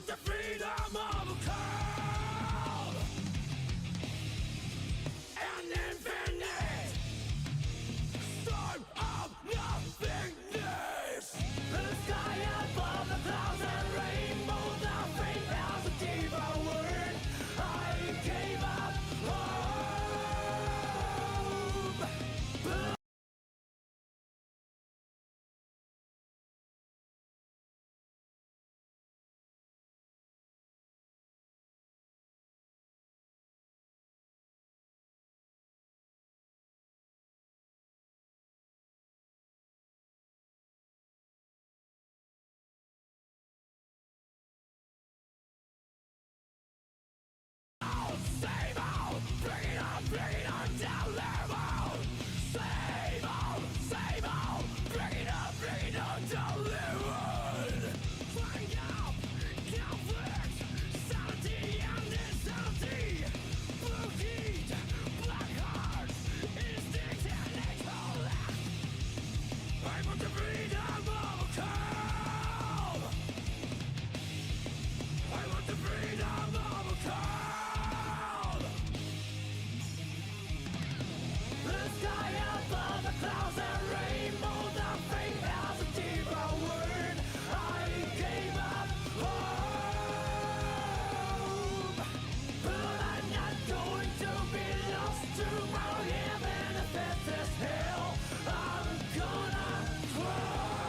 the freedom of a call. An infinite storm of nothingness. The sky above the clouds and rainbow, the faint house of devoured. I gave up hope. Save all, bring it on down level. Save all, bring it on down level. Find out, conflict, sanity and insanity. Blue heat, black hearts, instinct and intellect. I want the freedom of a call. I want the freedom of a call. The sky above the clouds and rainbow, the fate has a deeper word. I gave up hope, but I'm not going to be lost tomorrow. Even if it's this hell, I'm gonna crawl.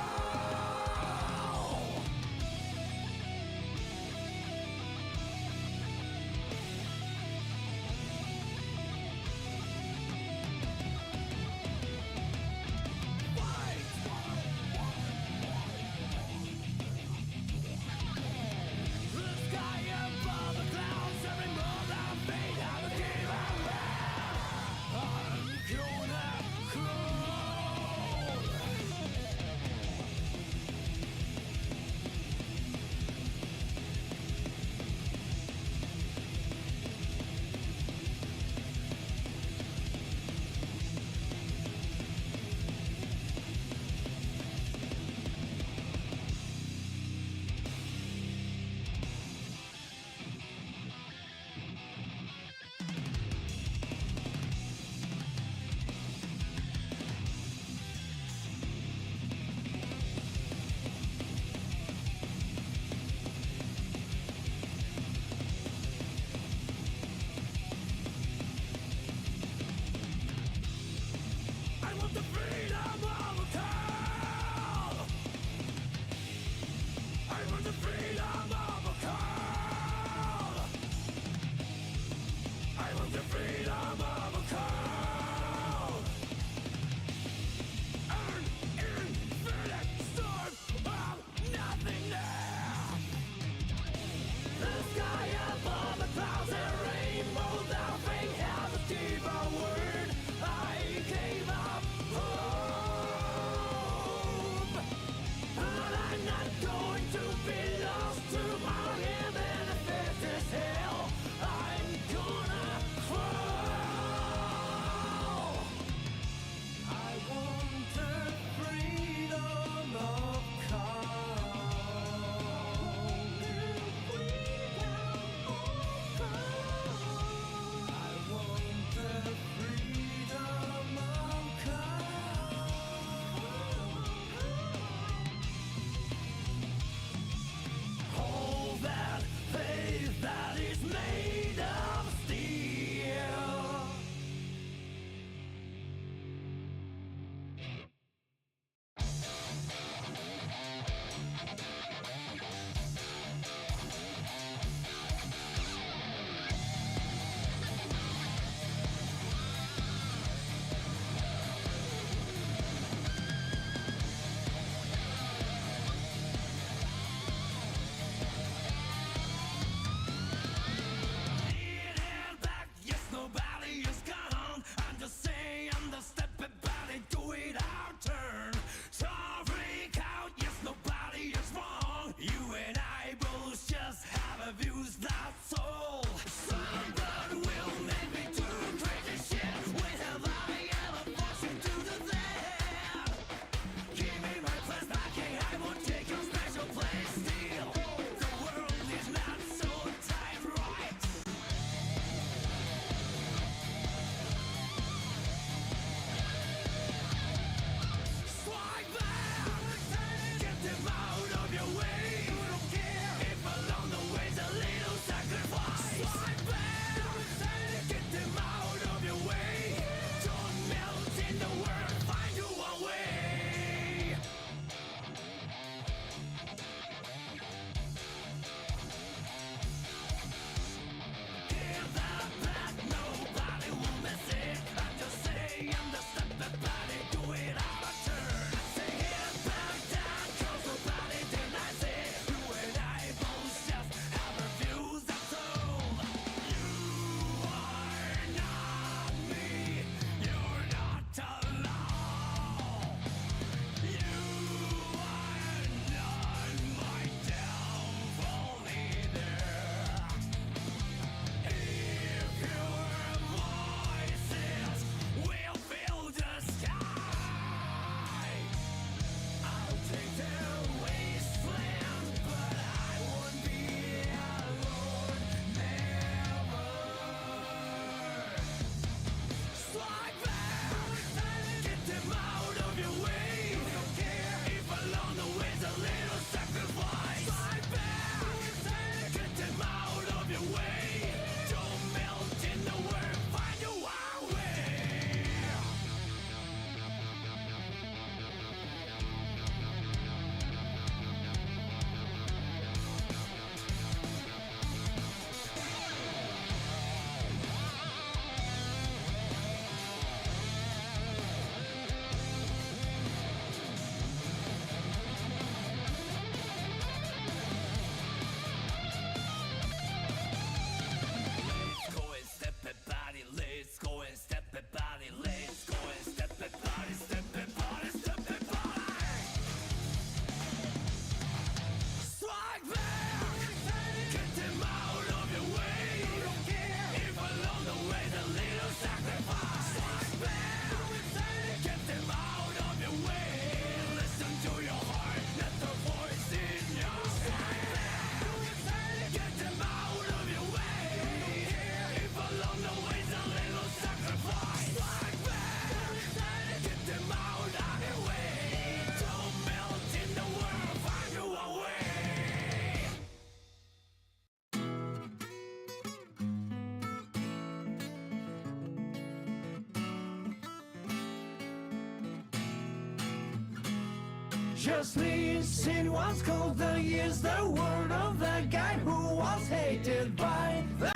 Just listen what's called the years, the word of the guy who was hated by the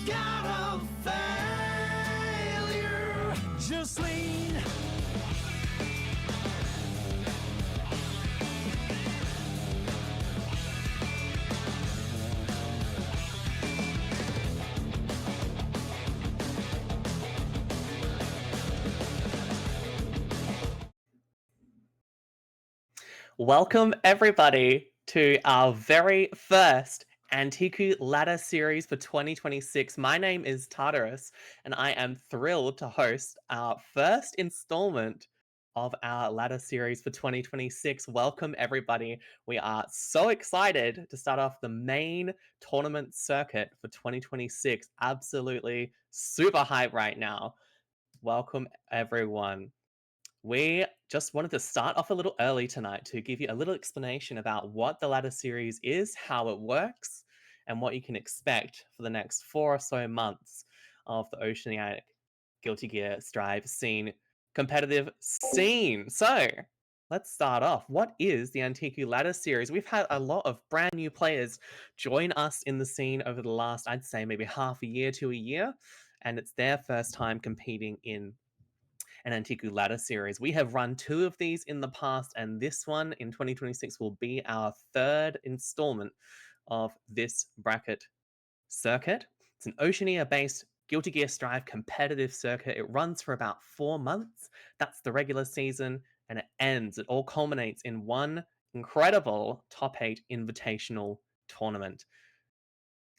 god of failure. Just lean. Welcome, everybody, to our very first Antiku Ladder series for 2026. My name is Tartarus, and I am thrilled to host our first installment of our ladder series for 2026. Welcome, everybody. We are so excited to start off the main tournament circuit for 2026. Absolutely super hype right now. Welcome, everyone. We just wanted to start off a little early tonight to give you a little explanation about what the ladder series is, how it works, and what you can expect for the next 4 or so months of the Oceanic Guilty Gear Strive scene competitive scene. So let's start off. What is the Antiku Ladder series? We've had a lot of brand new players join us in the scene over the last, I'd say, maybe half a year to a year, and it's their first time competing in an Antiku Ladder series. We have run 2 of these in the past, and this one in 2026 will be our 3rd installment of this bracket circuit. It's an Oceania-based Guilty Gear Strive competitive circuit. It runs for about 4 months. That's the regular season, and it ends. It all culminates in one incredible top 8 invitational tournament.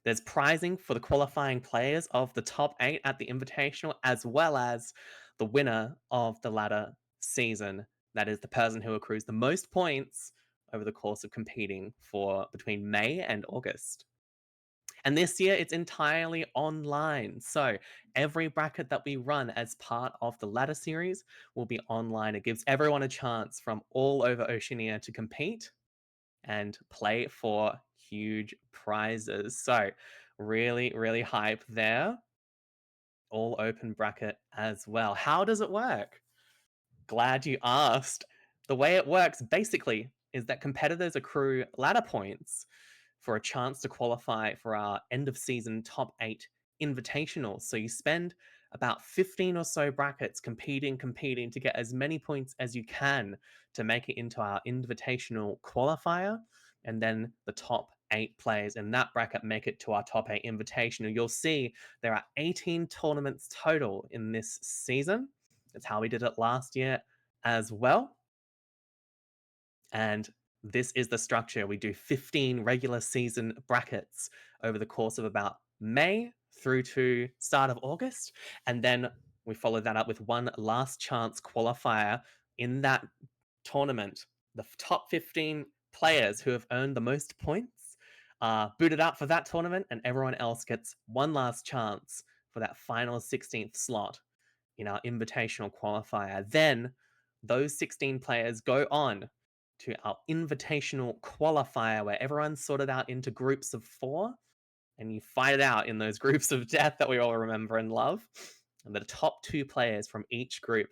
There's prizing for the qualifying players of the top 8 at the Invitational, as well as the winner of the ladder season. That is the person who accrues the most points over the course of competing for between May and August. And this year, it's entirely online. So every bracket that we run as part of the ladder series will be online. It gives everyone a chance from all over Oceania to compete and play for huge prizes. So really, really hype there. All open bracket as well. How does it work? Glad you asked. The way it works basically is that competitors accrue ladder points for a chance to qualify for our end of season top 8 invitational. So you spend about 15 or so brackets competing to get as many points as you can to make it into our invitational qualifier. And then the top 8 players in that bracket make it to our top 8 invitational. You'll see there are 18 tournaments total in this season. That's how we did it last year as well. And this is the structure. We do 15 regular season brackets over the course of about May through to start of August. And then we follow that up with one last chance qualifier in that tournament. The top 15 players who have earned the most points are booted out for that tournament, and everyone else gets one last chance for that final 16th slot in our invitational qualifier. Then those 16 players go on to our invitational qualifier, where everyone's sorted out into groups of 4, and you fight it out in those groups of death that we all remember and love. And the top 2 players from each group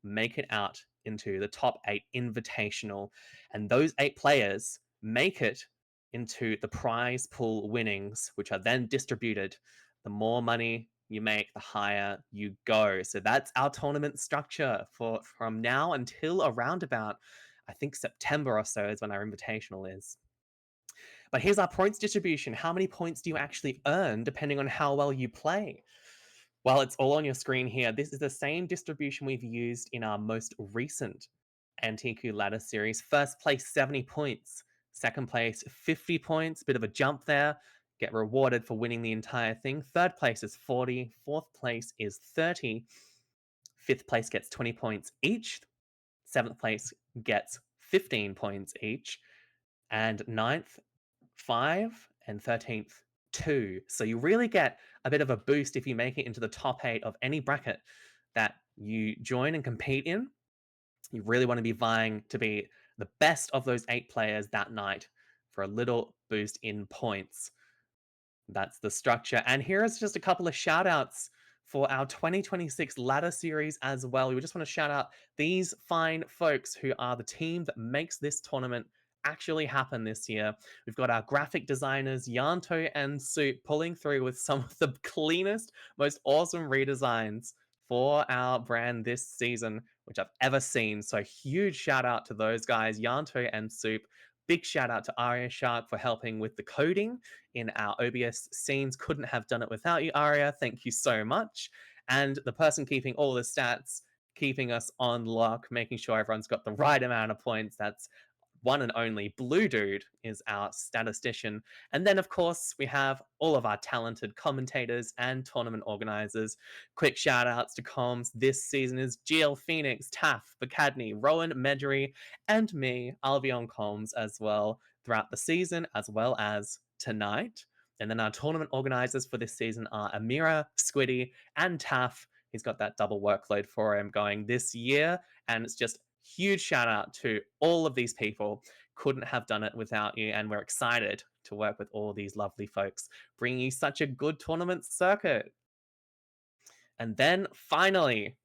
make it out into the top 8 invitational, and those 8 players make it into the prize pool winnings, which are then distributed. The more money you make, the higher you go. So that's our tournament structure for from now until around about, I think, September or so is when our invitational is. But here's our points distribution. How many points do you actually earn depending on how well you play? Well, it's all on your screen here. This is the same distribution we've used in our most recent Antiku Ladder series. First place, 70 points. Second place, 50 points. Bit of a jump there. Get rewarded for winning the entire thing. Third place is 40. Fourth place is 30. Fifth place gets 20 points each. Seventh place gets 15 points each. And ninth, 5. And 13th, 2. So you really get a bit of a boost if you make it into the top 8 of any bracket that you join and compete in. You really want to be vying to be the best of those 8 players that night for a little boost in points. That's the structure. And here is just a couple of shout outs for our 2026 ladder series as well. We just want to shout out these fine folks who are the team that makes this tournament actually happen this year. We've got our graphic designers, Yanto and Soop, pulling through with some of the cleanest, most awesome redesigns for our brand this season, which I've ever seen. So huge shout out to those guys, Yanto and Soop. Big shout out to Aria Shark for helping with the coding in our OBS scenes. Couldn't have done it without you, Aria. Thank you so much. And the person keeping all the stats, keeping us on lock, making sure everyone's got the right amount of points. That's one and only Bluedude is our statistician. And then, of course, we have all of our talented commentators and tournament organizers. Quick shout outs to comms this season is GL Phoenix, Taff, Bacadney, Rowan Medry, and me. I'll be on comms as well throughout the season, as well as tonight. And then our tournament organizers for this season are Amira, Squiddy, and Taff. He's got that double workload for him going this year, and it's just huge shout out to all of these people. Couldn't have done it without you, and we're excited to work with all these lovely folks, bringing you such a good tournament circuit. And then finally,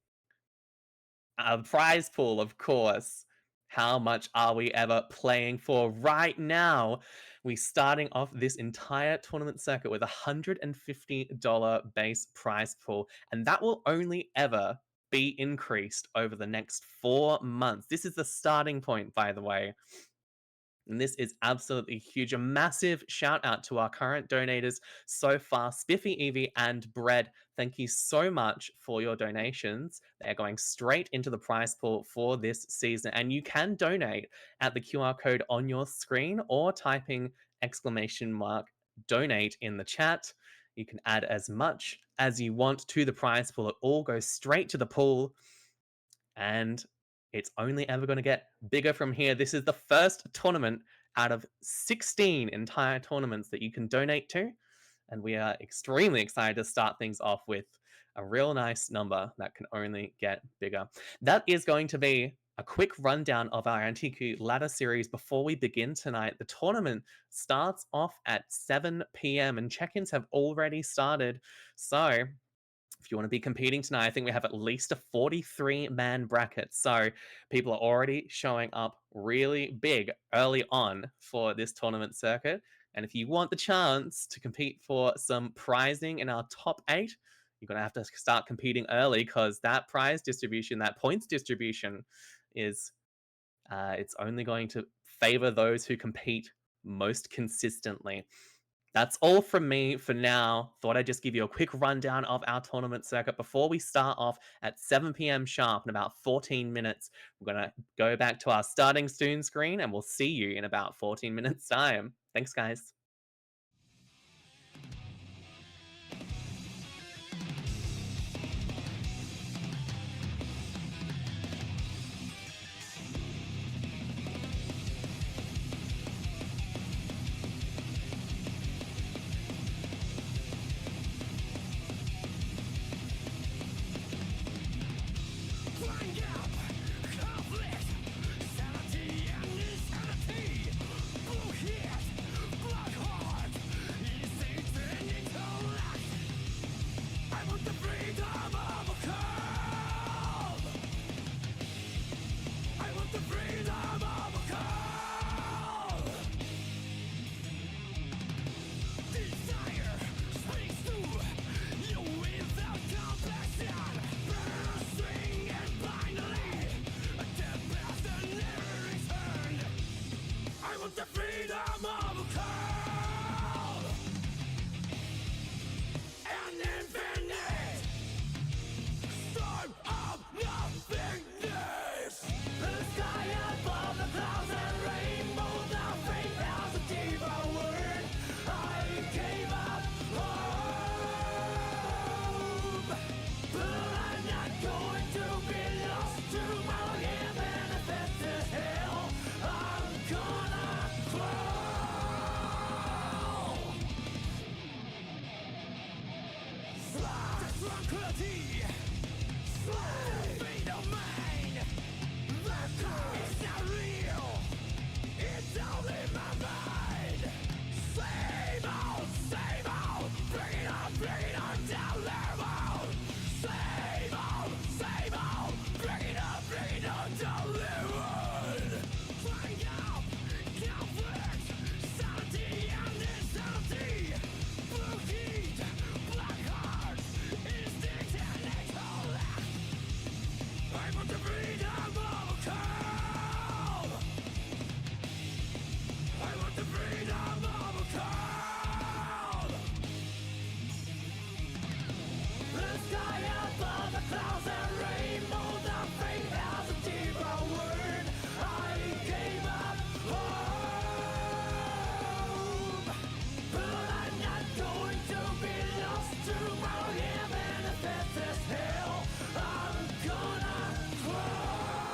a prize pool, of course. How much are we ever playing for right now? We're starting off this entire tournament circuit with a $150 base prize pool, and that will only ever be increased over the next 4 months. This is the starting point, by the way. And this is absolutely huge. A massive shout out to our current donators so far, Spiffy, Evie, and Bread. Thank you so much for your donations. They're going straight into the prize pool for this season. And you can donate at the QR code on your screen or typing !donate in the chat. You can add as much as you want to the prize pool. It all goes straight to the pool. And it's only ever going to get bigger from here. This is the first tournament out of 16 entire tournaments that you can donate to. And we are extremely excited to start things off with a real nice number that can only get bigger. That is going to be a quick rundown of our Antiku ladder series before we begin tonight. The tournament starts off at 7 p.m. and check-ins have already started. So if you want to be competing tonight, I think we have at least a 43-man bracket. So people are already showing up really big early on for this tournament circuit. And if you want the chance to compete for some prizing in our top 8, you're going to have to start competing early, because that prize distribution, that points distribution is, it's only going to favor those who compete most consistently. That's all from me for now. Thought I'd just give you a quick rundown of our tournament circuit before we start off at 7 p.m. sharp in about 14 minutes. We're going to go back to our starting soon screen, and we'll see you in about 14 minutes' time. Thanks, guys. Bring up conflict, sanity and insanity. Blue hit, black heart, instinct and intellect. I want the freedom of a call. I want the freedom of a call. Desire springs through you without compassion. Bursting and finally, a death path that never returned. I want the freedom of a call. An infinite storm of nothingness. The sky above the clouds and rainbow, the fate has a deeper word. I gave up hope, but I'm not going to be lost tomorrow. Yeah, manifested hell. I'm gonna crawl. Fly to tranquility. Fly to domain. That car is not real. It's only my mind. Same old, bring it on down level. want the freedom of a cow. I want the freedom of a cow. The sky above the clouds and rainbow, the fate has a deeper word. I gave up hope, but I'm not going to be lost tomorrow. Yeah, manifest this hell. I'm gonna cry.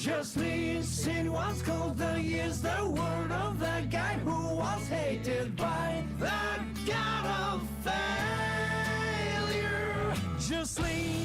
Just listen what's called the is the word of the guy who was hated by the god of failure. Just lean.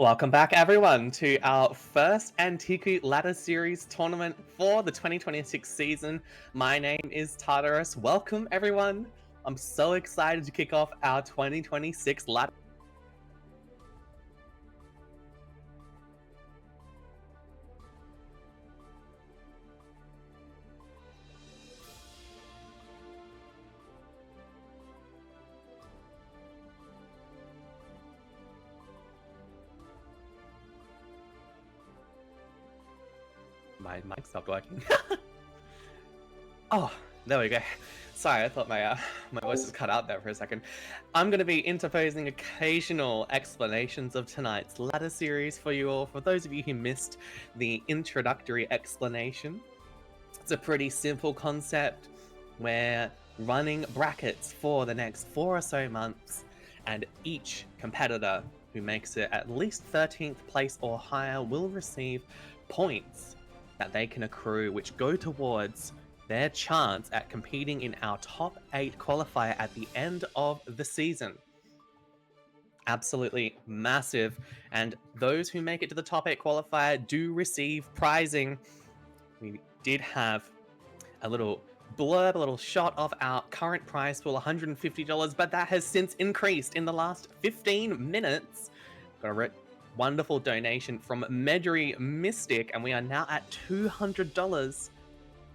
Welcome back, everyone, to our first Antiku Ladder Series tournament for the 2026 season. My name is Tartarus. Welcome, everyone. I'm so excited to kick off our 2026 ladder. My mic stopped working. Oh, there we go. Sorry, I thought my voice was cut out there for a second. I'm going to be interposing occasional explanations of tonight's ladder series for you all. For those of you who missed the introductory explanation, it's a pretty simple concept. We're running brackets for the next 4 or so months, and each competitor who makes it at least 13th place or higher will receive points that they can accrue, which go towards their chance at competing in our top 8 qualifier at the end of the season. Absolutely massive, and those who make it to the top 8 qualifier do receive prizing. We did have a little blurb, a little shot of our current prize pool, $150, but that has since increased in the last 15 minutes. Got a wonderful donation from Medri Mystic, and we are now at $200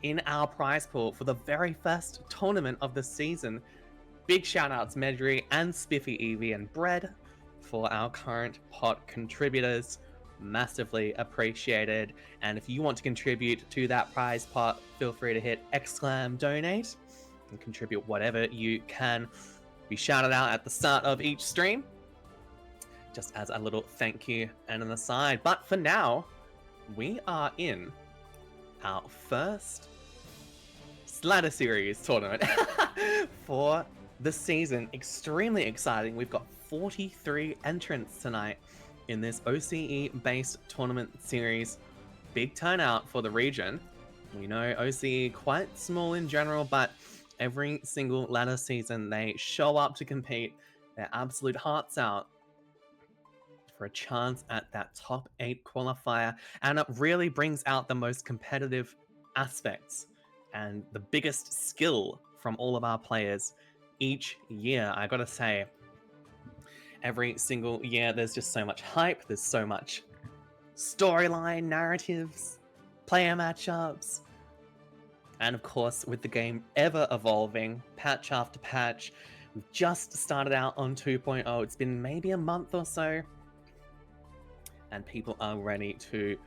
in our prize pool for the very first tournament of the season. Big shout outs Medri and Spiffy Evie and Bread for our current pot contributors. Massively appreciated. And if you want to contribute to that prize pot, feel free to hit !donate and contribute whatever you can. Be shouted out at the start of each stream, just as a little thank you and an aside. But for now, we are in our first ladder series tournament for the season. Extremely exciting. We've got 43 entrants tonight in this OCE based tournament series. Big turnout for the region. We know OCE quite small in general, but every single ladder season they show up to compete their absolute hearts out for a chance at that top 8 qualifier, and it really brings out the most competitive aspects and the biggest skill from all of our players each year. I gotta say, every single year there's just so much hype, there's so much storyline, narratives, player matchups, and of course with the game ever evolving, patch after patch. We've just started out on 2.0, it's been maybe a month or so, and people are ready to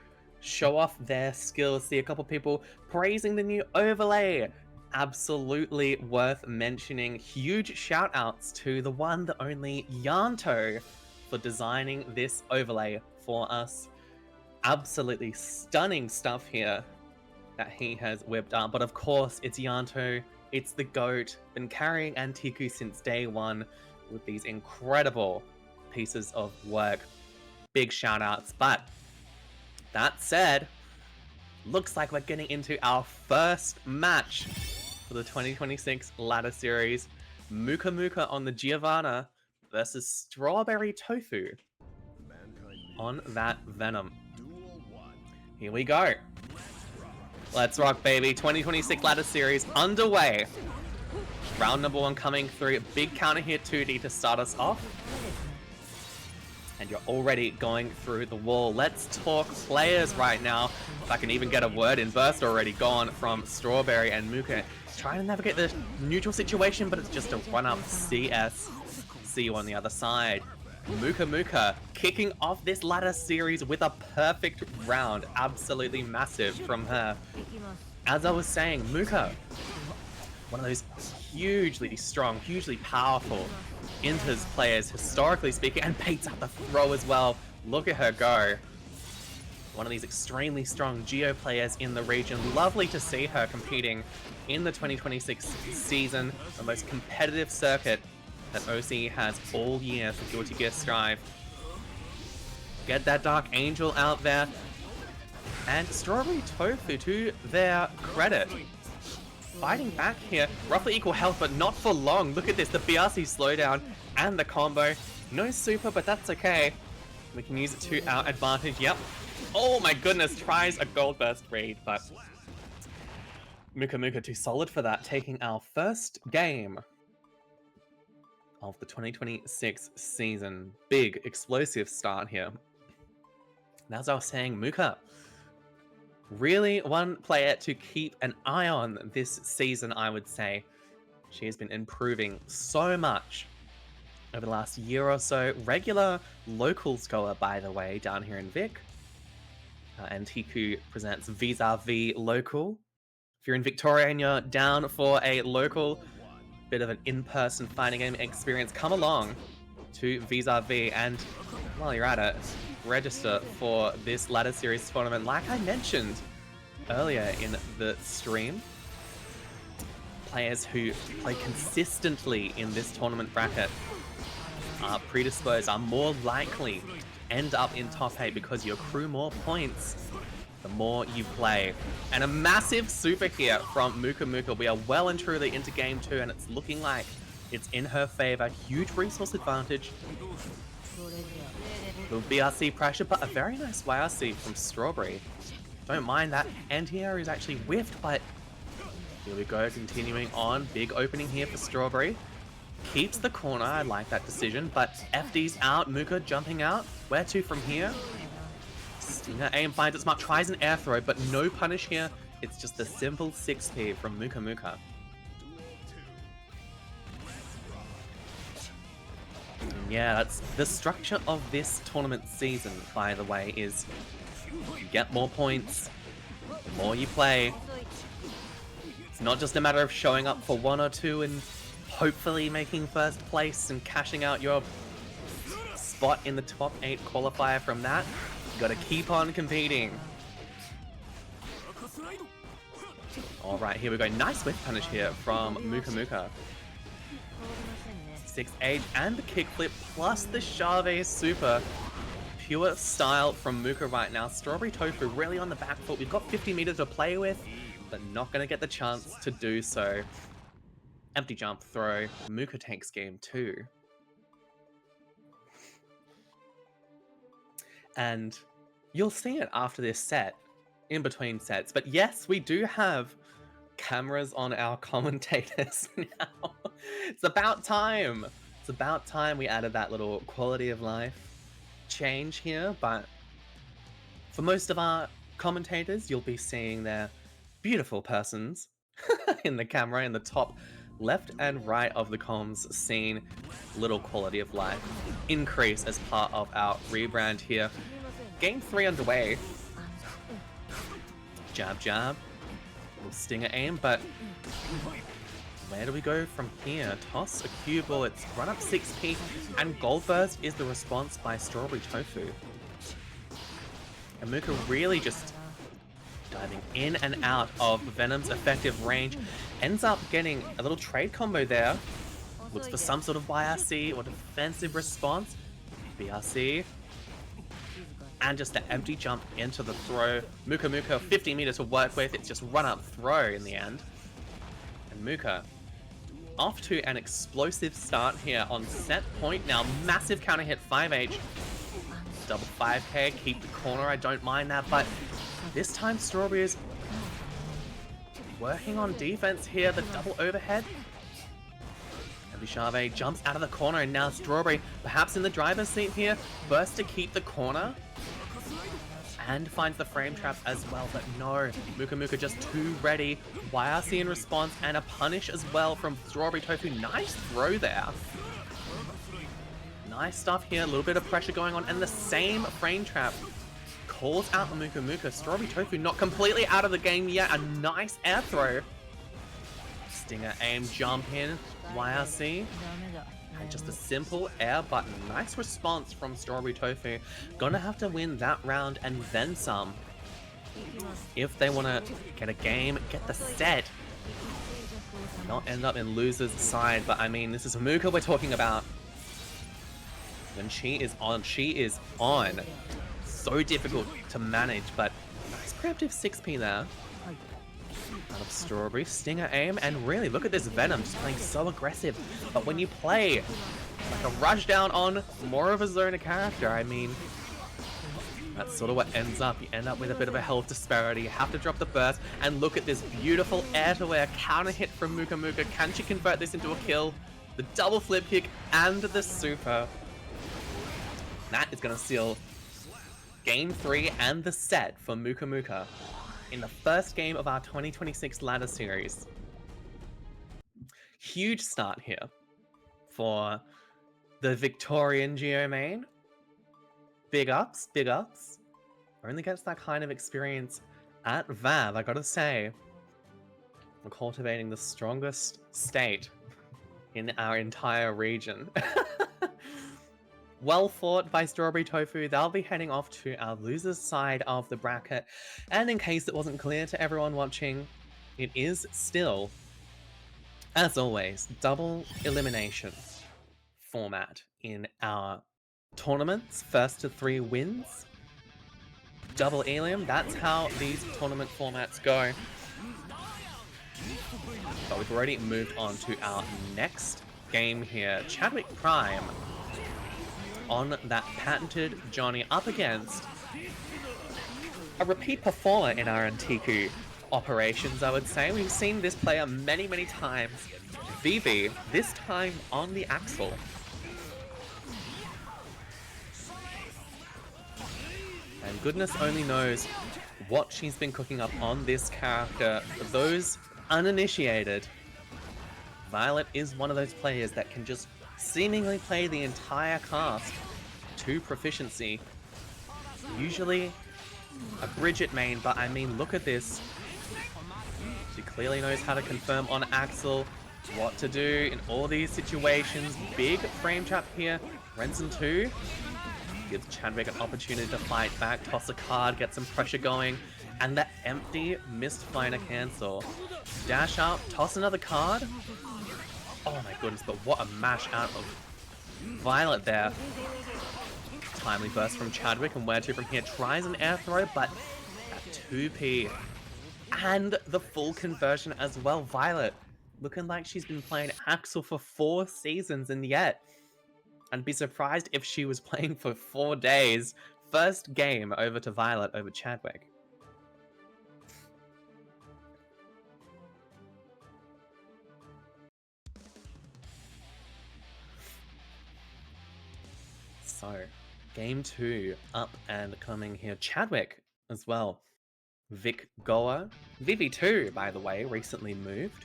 show off their skills. See a couple people praising the new overlay. Absolutely worth mentioning. Huge shout outs to the one, the only Yanto for designing this overlay for us. Absolutely stunning stuff here that he has whipped up. But of course, it's Yanto. It's the GOAT. Been carrying Antiku since day one with these incredible pieces of work. Big shout outs. But that said, looks like we're getting into our first match for the 2026 ladder series. Mukamuka on the Giovanna versus StrawberryTofu on that Venom. Here we go. Let's rock, baby. 2026 ladder series underway. Round number 1 coming through. Big counter here, 2D to start us off. And you're already going through the wall. Let's talk players right now. If I can even get a word in. Burst already gone from Strawberry and Muka. Trying to navigate the neutral situation, but it's just a run-up CS. See you on the other side. Muka kicking off this ladder series with a perfect round. Absolutely massive from her. As I was saying, Muka, one of those hugely strong, hugely powerful Inters players, historically speaking, and beats out the throw as well. Look at her go. One of these extremely strong Geo players in the region. Lovely to see her competing in the 2026 season, the most competitive circuit that OCE has all year for Guilty Gear Strive. Get that Dark Angel out there. And StrawberryTofu, to their credit, fighting back here. Roughly equal health, but not for long. Look at this, the BRC slowdown and the combo. No super, but that's okay. We can use it to our advantage. Yep. Oh my goodness, tries a gold burst read, but Mukamuka too solid for that, taking our first game of the 2026 season. Big, explosive start here. And as I was saying, Muka, really one player to keep an eye on this season, I would say. She has been improving so much over the last year or so. Regular locals goer, by the way, down here in Vic. And Hiku presents Vis-a-Vis Local. If you're in Victoria and you're down for a local, bit of an in-person fighting game experience, come along to Vis-a-Vis, and while you're at it, register for this ladder series tournament. Like I mentioned earlier in the stream, players who play consistently in this tournament bracket are predisposed, are more likely to end up in top 8 because you accrue more points the more you play. And a massive super here from Mukamuka. We are well and truly into game 2, and it's looking like it's in her favor. Huge resource advantage. Little BRC pressure, but a very nice YRC from Strawberry. Don't mind that. Anti-air is actually whiffed, but here we go, continuing on. Big opening here for Strawberry. Keeps the corner, I like that decision, but FD's out, Muka jumping out. Where to from here? Stinger aim finds its mark, tries an air throw, but no punish here. It's just a simple 6p from Mukamuka. Yeah, that's the structure of this tournament season, by the way, is you get more points, the more you play. It's not just a matter of showing up for 1 or 2 and hopefully making first place and cashing out your spot in the top 8 qualifier from that. You gotta keep on competing. Alright, here we go. Nice whiff punish here from Mukamuka. 6-8 and the kickflip plus the Chave super. Pure style from Muka right now. StrawberryTofu really on the back foot. We've got 50 meters to play with, but not gonna get the chance to do so. Empty jump throw. Muka takes game 2. And you'll see it after this set, in between sets. But yes, we do have cameras on our commentators now. It's about time. It's about time we added that little quality of life change here. But for most of our commentators, you'll be seeing their beautiful persons in the camera in the top left and right of the comms scene. Little quality of life increase as part of our rebrand here. Game 3 underway. Jab, jab. Little stinger aim, but where do we go from here? Toss a cue ball, it's run up 6p, and Gold Burst is the response by StrawberryTofu. And Muka really just diving in and out of Venom's effective range. Ends up getting a little trade combo there. Looks for some sort of YRC or defensive response. BRC. And just an empty jump into the throw. Muka 50 meters to work with. It's just run up throw in the end. And Muka off to an explosive start here on set point now. Massive counter hit 5H. Double 5k, keep the corner, I don't mind that, but this time Strawberry is working on defense here, the double overhead. And Chave jumps out of the corner, and now Strawberry, perhaps in the driver's seat here, bursts to keep the corner. And finds the frame trap as well, but no, Muka just too ready. YRC in response, and a punish as well from StrawberryTofu. Nice throw there. Nice stuff here, a little bit of pressure going on, and the same frame trap calls out Muka. StrawberryTofu not completely out of the game yet. A nice air throw. Stinger aim, jump in, YRC. And just a simple air button. Nice response from StrawberryTofu. Gonna have to win that round and then some if they want to get a game, get the set, not end up in loser's side. But I mean, this is Muka we're talking about. When she is on, she is on. So difficult to manage, but nice preemptive 6p there. Out of Strawberry, stinger aim, and really look at this Venom just playing so aggressive. But when you play like a rush down on more of a zoner character, I mean, That's sort of what ends up. You end up with a bit of a health disparity. You have to drop the burst, and look at this beautiful air-to-air counter hit from Mukamuka. Can she convert this into a kill? The double flip kick and the super. That is going to seal Game 3 and the set for Mukamuka in the first game of our 2026 ladder series. Huge start here for the Victorian Geo main. Big ups, big ups. Only gets that kind of experience at VAV, I gotta say. We're cultivating the strongest state in our entire region. Well fought by StrawberryTofu. They'll be heading off to our loser's side of the bracket. And in case it wasn't clear to everyone watching, it is still, as always, double elimination format in our tournaments. First to 3 wins. Double Elium, that's how these tournament formats go. But we've already moved on to our next game here. ChadWickPrime on that patented Johnny up against a repeat performer in our Antiku operations, I would say. We've seen this player many, many times. Vivi, this time on the Axel. And goodness only knows what she's been cooking up on this character. For those uninitiated, Violet is one of those players that can just seemingly play the entire cast to proficiency. Usually a Bridget main, but I mean, look at this. She clearly knows how to confirm on Axel, what to do in all these situations. Big frame trap here. Renson 2 gives Chadwick an opportunity to fight back, toss a card, get some pressure going, and that empty missed finer cancel. Dash up, toss another card. Oh my goodness, but what a mash out of Violet there. Timely burst from Chadwick, and where to from here? Tries an air throw, but at 2p. And the full conversion as well. Violet looking like she's been playing Axel for 4 seasons, and yet I'd be surprised if she was playing for 4 days. First game over to Violet over Chadwick. So, game 2 up and coming here. Chadwick as well. Vic Goa. Vivi 2, by the way, recently moved.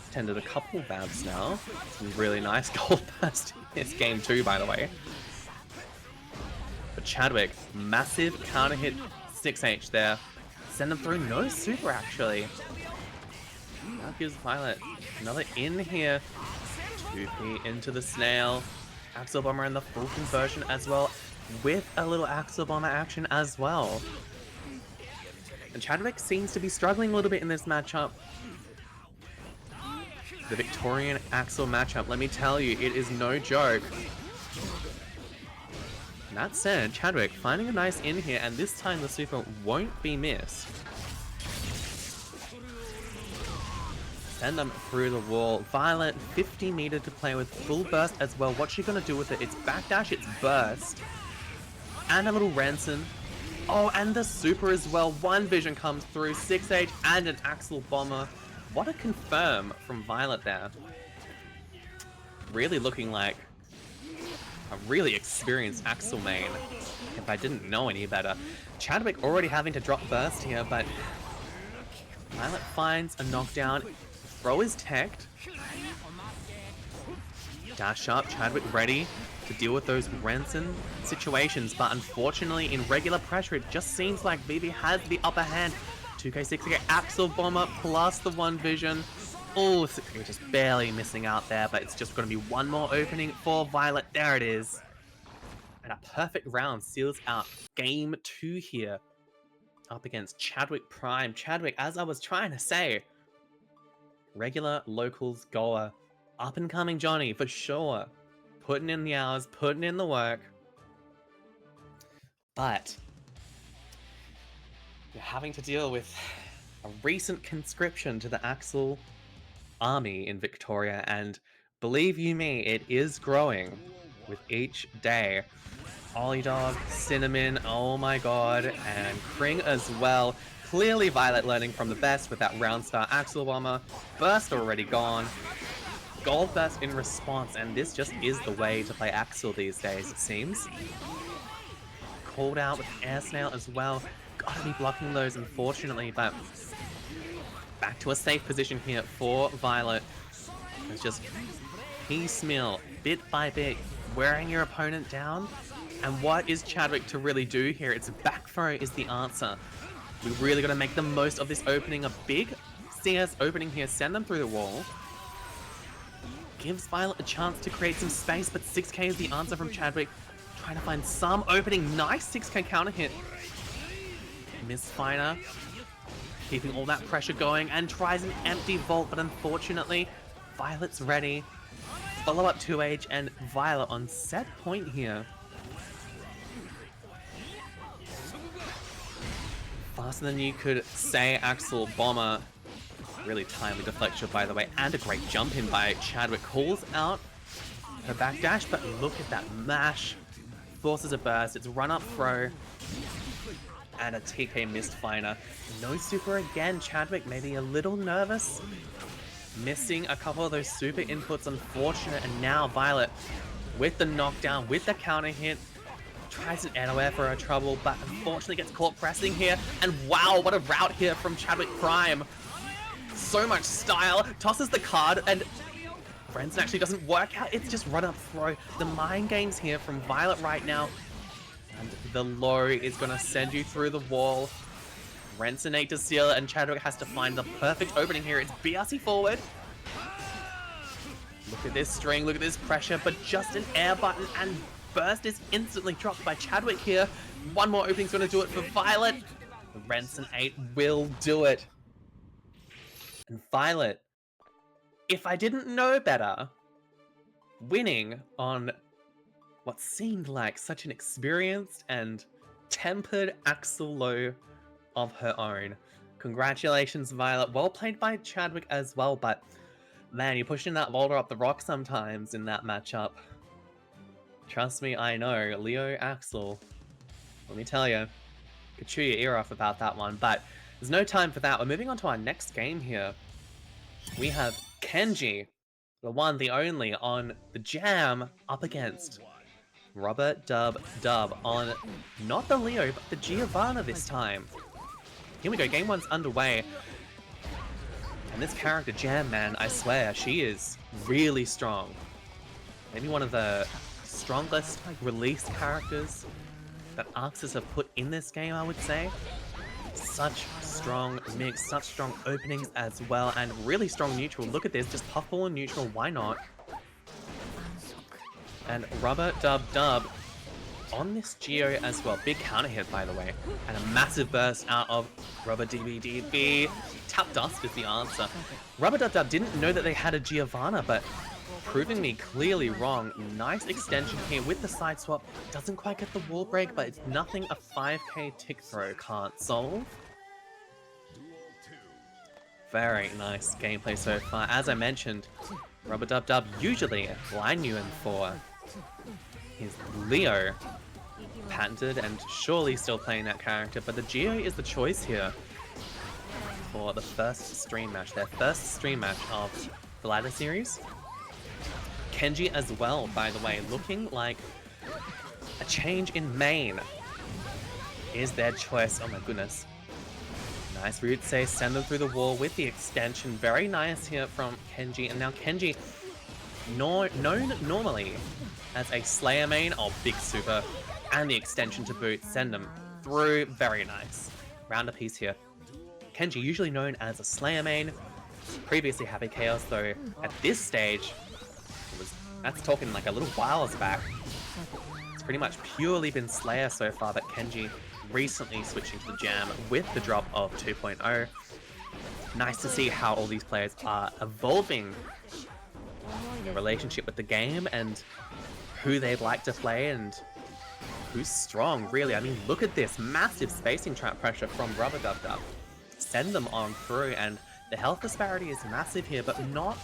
Attended a couple VAVs now. Some really nice gold burst in this game 2, by the way. But Chadwick, massive counter hit 6H there. Send them through. No super, actually. Now gives Violet another in here. 2p into the snail. Axel Bomber and the full conversion as well, with a little Axel Bomber action as well. And Chadwick seems to be struggling a little bit in this matchup. The Victorian Axel matchup, let me tell you, it is no joke. That said, Chadwick finding a nice in here, and this time the super won't be missed. Send them through the wall. Violet, 50 meter to play with, full burst as well. What's she gonna do with it? It's backdash, it's burst. And a little Ransom. Oh, and the super as well. One vision comes through, 6H and an Axel Bomber. What a confirm from Violet there. Really looking like a really experienced Axel main, if I didn't know any better. Chadwick already having to drop burst here, but Violet finds a knockdown. Throw is teched. Dash up, Chadwick ready to deal with those Renson situations, but unfortunately in regular pressure it just seems like Vivi has the upper hand. 2k6k Axel Bomber plus the one vision. Oh, 6k just barely missing out there, but it's just going to be one more opening for Violet. There it is. And a perfect round seals out game 2 here up against ChadWickPrime. Chadwick, as I was trying to say, regular locals goer, up and coming Johnny for sure, putting in the hours, putting in the work, but you're having to deal with a recent conscription to the Axel army in Victoria, and believe you me, it is growing with each day. Olliedog, Cinnamon, oh my god, and Kring as well. Clearly Violet learning from the best with that round star Axel Bomber. Burst already gone. Gold Burst in response, and this just is the way to play Axel these days, it seems. Called out with Air Snail as well. Gotta be blocking those, unfortunately, but back to a safe position here for Violet. It's just piecemeal, bit by bit, wearing your opponent down. And what is Chadwick to really do here? It's back throw is the answer. We really got to make the most of this opening. A big CS opening here. Send them through the wall. Gives Violet a chance to create some space, but 6k is the answer from Chadwick. Trying to find some opening. Nice 6k counter hit. Misfire. Keeping all that pressure going and tries an empty vault, but unfortunately, Violet's ready. Follow up 2H and Violet on set point here. Faster than you could say, Axel Bomber. Really timely deflection, by the way, and a great jump in by Chadwick. Calls out her backdash, but look at that mash. Forces a burst, it's run up throw, and a TK missed Finer. No super again. Chadwick maybe a little nervous. Missing a couple of those super inputs, unfortunate, and now Violet with the knockdown, with the counter hit. Tries an anywhere for her trouble, but unfortunately gets caught pressing here. And wow, what a route here from ChadWickPrime. So much style. Tosses the card, and Renson actually doesn't work out. It's just run up throw. The mind games here from Violet right now. And the low is going to send you through the wall. Renson 8 to seal, and Chadwick has to find the perfect opening here. It's BRC forward. Look at this string, look at this pressure, but just an air button, and burst is instantly dropped by Chadwick here. One more opening's going to do it for Violet. Renson 8 will do it. And Violet, if I didn't know better, winning on what seemed like such an experienced and tempered Axel low of her own. Congratulations, Violet. Well played by Chadwick as well, but man, you're pushing that boulder up the rock sometimes in that matchup. Trust me, I know. Leo Axel. Let me tell you. Could chew your ear off about that one, but there's no time for that. We're moving on to our next game here. We have Kenji, the one, the only, on the Jam up against Rubberdbdb on not the Leo, but the Giovanna this time. Here we go, game one's underway. And this character, Jam Man, I swear, she is really strong. Maybe one of the strongest released characters that Arxis have put in this game, I would say. Such strong mix, such strong openings as well, and really strong neutral. Look at this, just puffball and neutral, why not? And Rubberdbdb on this Geo as well. Big counter hit, by the way. And a massive burst out of Rubberdbdb. Tap Dust is the answer. Rubberdbdb didn't know that they had a Giovanna, but proving me clearly wrong. Nice extension here with the side swap. Doesn't quite get the wall break, but it's nothing a 5k tick throw can't solve. Very nice gameplay so far. As I mentioned, Rubberdbdb usually line you in for his Leo, patented and surely still playing that character, but the Geo is the choice here for the first stream match, their first stream match of the ladder series. Kenji as well, by the way, looking like a change in main is their choice. Oh my goodness. Nice root say, send them through the wall with the extension. Very nice here from Kenji, and now Kenji, known normally as a Slayer main. Oh, big super. And the extension to boot. Send them through. Very nice. Round a piece here. Kenji, usually known as a Slayer main. Previously Happy Chaos, though at this stage, that's talking like a little whiles back. It's pretty much purely been Slayer so far, but Kenji recently switching to the Jam with the drop of 2.0. Nice to see how all these players are evolving their relationship with the game and who they'd like to play and who's strong, really. I mean, look at this massive spacing trap pressure from Rubberdbdb. Send them on through, and the health disparity is massive here, but not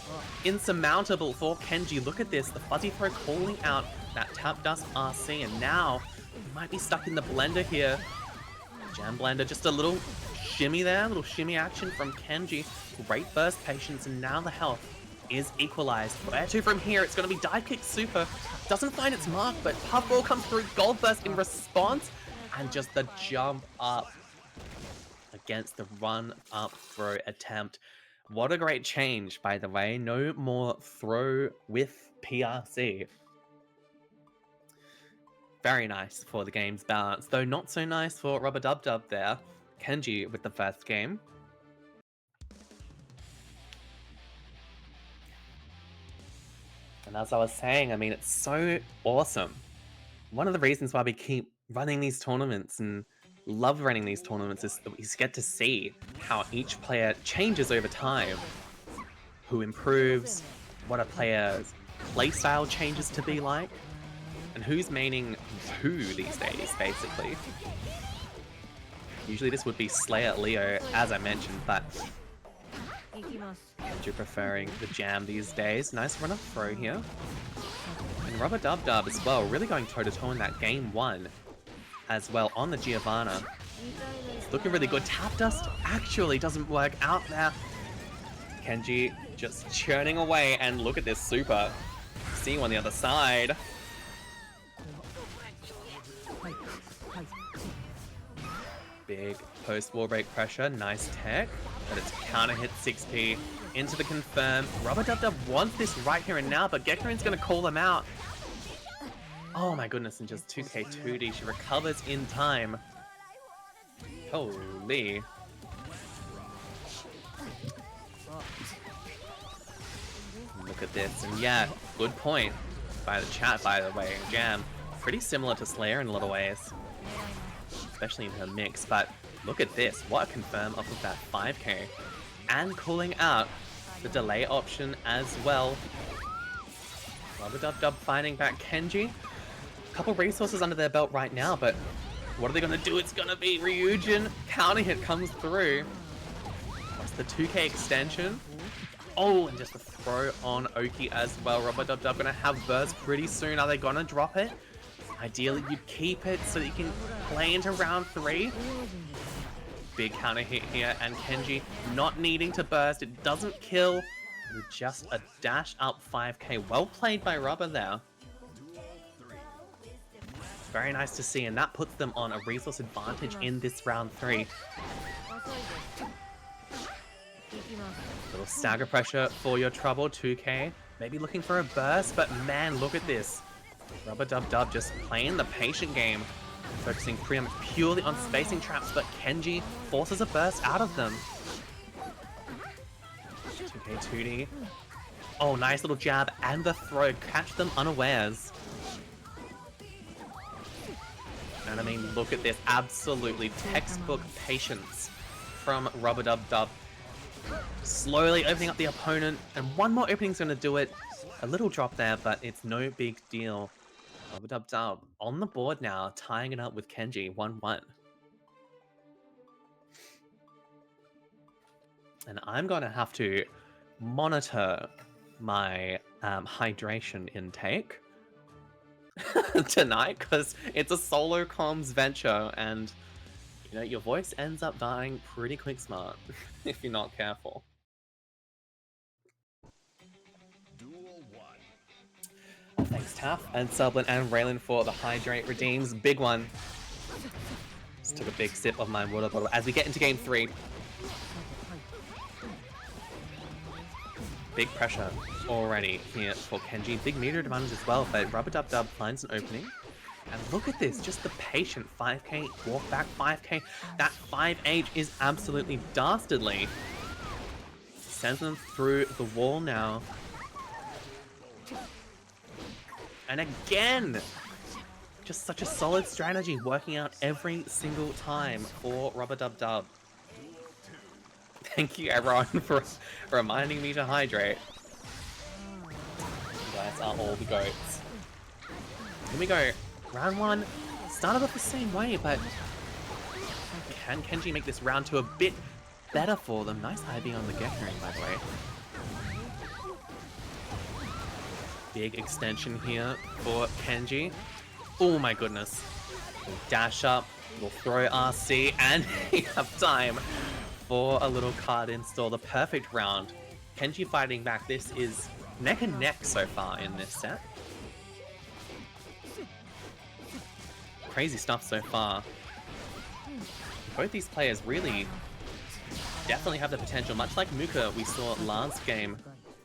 insurmountable for Kenji. Look at this, the fuzzy throw calling out that tap dust RC, and now He might be stuck in the blender here. Jam blender, just a little shimmy there, a little shimmy action from Kenji. Great burst patience, and now the health is equalized. Where to from here? It's going to be dive kick super. Doesn't find its mark, but puffball comes through. Gold burst in response, and just the jump up against the run up throw attempt. What a great change, by the way. No more throw with PRC. Very nice for the game's balance, though not so nice for Rubberdbdb there. Kenji with the first game. And as I was saying, I mean, it's so awesome. One of the reasons why we keep running these tournaments and love running these tournaments is that we get to see how each player changes over time. Who improves, what a player's playstyle changes to be like, and who's maining who these days, basically. Usually this would be Slayer Leo, as I mentioned, but you're preferring the jam these days. Nice run up throw here. And Rubberdbdb as well, really going toe-to-toe in that game 1 as well on the Giovanna. It's looking really good. Tap dust actually doesn't work out there. Kenji just churning away, and look at this super. See you on the other side. Big post-wall break pressure, nice tech, but it's counter hit 6p into the confirm. Rubberdbdb wants this right here and now, but Gekkarin's gonna call them out. Oh my goodness, and just 2k 2D, she recovers in time. Holy. Look at this, and yeah, good point by the chat, by the way. Jam, pretty similar to Slayer in a lot of ways, especially in her mix, but look at this, what a confirm off of that 5k, and calling out the delay option as well. Rubberdbdb finding back Kenji. A couple resources under their belt right now, but what are they going to do? It's going to be Ryujin. Counter hit comes through. What's the 2k extension? Oh, and just a throw on Oki as well. Rubberdbdb going to have burst pretty soon. Are they going to drop it? Ideally, you'd keep it so that you can play into round 3. Big counter hit here, and Kenji not needing to burst. It doesn't kill. With just a dash up 5k. Well played by Rubber there. Very nice to see, and that puts them on a resource advantage in this round 3. Little stagger pressure for your trouble, 2k. Maybe looking for a burst, but man, look at this. Rubberdbdb just playing the patient game, focusing pretty much purely on spacing traps, but Kenji forces a burst out of them. 2k 2D. Oh, nice little jab and the throw. Catch them unawares. And I mean, look at this. Absolutely textbook patience from Rubberdbdb. Slowly opening up the opponent, and one more opening's going to do it. A little drop there, but it's no big deal. Rubberdbdb on the board now, tying it up with Kenji, 1-1. And I'm going to have to monitor my hydration intake tonight, because it's a solo comms venture, and you know, your voice ends up dying pretty quick smart if you're not careful. Thanks Taff and Sublin and Raylan for the hydrate redeems. Big one. Just took a big sip of my water bottle as we get into game 3. Big pressure already here for Kenji. Big meter advantage as well, but Rubberdbdb finds an opening. And look at this, just the patient 5k, walk back 5k. That 5H is absolutely dastardly. Sends them through the wall now. And again, just such a solid strategy working out every single time for Rubberdbdb. Thank you everyone for reminding me to hydrate. You guys are all the goats. Here we go. Round 1 started off the same way, but can Kenji make this round 2 a bit better for them? Nice IB on the Gekkarin, by the way. Big extension here for Kenji. Oh my goodness. We'll dash up, we'll throw RC, and we have time for a little card install. The perfect round. Kenji fighting back. This is neck and neck so far in this set. Crazy stuff so far. Both these players really definitely have the potential, much like Muka we saw last game.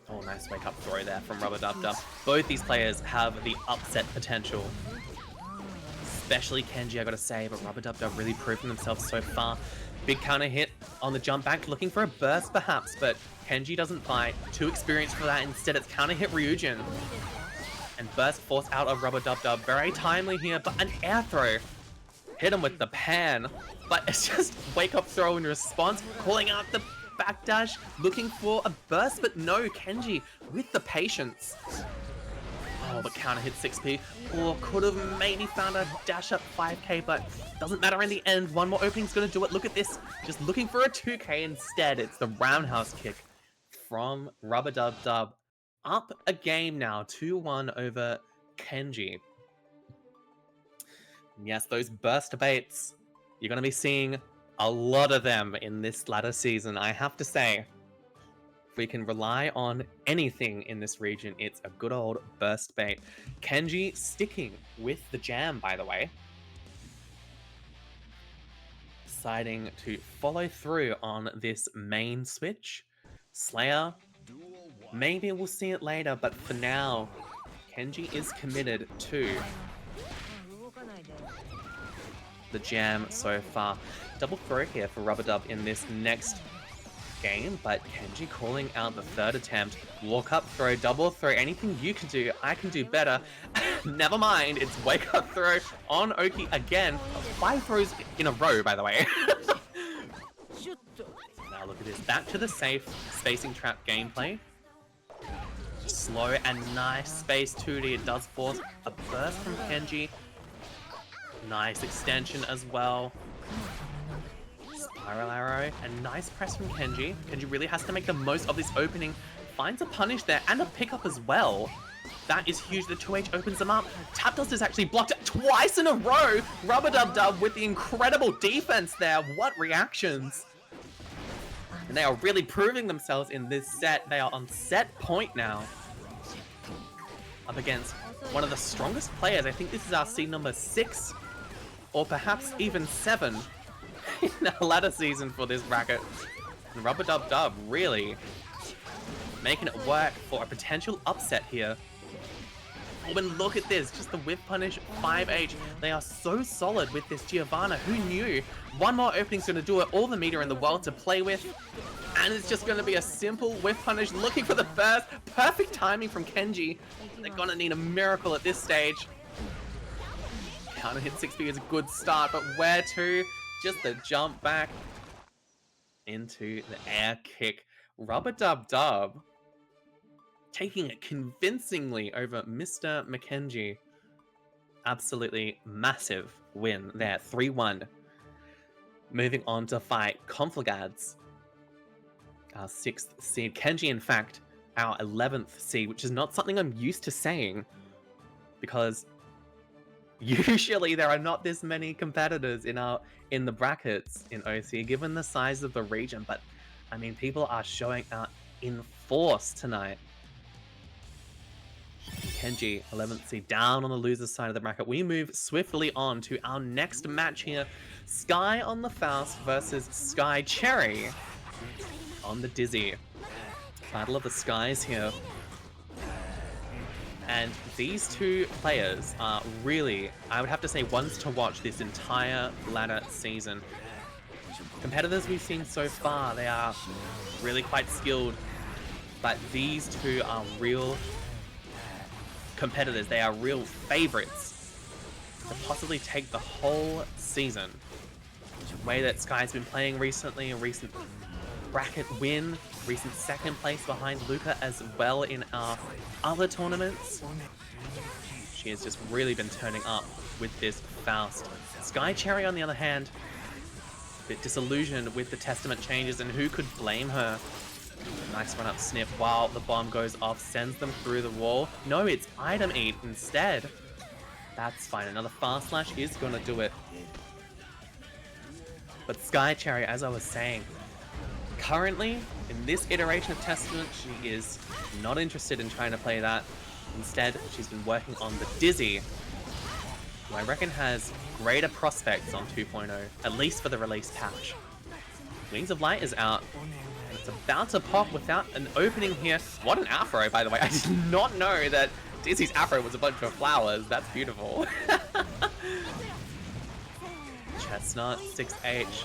Oh, nice wake up throw there from Rubberdbdb. Both these players have the upset potential. Especially Kenji, I gotta say, but Rubberdbdb really proving themselves so far. Big counter hit on the jump back, looking for a burst perhaps, but Kenji doesn't bite. Too experienced for that. Instead, it's counter hit Ryujin. And burst force out of Rubberdbdb. Very timely here, but an air throw. Hit him with the pan, but it's just wake up throw in response, calling out the backdash, looking for a burst, but no, Kenji with the patience. Oh, but counter hit 6p, or could have maybe found a dash up 5k, but doesn't matter in the end. One more opening's gonna do it. Look at this, just looking for a 2k instead. It's the roundhouse kick from Rubberdbdb. Up a game now, 2-1 over Kenji. Yes, those burst debates, you're going to be seeing a lot of them in this latter season, I have to say. If we can rely on anything in this region, it's a good old burst bait. Kenji sticking with the jam, by the way. Deciding to follow through on this main switch. Slayer, maybe we'll see it later, but for now, Kenji is committed to the jam so far. Double throw here for Rubberdbdb in this next game, but Kenji calling out the third attempt. Walk up throw, double throw, anything you can do, I can do better. Never mind, it's wake up throw on Oki again. 5 throws in a row, by the way. Now look at this, back to the safe spacing trap gameplay. Slow and nice space 2D, it does force a burst from Kenji. Nice extension as well. Spiral arrow and nice press from Kenji. Kenji really has to make the most of this opening. Finds a punish there and a pickup as well. That is huge. The 2H opens them up. Tap Dust is actually blocked twice in a row. Rubberdbdb with the incredible defense there. What reactions. And they are really proving themselves in this set. They are on set point now. Up against one of the strongest players. I think this is our seed number 6. Or perhaps even 7 in the latter season for this bracket. And Rubberdbdb really making it work for a potential upset here. Oh, and look at this, just the whiff punish 5H. They are so solid with this Giovanna. Who knew? One more opening's going to do it, all the meter in the world to play with. And it's just going to be a simple whiff punish, looking for the burst. Perfect timing from Kenji. They're going to need a miracle at this stage. Counter hit 6B is a good start, but where to? Just the jump back into the air kick. Rubberdbdb taking it convincingly over Mr. McKenzie. Absolutely massive win there, 3-1. Moving on to fight Conflagads, our 6th seed. Kenji, in fact, our 11th seed, which is not something I'm used to saying, because usually there are not this many competitors in the brackets in OCE, given the size of the region. But I mean, people are showing out in force tonight. Kenji, 11th seed, down on the loser's side of the bracket. We move swiftly on to our next match here. Sky on the Faust versus Sky Cherry on the Dizzy. Battle of the Skies here. And these two players are really, I would have to say, ones to watch this entire ladder season. Competitors we've seen so far, they are really quite skilled, but these two are real competitors. They are real favorites to possibly take the whole season. The way that Sky's been playing recently, a recent bracket win, recent 2nd place behind Luca as well in our other tournaments. She has just really been turning up with this Faust. Sky Cherry, on the other hand, a bit disillusioned with the Testament changes, and who could blame her? Nice run up snip while the bomb goes off, sends them through the wall. No, it's item eat instead. That's fine. Another fast slash is gonna do it. But Sky Cherry, as I was saying, currently, in this iteration of Testament, she is not interested in trying to play that. Instead, she's been working on the Dizzy, who I reckon has greater prospects on 2.0, at least for the release patch. Wings of Light is out, and it's about to pop without an opening here. What an afro, by the way. I did not know that Dizzy's afro was a bunch of flowers. That's beautiful. Chestnut, 6H.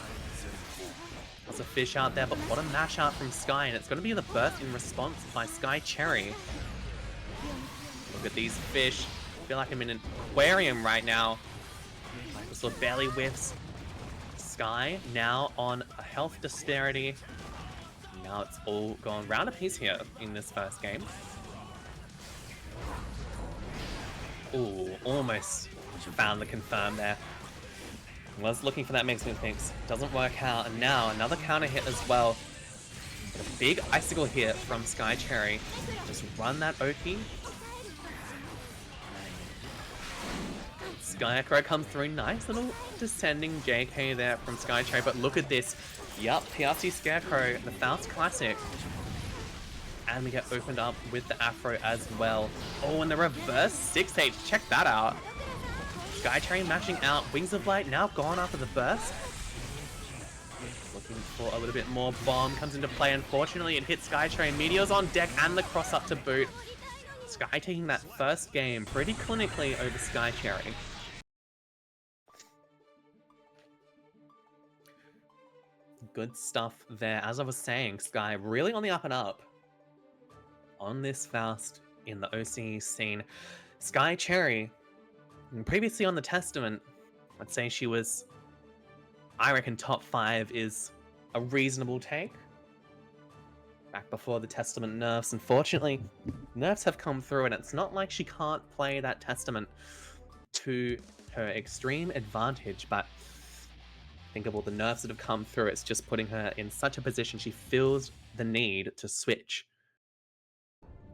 There's a fish out there, but what a mash out from Sky, and it's going to be the burst in response by Sky Cherry. Look at these fish. I feel like I'm in an aquarium right now. Microsoft barely whiffs. Sky now on a health disparity. Now it's all gone round a piece here in this first game. Ooh, almost found the confirm there. Was looking for that mix with mix. Doesn't work out. And now another counter hit as well. But a big icicle here from Sky Cherry. Just run that Oki. Skycrow comes through. Nice little descending JK there from Sky Cherry. But look at this. Yup, PRC Scarecrow, the Faust Classic. And we get opened up with the Afro as well. Oh, and the reverse 6H. Check that out. Sky Cherry mashing out. Wings of Light now gone after the burst. Looking for a little bit more. Bomb comes into play. Unfortunately, it hits Sky Cherry. Meteor's on deck and the cross up to boot. Sky taking that first game pretty clinically over Sky Cherry. Good stuff there. As I was saying, Sky really on the up and up on this Faust in the OCE scene. Sky Cherry, previously on the Testament, I'd say she was, I reckon top 5 is a reasonable take. Back before the Testament nerfs. Unfortunately, nerfs have come through and it's not like she can't play that Testament to her extreme advantage, but think of all the nerfs that have come through. It's just putting her in such a position she feels the need to switch.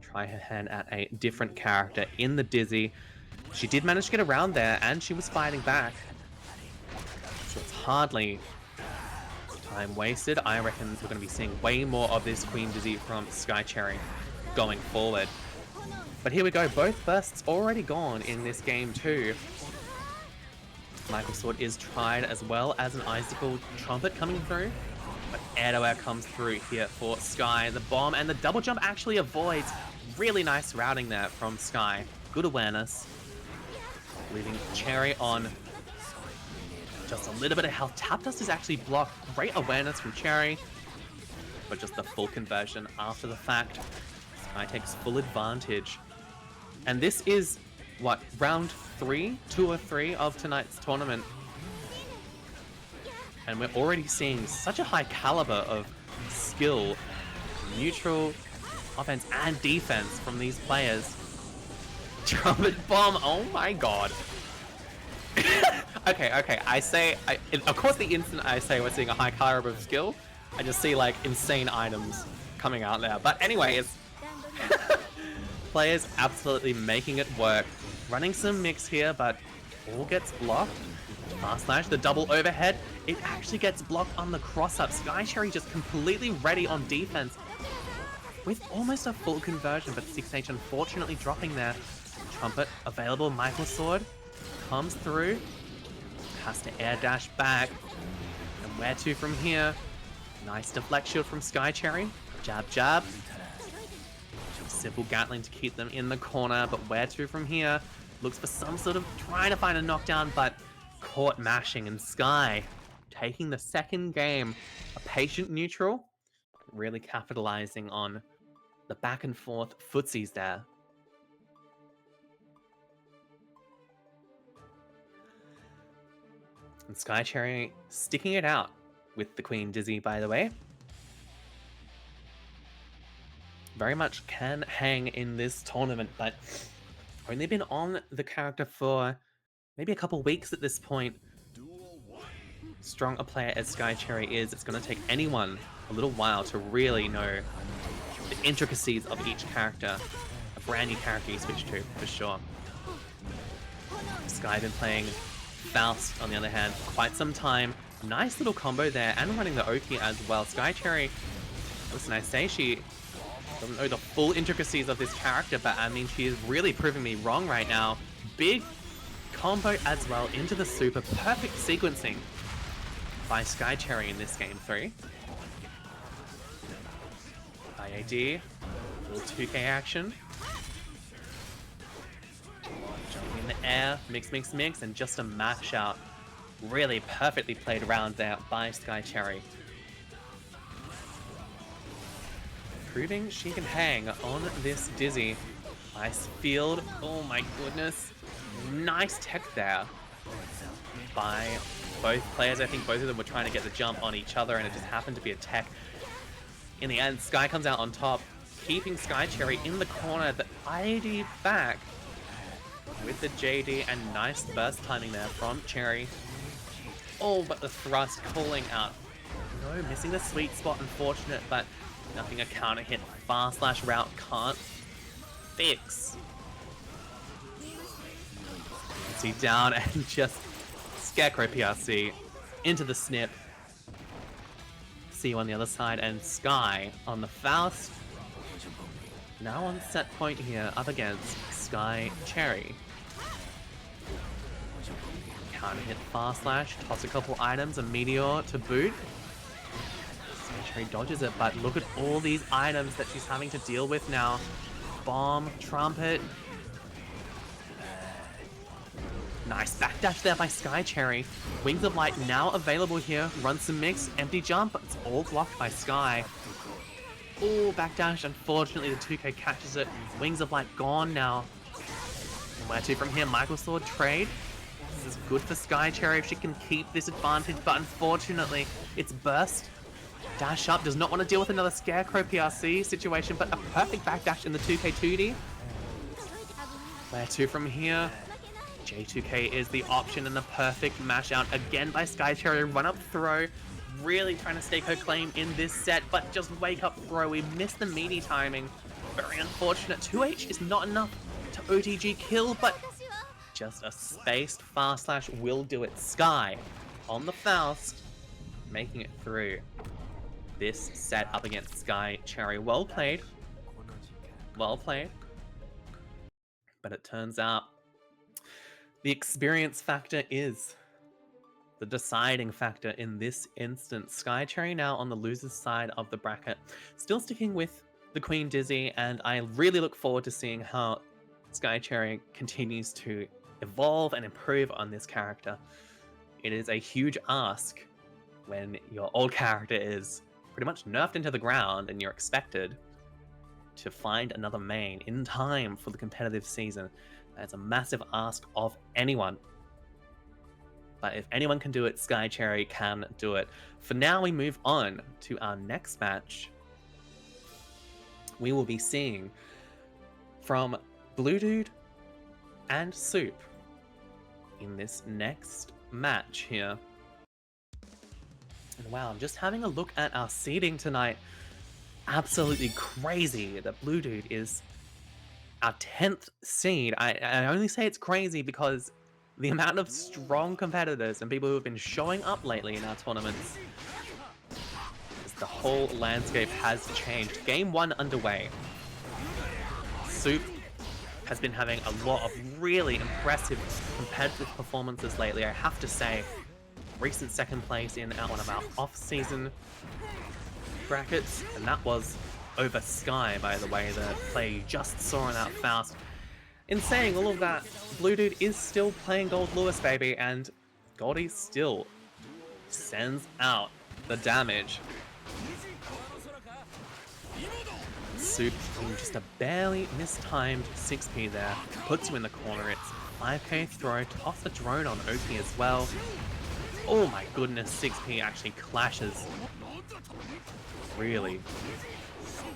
Try her hand at a different character in the Dizzy. She did manage to get around there and she was fighting back. So it's hardly time wasted. I reckon we're going to be seeing way more of this Queen Dizzy from Sky Cherry going forward. But here we go. Both bursts already gone in this game too. Michael Sword is tried as well as an Icicle Trumpet coming through. But air to air comes through here for Sky. The bomb and the double jump actually avoids. Really nice routing there from Sky. Good awareness. Leaving Cherry on just a little bit of health. Tap Dust is actually blocked. Great awareness from Cherry. But just the full conversion after the fact. Sky takes full advantage. And this is, what, round 3? 2 or 3 of tonight's tournament. And we're already seeing such a high caliber of skill, neutral, offense, and defense from these players. Trumpet bomb, oh my god. Okay, of course the instant I say we're seeing a high caliber of skill, I just see like insane items coming out there. But anyways, players absolutely making it work. Running some mix here, but all gets blocked. Fast slash, the double overhead, it actually gets blocked on the cross-up. Sky Cherry just completely ready on defense with almost a full conversion, but 6H unfortunately dropping there. Trumpet available, Michael Sword comes through, has to air dash back, and where to from here? Nice deflect shield from Sky Cherry, jab jab. Simple Gatling to keep them in the corner, but where to from here? Looks for some sort of trying to find a knockdown, but caught mashing, and Sky taking the second game. A patient neutral, really capitalizing on the back and forth footsies there. And Sky Cherry sticking it out with the Queen Dizzy, by the way. Very much can hang in this tournament, but only been on the character for maybe a couple weeks at this point. Strong a player as Sky Cherry is, it's going to take anyone a little while to really know the intricacies of each character. A brand new character you switch to, for sure. Sky been playing Faust, on the other hand, for quite some time. Nice little combo there, and running the Oki as well. Sky Cherry, listen, I say she doesn't know the full intricacies of this character, but I mean, she is really proving me wrong right now. Big combo as well into the super. Perfect sequencing by Sky Cherry in this game 3. IAD, little 2K action. Jumping in the air, mix, mix, mix, and just a mash out. Really perfectly played around there by Sky Cherry. Proving she can hang on this Dizzy. Nice field. Oh my goodness. Nice tech there by both players. I think both of them were trying to get the jump on each other, and it just happened to be a tech. In the end, Sky comes out on top, keeping Sky Cherry in the corner. The IAD back with the JD, and nice burst timing there from Cherry. Oh, but the thrust calling out. No, missing the sweet spot, unfortunate, but nothing a counter hit fast slash route can't fix. See down and just Scarecrow PRC into the snip. See you on the other side, and Sky on the Faust. Now on set point here, up against Sky Cherry. Counter hit fast slash, toss a couple items, a meteor to boot. Sky Cherry dodges it, but look at all these items that she's having to deal with now. Bomb, trumpet. Nice backdash there by Sky Cherry. Wings of Light now available here. Run some mix, empty jump. It's all blocked by Sky. Oh, backdash. Unfortunately, the 2K catches it. Wings of Light gone now. And where to from here? Michael Sword trade. This is good for Sky Cherry if she can keep this advantage, but unfortunately, it's burst. Dash up, does not want to deal with another Scarecrow PRC situation, but a perfect backdash in the 2K 2D. Where to from here? J2K is the option, and the perfect mash out again by Sky Cherry. Run up throw, really trying to stake her claim in this set, but just wake up throw. We missed the meaty timing. Very unfortunate. 2H is not enough to OTG kill, but just a spaced fast slash will do it. Sky on the Faust, making it through this set up against Sky Cherry. Well played. Well played. But it turns out the experience factor is the deciding factor in this instance. Sky Cherry now on the loser's side of the bracket, still sticking with the Queen Dizzy, and I really look forward to seeing how Sky Cherry continues to evolve and improve on this character. It is a huge ask when your old character is pretty much nerfed into the ground and you're expected to find another main in time for the competitive season. That's a massive ask of anyone. But if anyone can do it, Sky Cherry can do it. For now, we move on to our next match. We will be seeing from Bluedude and Soop in this next match here. And wow, I'm just having a look at our seeding tonight. Absolutely crazy that Bluedude is our 10th seed. I only say it's crazy because the amount of strong competitors and people who have been showing up lately in our tournaments, the whole landscape has changed. Game 1 underway. Soop has been having a lot of really impressive competitive performances lately, I have to say. Recent second place in one of our off-season brackets, and that was over Sky, by the way, the play you just saw in that Faust. In saying all of that, Bluedude is still playing Goldlewis, baby, and Goldie still sends out the damage. Soop in just a barely mistimed 6P there, puts you in the corner. It's 5K throw, toss the drone on Oki as well. Oh my goodness, 6P actually clashes. Really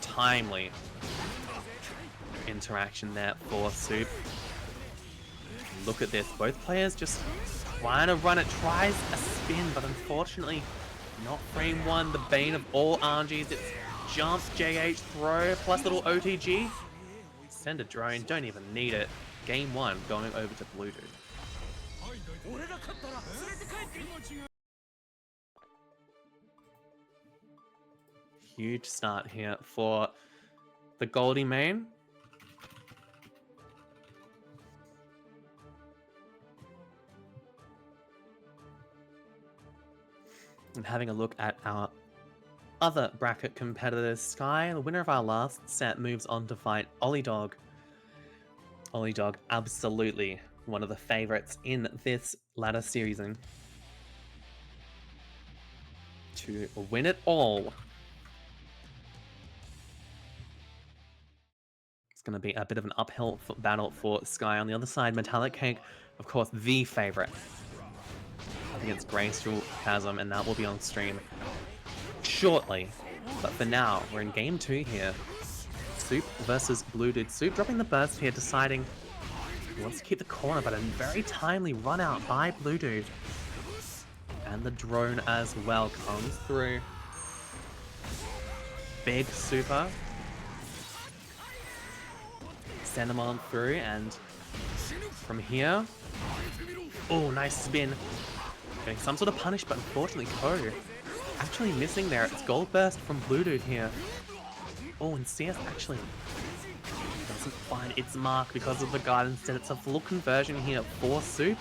timely interaction there for Soop. Look at this, both players just trying to run it, tries a spin, but unfortunately not frame one, the bane of all Anjis. It's jump, JH, throw, plus little OTG. Send a drone, don't even need it. Game 1 going over to Bluedude. Huge start here for the Goldie main. And having a look at our other bracket competitors, Sky, the winner of our last set, moves on to fight Olliedog. Olliedog, absolutely one of the favorites in this ladder series to win it all. It's going to be a bit of an uphill battle for Sky. On the other side, MetallicCake, of course, the favorite up against GracialChasm, and that will be on stream shortly. But for now, we're in game 2 here. Soop versus Bluedude. Soop dropping the burst here, deciding he wants to keep the corner, but a very timely run out by Bluedude. And the drone as well comes through. Big super. Send him on through, and from here, oh, nice spin. Getting some sort of punish, but unfortunately Ko actually missing there. It's Gold Burst from Bluedude here. Oh, and CS actually doesn't find its mark because of the guard. Instead, it's a full conversion here for Soop.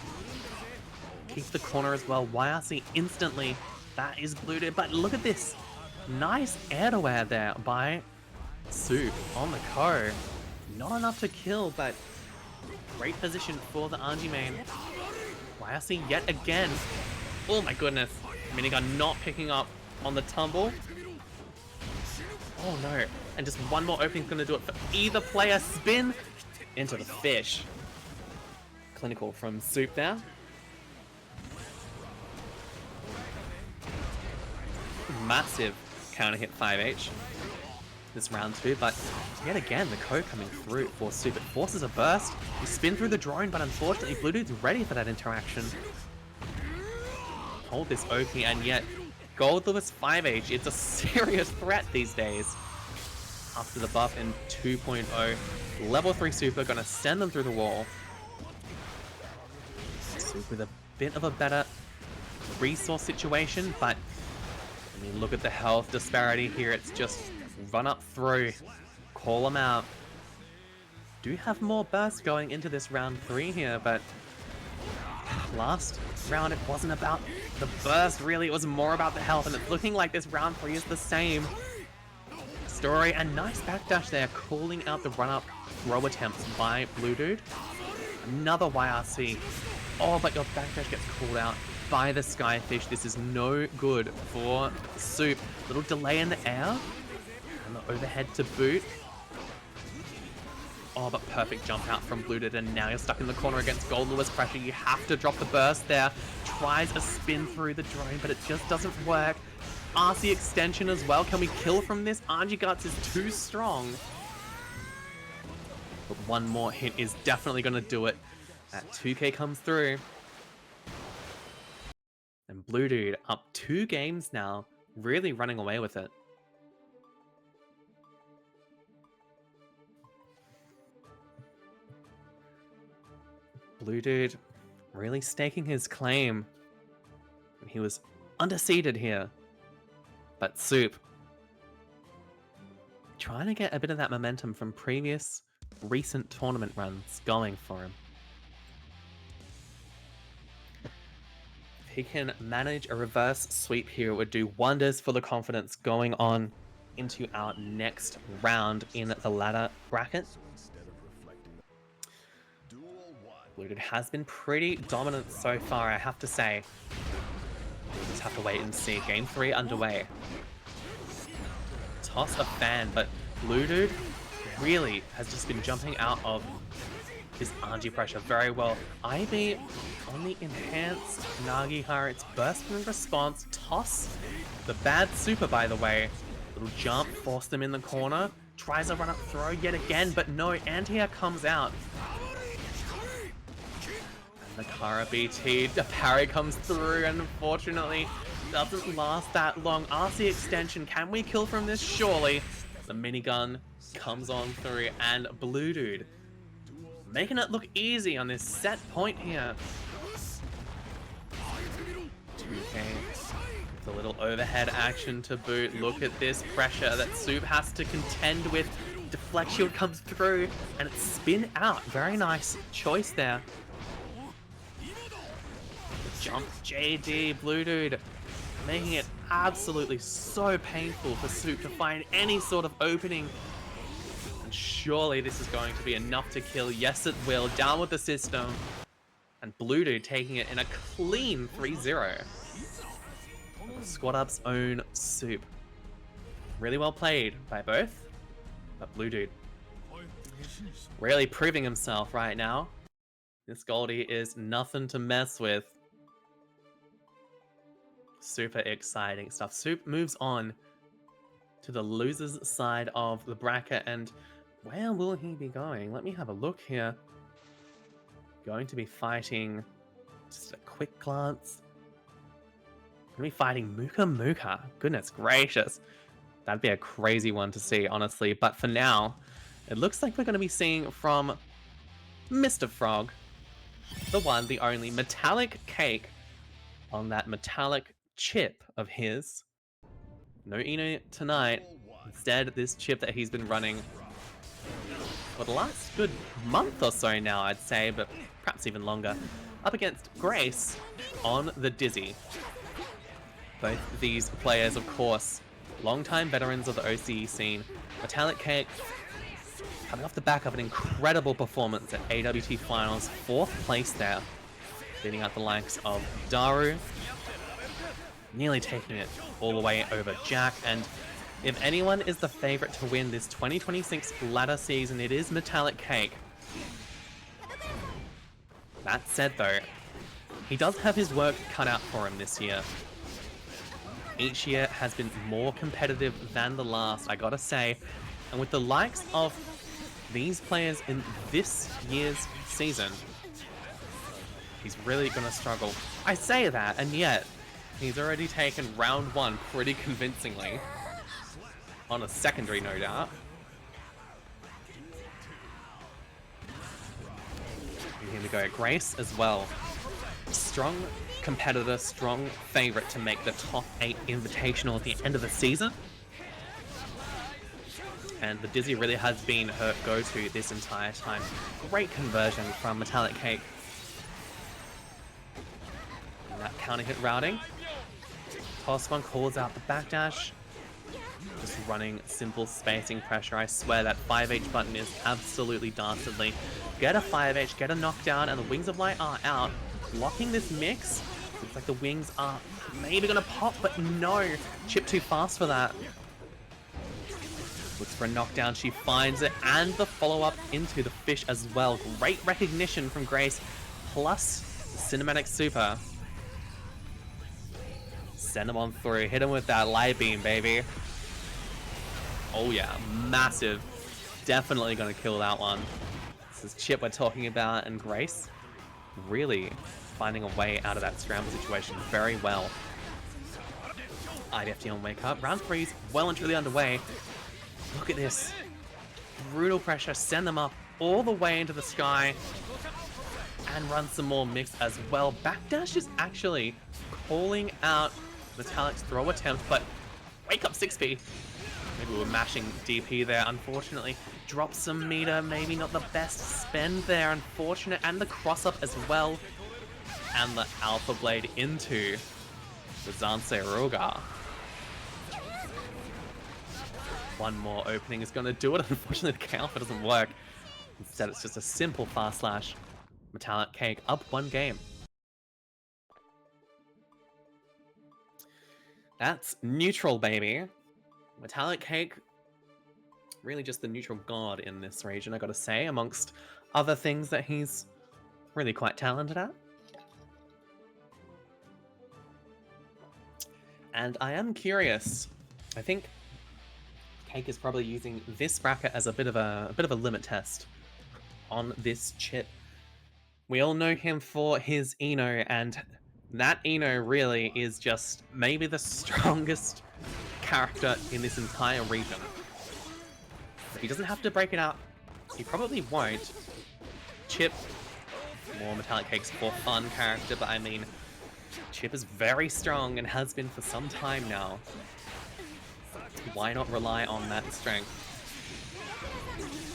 Keep the corner as well. YRC instantly. That is Bluedude, but look at this. Nice air-to-air there by Soop on the Ko. Not enough to kill, but great position for the Anji main. YRC yet again. Oh my goodness. Minigun not picking up on the tumble. Oh no. And just one more opening is going to do it for either player. Spin into the fish. Clinical from Soop there. Massive counter hit 5H this round 2, but yet again the Ko coming through for Soop. It forces a burst. You spin through the drone, but unfortunately Bluedude's ready for that interaction. Hold this OP, and yet Goldlewis 5H, it's a serious threat these days. After the buff in 2.0, level 3 super gonna send them through the wall. Soop with a bit of a better resource situation, but I mean, look at the health disparity here. It's just run up through, call them out. Do have more burst going into this round 3 here, but last round it wasn't about the burst really, it was more about the health, and it's looking like this round 3 is the same story. And nice backdash there, calling out the run-up throw attempts by Bluedude. Another YRC. Oh, but your backdash gets called out by the Skyfish. This is no good for Soop. Little delay in the air. And the overhead to boot. Oh, but perfect jump out from Bluedude, and now you're stuck in the corner against Goldlewis pressure. You have to drop the burst there. Tries a spin through the drone, but it just doesn't work. RC extension as well. Can we kill from this? Anji Guts is too strong. But one more hit is definitely going to do it. That 2K comes through. And Bluedude up 2 games now, really running away with it. Bluedude really staking his claim. He was undefeated here. But Soop trying to get a bit of that momentum from previous recent tournament runs going for him. If he can manage a reverse sweep here, it would do wonders for the confidence going on into our next round in the ladder bracket. Bluedude has been pretty dominant so far, I have to say. We'll just have to wait and see. Game 3 underway. Toss a fan, but Bluedude really has just been jumping out of his Anji pressure very well. IB on the enhanced Nagi Hara. It's burst in response. Toss. The bad super, by the way. Little jump, force them in the corner. Tries a run up throw yet again, but no, anti-air comes out. And the Kara BT, the parry comes through, and unfortunately doesn't last that long. RC extension, can we kill from this? Surely. The minigun comes on through, and Bluedude making it look easy on this set point here. The little overhead action to boot. Look at this pressure that Soop has to contend with. Deflect shield comes through and it's spin out. Very nice choice there. Jump JD, Bluedude, making it absolutely so painful for Soop to find any sort of opening. And surely this is going to be enough to kill. Yes, it will. Down with the system. And Bluedude taking it in a clean 3-0. Squad Up's own Soop. Really well played by both, but Bluedude really proving himself right now. This Goldie is nothing to mess with. Super exciting stuff. Soop moves on to the loser's side of the bracket, and where will he be going? Let me have a look here. Going to be fighting, just a quick glance. Gonna be fighting Mukamuka. Goodness gracious. That'd be a crazy one to see, honestly. But for now, it looks like we're gonna be seeing from Mr. Frog, the one, the only, MetallicCake on that metallic chip of his. No Eno tonight. Instead, this chip that he's been running for the last good month or so now, I'd say, but perhaps even longer, up against Grace on the Dizzy. Both these players, of course, longtime veterans of the OCE scene. MetallicCake coming off the back of an incredible performance at AWT Finals, 4th place there, beating out the likes of Daru, nearly taking it all the way over Jack. And if anyone is the favorite to win this 2026 ladder season, it is MetallicCake. That said though, he does have his work cut out for him this year. Each year has been more competitive than the last, I gotta say. And with the likes of these players in this year's season, he's really gonna struggle. I say that, and yet he's already taken round 1 pretty convincingly. On a secondary, no doubt. And here we go, Grace as well. Strong competitor, strong favorite to make the top 8 invitational at the end of the season. And the Dizzy really has been her go-to this entire time. Great conversion from MetallicCake. And that counter hit routing. Toss one calls out the backdash. Just running simple spacing pressure. I swear that 5H button is absolutely dastardly. Get a 5H, get a knockdown, and the Wings of Light are out. Blocking this mix. Looks like the wings are maybe gonna pop, but no. Chipp too fast for that. Looks for a knockdown, she finds it, and the follow-up into the fish as well. Great recognition from Grace, plus the cinematic super. Send him on through, hit him with that light beam, baby. Oh yeah, massive. Definitely gonna kill that one. This is Chipp we're talking about, and Grace really finding a way out of that scramble situation very well. IDFT on wake up. Round 3's well and truly underway. Look at this. Brutal pressure. Send them up all the way into the sky. And run some more mix as well. Backdash is actually calling out Metallic's throw attempt, but wake up 6P. Maybe we're mashing DP there, unfortunately. Drop some meter, maybe not the best spend there, unfortunate. And the cross up as well. And the Alpha Blade into the Zansei Ruga. One more opening is going to do it. Unfortunately, the K-Alpha doesn't work. Instead, it's just a simple fast slash. MetallicCake up 1 game. That's neutral, baby. MetallicCake, really just the neutral god in this region, I gotta say, amongst other things that he's really quite talented at. And I am curious. I think Cake is probably using this bracket as a bit of a limit test on this Chipp. We all know him for his Eno, and that Eno really is just maybe the strongest character in this entire region. He doesn't have to break it up. He probably won't. Chipp, more MetallicCake's for fun character, but I mean, Chipp is very strong and has been for some time now. Why not rely on that strength?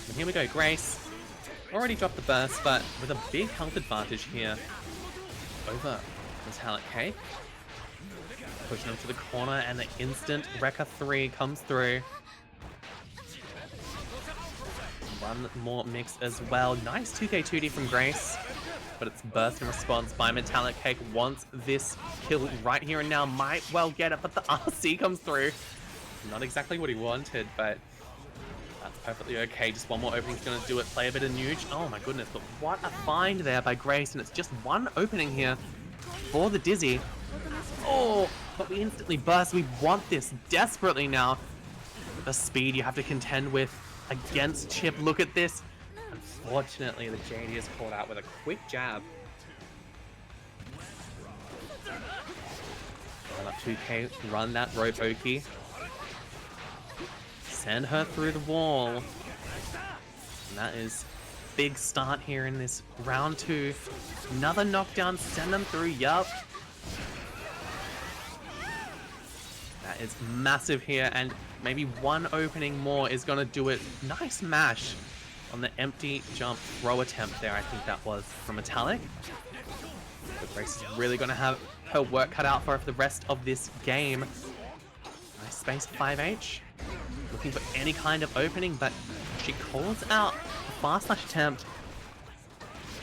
And here we go, Grace. Already dropped the burst, but with a big health advantage here over MetallicCake. Pushing him to the corner, and the instant Rekka 3 comes through. One more mix as well. Nice 2k2d from Grace, but it's burst in response by MetallicCake. Wants this kill right here and now. Might well get it, but the RC comes through. Not exactly what he wanted, but that's perfectly okay. Just one more opening's gonna do it. Play a bit of Nuge. Oh my goodness, but what a find there by Grace, and it's just one opening here for the Dizzy. Oh, but we instantly burst. We want this desperately now. The speed you have to contend with against Chipp. Look at this. Unfortunately, the JD is caught out with a quick jab. Run up 2k, run that rope Oki. Send her through the wall. And that is big start here in this round 2. Another knockdown, send them through, yup. That is massive here, and maybe one opening more is going to do it. Nice mash on the empty jump throw attempt there, I think that was from Metallic. But Grace is really going to have her work cut out for her for the rest of this game. Nice space 5H. Looking for any kind of opening, but she calls out a fast slash attempt.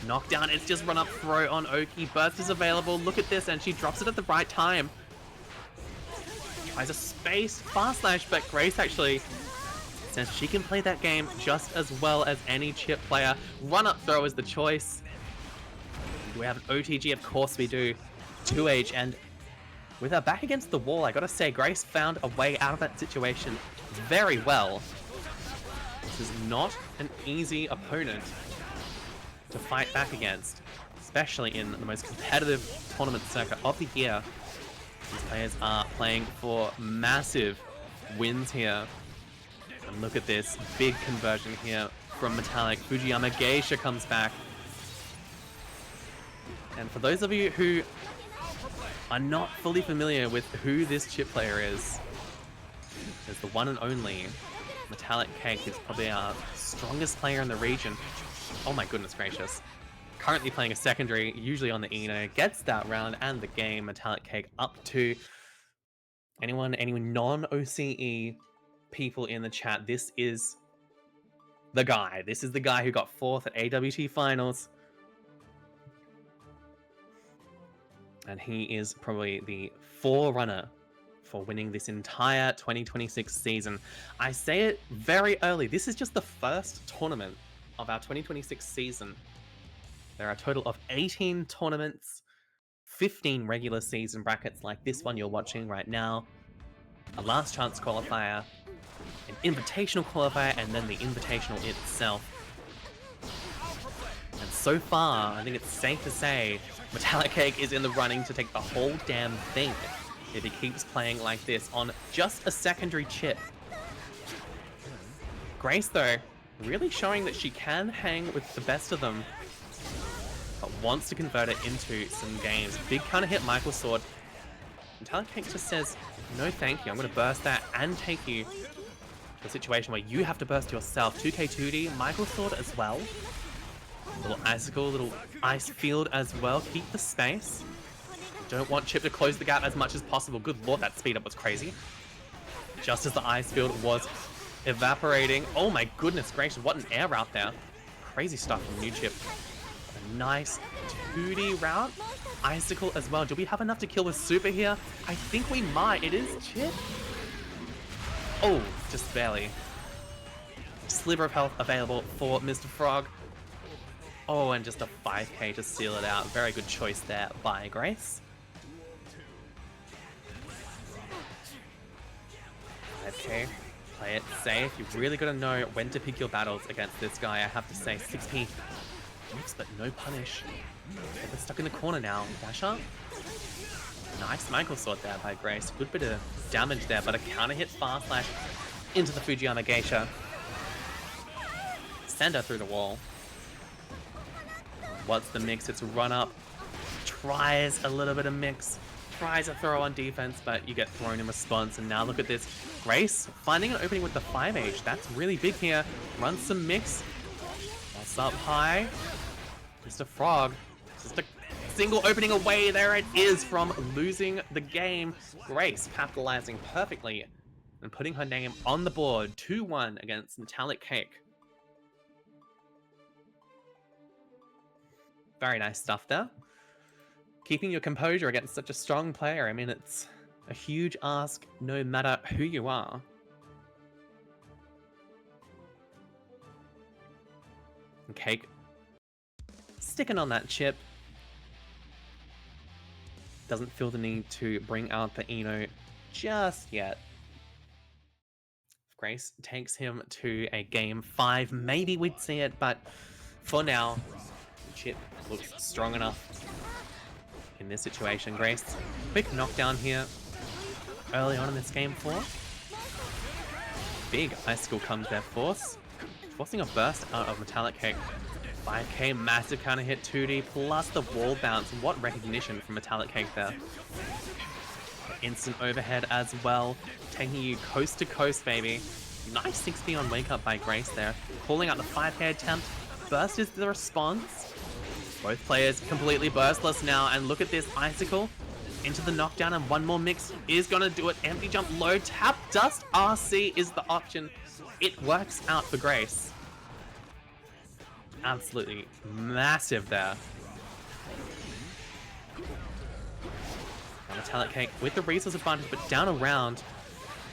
Knockdown, it's just run up throw on Oki. Burst is available, look at this, and she drops it at the right time. Tries a space fast slash, but Grace actually says she can play that game just as well as any Chipp player. Run up throw is the choice. Do we have an OTG? Of course we do. 2H, and with her back against the wall, I gotta say, Grace found a way out of that situation very well. This is not an easy opponent to fight back against, especially in the most competitive tournament circuit of the year. These players are playing for massive wins here. And look at this big conversion here from Metallic. Fujiyama Geisha comes back. And for those of you who are not fully familiar with who this Chipp player is the one and only MetallicCake, who's probably our strongest player in the region. Oh my goodness gracious. Currently playing a secondary, usually on the Eno, gets that round and the game. MetallicCake up to any non-OCE people in the chat. This is the guy. This is the guy who got 4th at AWT Finals. And he is probably the forerunner for winning this entire 2026 season. I say it very early. This is just the first tournament of our 2026 season. There are a total of 18 tournaments, 15 regular season brackets like this one you're watching right now, a last chance qualifier, an invitational qualifier, and then the invitational itself. And so far, I think it's safe to say MetallicCake is in the running to take the whole damn thing if he keeps playing like this on just a secondary Chipp. Grace, though, really showing that she can hang with the best of them, but wants to convert it into some games. Big counter hit Michael Sword. MetallicCake just says, no thank you, I'm going to burst that and take you to a situation where you have to burst yourself. 2k2d, Michael Sword as well. Little icicle, little ice field as well. Keep the space. Don't want Chipp to close the gap as much as possible. Good lord, that speed up was crazy. Just as the ice field was evaporating. Oh my goodness gracious, what an air route there. Crazy stuff from new Chipp. A nice 2D route. Icicle as well. Do we have enough to kill with Super here? I think we might. It is Chipp. Oh, just barely. Sliver of health available for Mr. Frog. Oh, and just a 5k to seal it out. Very good choice there by Grace. 5k. Play it safe. You've really got to know when to pick your battles against this guy. I have to say, 6p. Oops, but no punish. They're stuck in the corner now. Dasher. Nice Michael Sword there by Grace. Good bit of damage there, but a counter hit fast slash into the Fujiyama Geisha. Send her through the wall. What's the mix? It's run up. tries a little bit of mix, tries a throw on defense, but you get thrown in response. And now look at this. Grace finding an opening with the 5H. That's really big here. Runs some mix. That's up high. Just a frog. Just a single opening away. There it is from losing the game. Grace capitalizing perfectly and putting her name on the board. 2-1 against MetallicCake. Very nice stuff there. Keeping your composure against such a strong player. I mean, it's a huge ask no matter who you are. And Cake sticking on that chip. Doesn't feel the need to bring out the Eno just yet. If Grace takes him to a game 5, maybe we'd see it, but for now, Chipp looks strong enough in this situation. Grace, quick knockdown here early on in this game 4. Big icicle comes there, forcing a burst out of MetallicCake. 5k, massive counter hit, 2D, plus the wall bounce. What recognition from MetallicCake there. Instant overhead as well, taking you coast to coast, baby. Nice 60 on wake up by Grace there. Calling out the 5k attempt. Burst is the response. Both players completely burstless now, and look at this icicle into the knockdown, and one more mix is gonna do it. Empty jump, low tap, dust, RC is the option. It works out for Grace. Absolutely massive there. MetallicCake with the resource advantage, but down a round.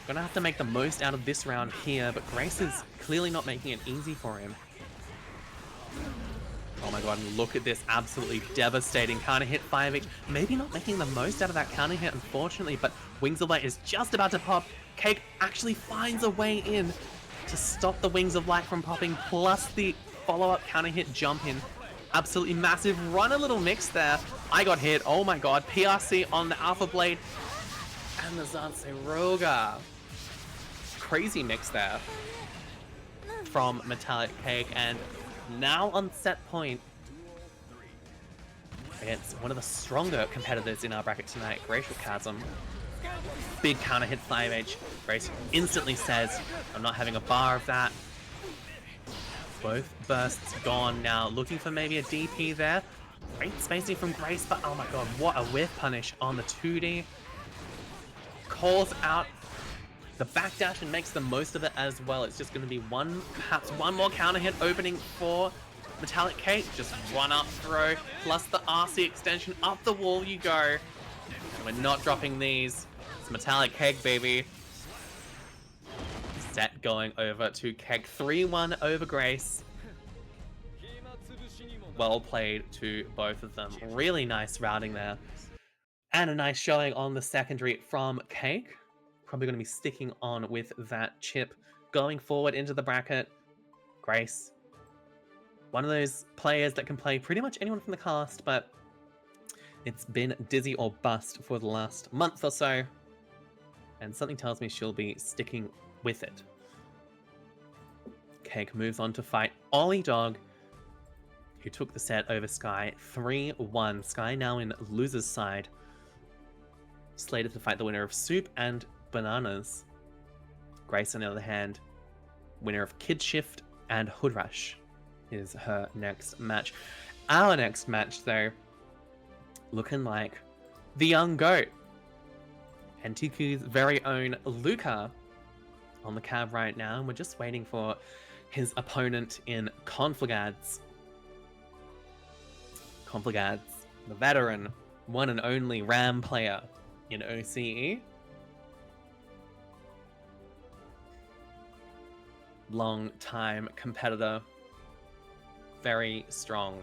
Gonna have to make the most out of this round here, but Grace is clearly not making it easy for him. Oh my god, and look at this absolutely devastating counter hit 5H. Maybe not making the most out of that counter hit, unfortunately, but Wings of Light is just about to pop. Cake actually finds a way in to stop the Wings of Light from popping, plus the follow-up counter hit jump in. Absolutely massive. Run a little mix there. I got hit. Oh my god. PRC on the Alpha Blade. And the Zanse Roga. Crazy mix there from MetallicCake. And now on set point against one of the stronger competitors in our bracket tonight, GracialChasm. Big counter hit 5H. Grace instantly says, I'm not having a bar of that. Both bursts gone now. Looking for maybe a DP there. Great spacing from Grace, but oh my god, what a whiff punish on the 2D. Calls out the backdash and makes the most of it as well. It's just going to be perhaps one more counter hit opening for MetallicCake. Just one up throw, plus the RC extension. Up the wall you go. And we're not dropping these. It's MetallicCake, baby. Set going over to Cake. 3-1 over Grace. Well played to both of them. Really nice routing there. And a nice showing on the secondary from Cake. Probably going to be sticking on with that chip going forward into the bracket. Grace, one of those players that can play pretty much anyone from the cast, but it's been dizzy or bust for the last month or so. And something tells me she'll be sticking with it. Cake moves on to fight Olliedog, who took the set over Sky 3-1. Sky now in loser's side. Slated to fight the winner of Soop and Bananas. Grace, on the other hand, winner of Kid Shift and HoodRush is her next match. Our next match, though, looking like the young goat. Antiku's very own Luca on the cab right now, and we're just waiting for his opponent in Conflagads. Conflagads, the veteran, one and only Ram player in OCE. Long-time competitor. Very strong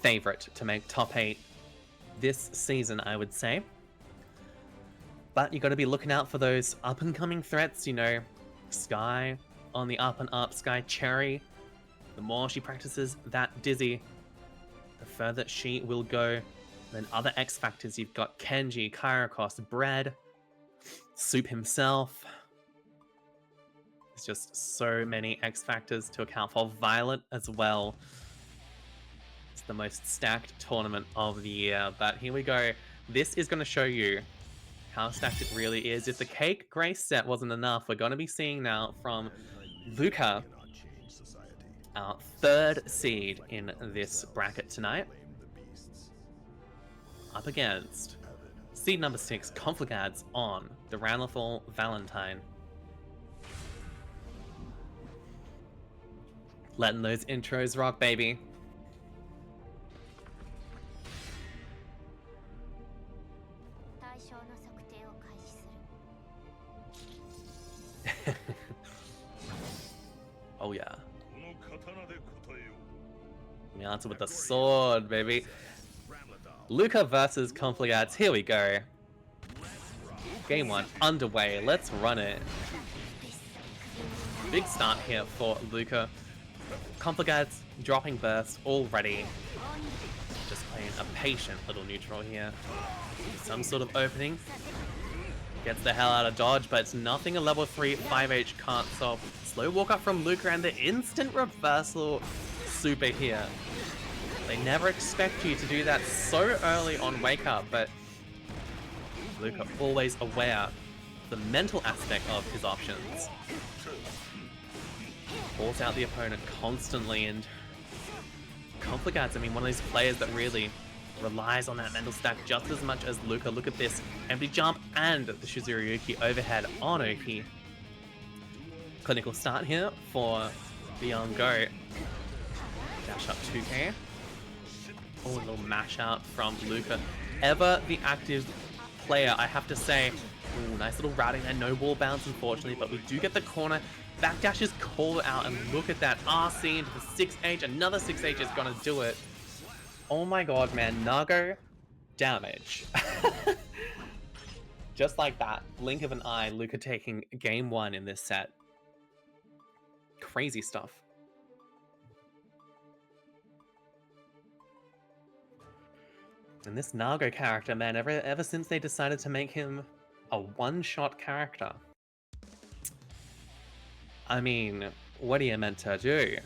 favorite to make top 8 this season, I would say. But you got to be looking out for those up-and-coming threats, you know. Sky on the up and up. Sky Cherry. The more she practices that dizzy, the further she will go. Then other X Factors, you've got Kenji, Kyriachos, Bread, Soop himself. There's just so many X Factors to account for. Violet as well. the most stacked tournament of the year. But here we go. This is going to show you how stacked it really is. If the Cake Grace set wasn't enough, we're going to be seeing now from Luca, our 3rd seed in this bracket tonight, up against seed number 6, Conflagads, on the Ramlethal Valentine. Letting those intros rock, baby. Oh yeah. We answer with the sword, baby. Luca versus Conflagads. Here we go. Game 1 underway. Let's run it. Big start here for Luca. Conflagads dropping burst already. Just playing a patient little neutral here. Some sort of opening. Gets the hell out of dodge, but it's nothing a level 3 5H can't solve. Slow walk up from Luca and the instant reversal super here. They never expect you to do that so early on wake up, but Luca always aware of the mental aspect of his options. Calls out the opponent constantly, and Conflagads, I mean, one of these players that really relies on that mental stack just as much as Luca. Look at this empty jump and the Shizuriyuki overhead on OP. Clinical start here for the young goat. Dash up 2k. Oh, a little mash out from Luca. Ever the active player, I have to say. Ooh, nice little routing there. No wall bounce, unfortunately, but we do get the corner. Backdash is called out, and look at that RC into the 6H. Another 6H is gonna do it. Oh my god, man. Nago damage. Just like that. Blink of an eye, Luca taking game 1 in this set. Crazy stuff. And this Nago character, man, ever since they decided to make him a one-shot character, I mean, what are you meant to do?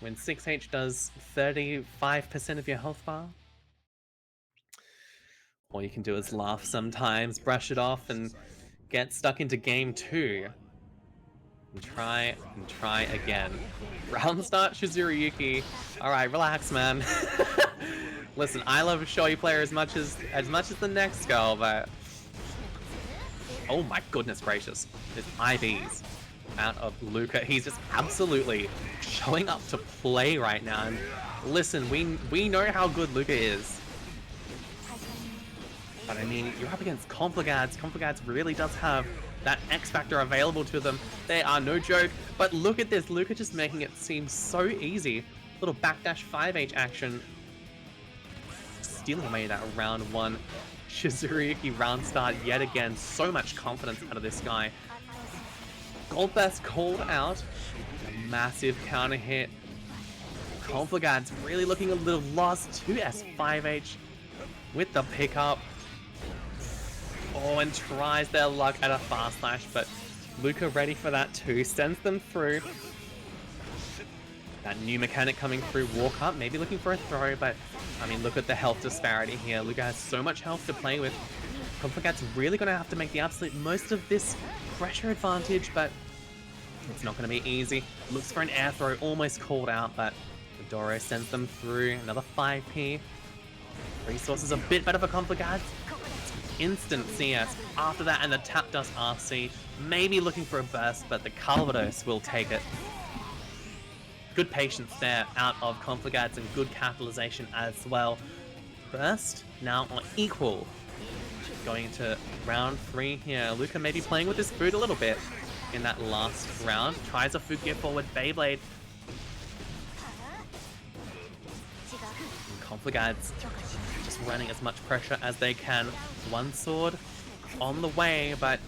When 6H does 35% of your health bar? All you can do is laugh sometimes, brush it off, and get stuck into game 2. And try again. Round start, Shizuriyuki. Alright, relax, man. Listen, I love a showy player as much as the next girl, but oh my goodness gracious. His IVs out of Luca. He's just absolutely showing up to play right now. And listen, we know how good Luca is. But I mean, you're up against Conflagads. Conflagads really does have that X factor available to them. They are no joke. But look at this. Luca just making it seem so easy. Little backdash 5H action. Stealing away that round 1. Shizuriyuki round start yet again. So much confidence out of this guy. Gold Burst called out. A massive counter hit. Conflagads really looking a little lost. 2S5H with the pickup. Oh, and tries their luck at a fast slash, but Luca ready for that too. Sends them through. That new mechanic coming through, walk up, maybe looking for a throw, but I mean, look at the health disparity here. Luca has so much health to play with. Conflagads really going to have to make the absolute most of this pressure advantage, but it's not going to be easy. Looks for an air throw, almost called out, but Doro sends them through. Another 5p. Resources a bit better for Conflagads. Instant CS after that, and the tap dust RC. Maybe looking for a burst, but the Calvados will take it. Good patience there out of Conflagads and good capitalization as well. Burst now on equal. Going into round 3 here. Luca maybe playing with his food a little bit in that last round. Tries a food gear forward Beyblade. And Conflagads just running as much pressure as they can. One sword on the way, but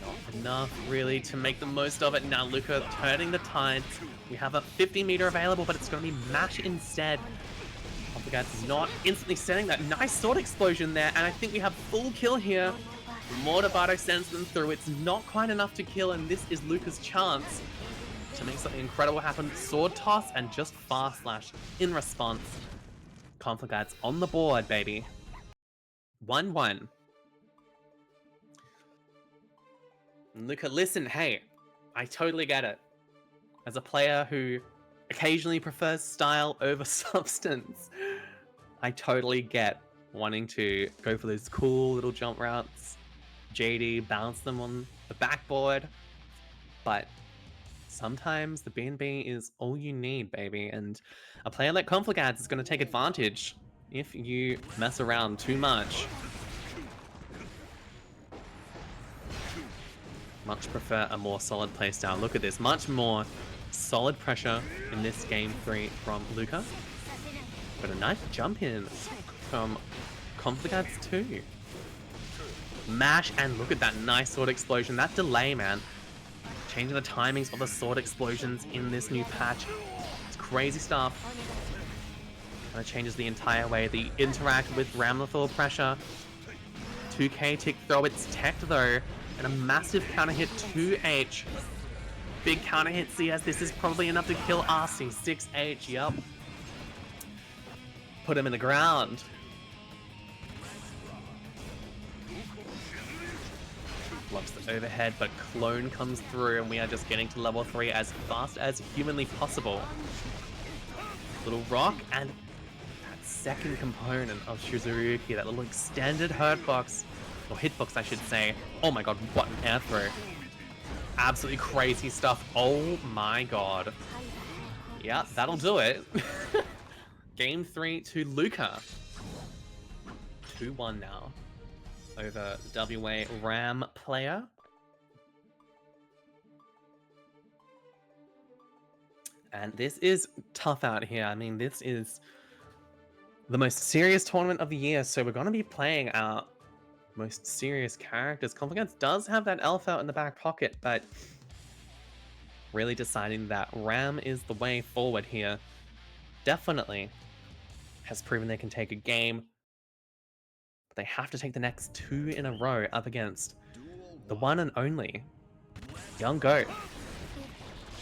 not enough really to make the most of it. Now Luca turning the tides. We have a 50 meter available, but it's going to be mash instead. Conflagads not instantly sending that nice sword explosion there, and I think we have full kill here. Mortabato sends them through. It's not quite enough to kill, and this is Luca's chance to make something incredible happen. Sword toss and just fast slash in response. Conflagads on the board, baby. 1-1. Luca, listen, hey, I totally get it. As a player who occasionally prefers style over substance, I totally get wanting to go for those cool little jump routes, JD, bounce them on the backboard, but sometimes the B&B is all you need, baby, and a player like Conflagads is going to take advantage if you mess around too much. Much prefer a more solid playstyle. Look at this, much more solid pressure in this game 3 from Luca. But a nice jump in from Conflagads too. Mash, and look at that nice sword explosion. That delay, man. Changing the timings of the sword explosions in this new patch. It's crazy stuff. Kind of changes the entire way they interact with Ramlethal pressure. 2K tick throw, it's teched though. And a massive counter hit 2H. Big counter hit CS. This is probably enough to kill RC. 6H, yep. Put him in the ground. Blocks the overhead, but Clone comes through and we are just getting to level 3 as fast as humanly possible. Little rock and that second component of Shizuyuki, that little extended hurt box, or hitbox I should say. Oh my god, what an air throw. Absolutely crazy stuff. Oh my god. Yeah, that'll do it. Game 3 to Luca. 2-1 now over the WA Ram player. And this is tough out here. I mean, this is the most serious tournament of the year, so we're going to be playing our most serious characters. Conflagads does have that elf out in the back pocket, but really deciding that Ram is the way forward here. Definitely has proven they can take a game, but they have to take the next 2 in a row up against the one and only Young Goat.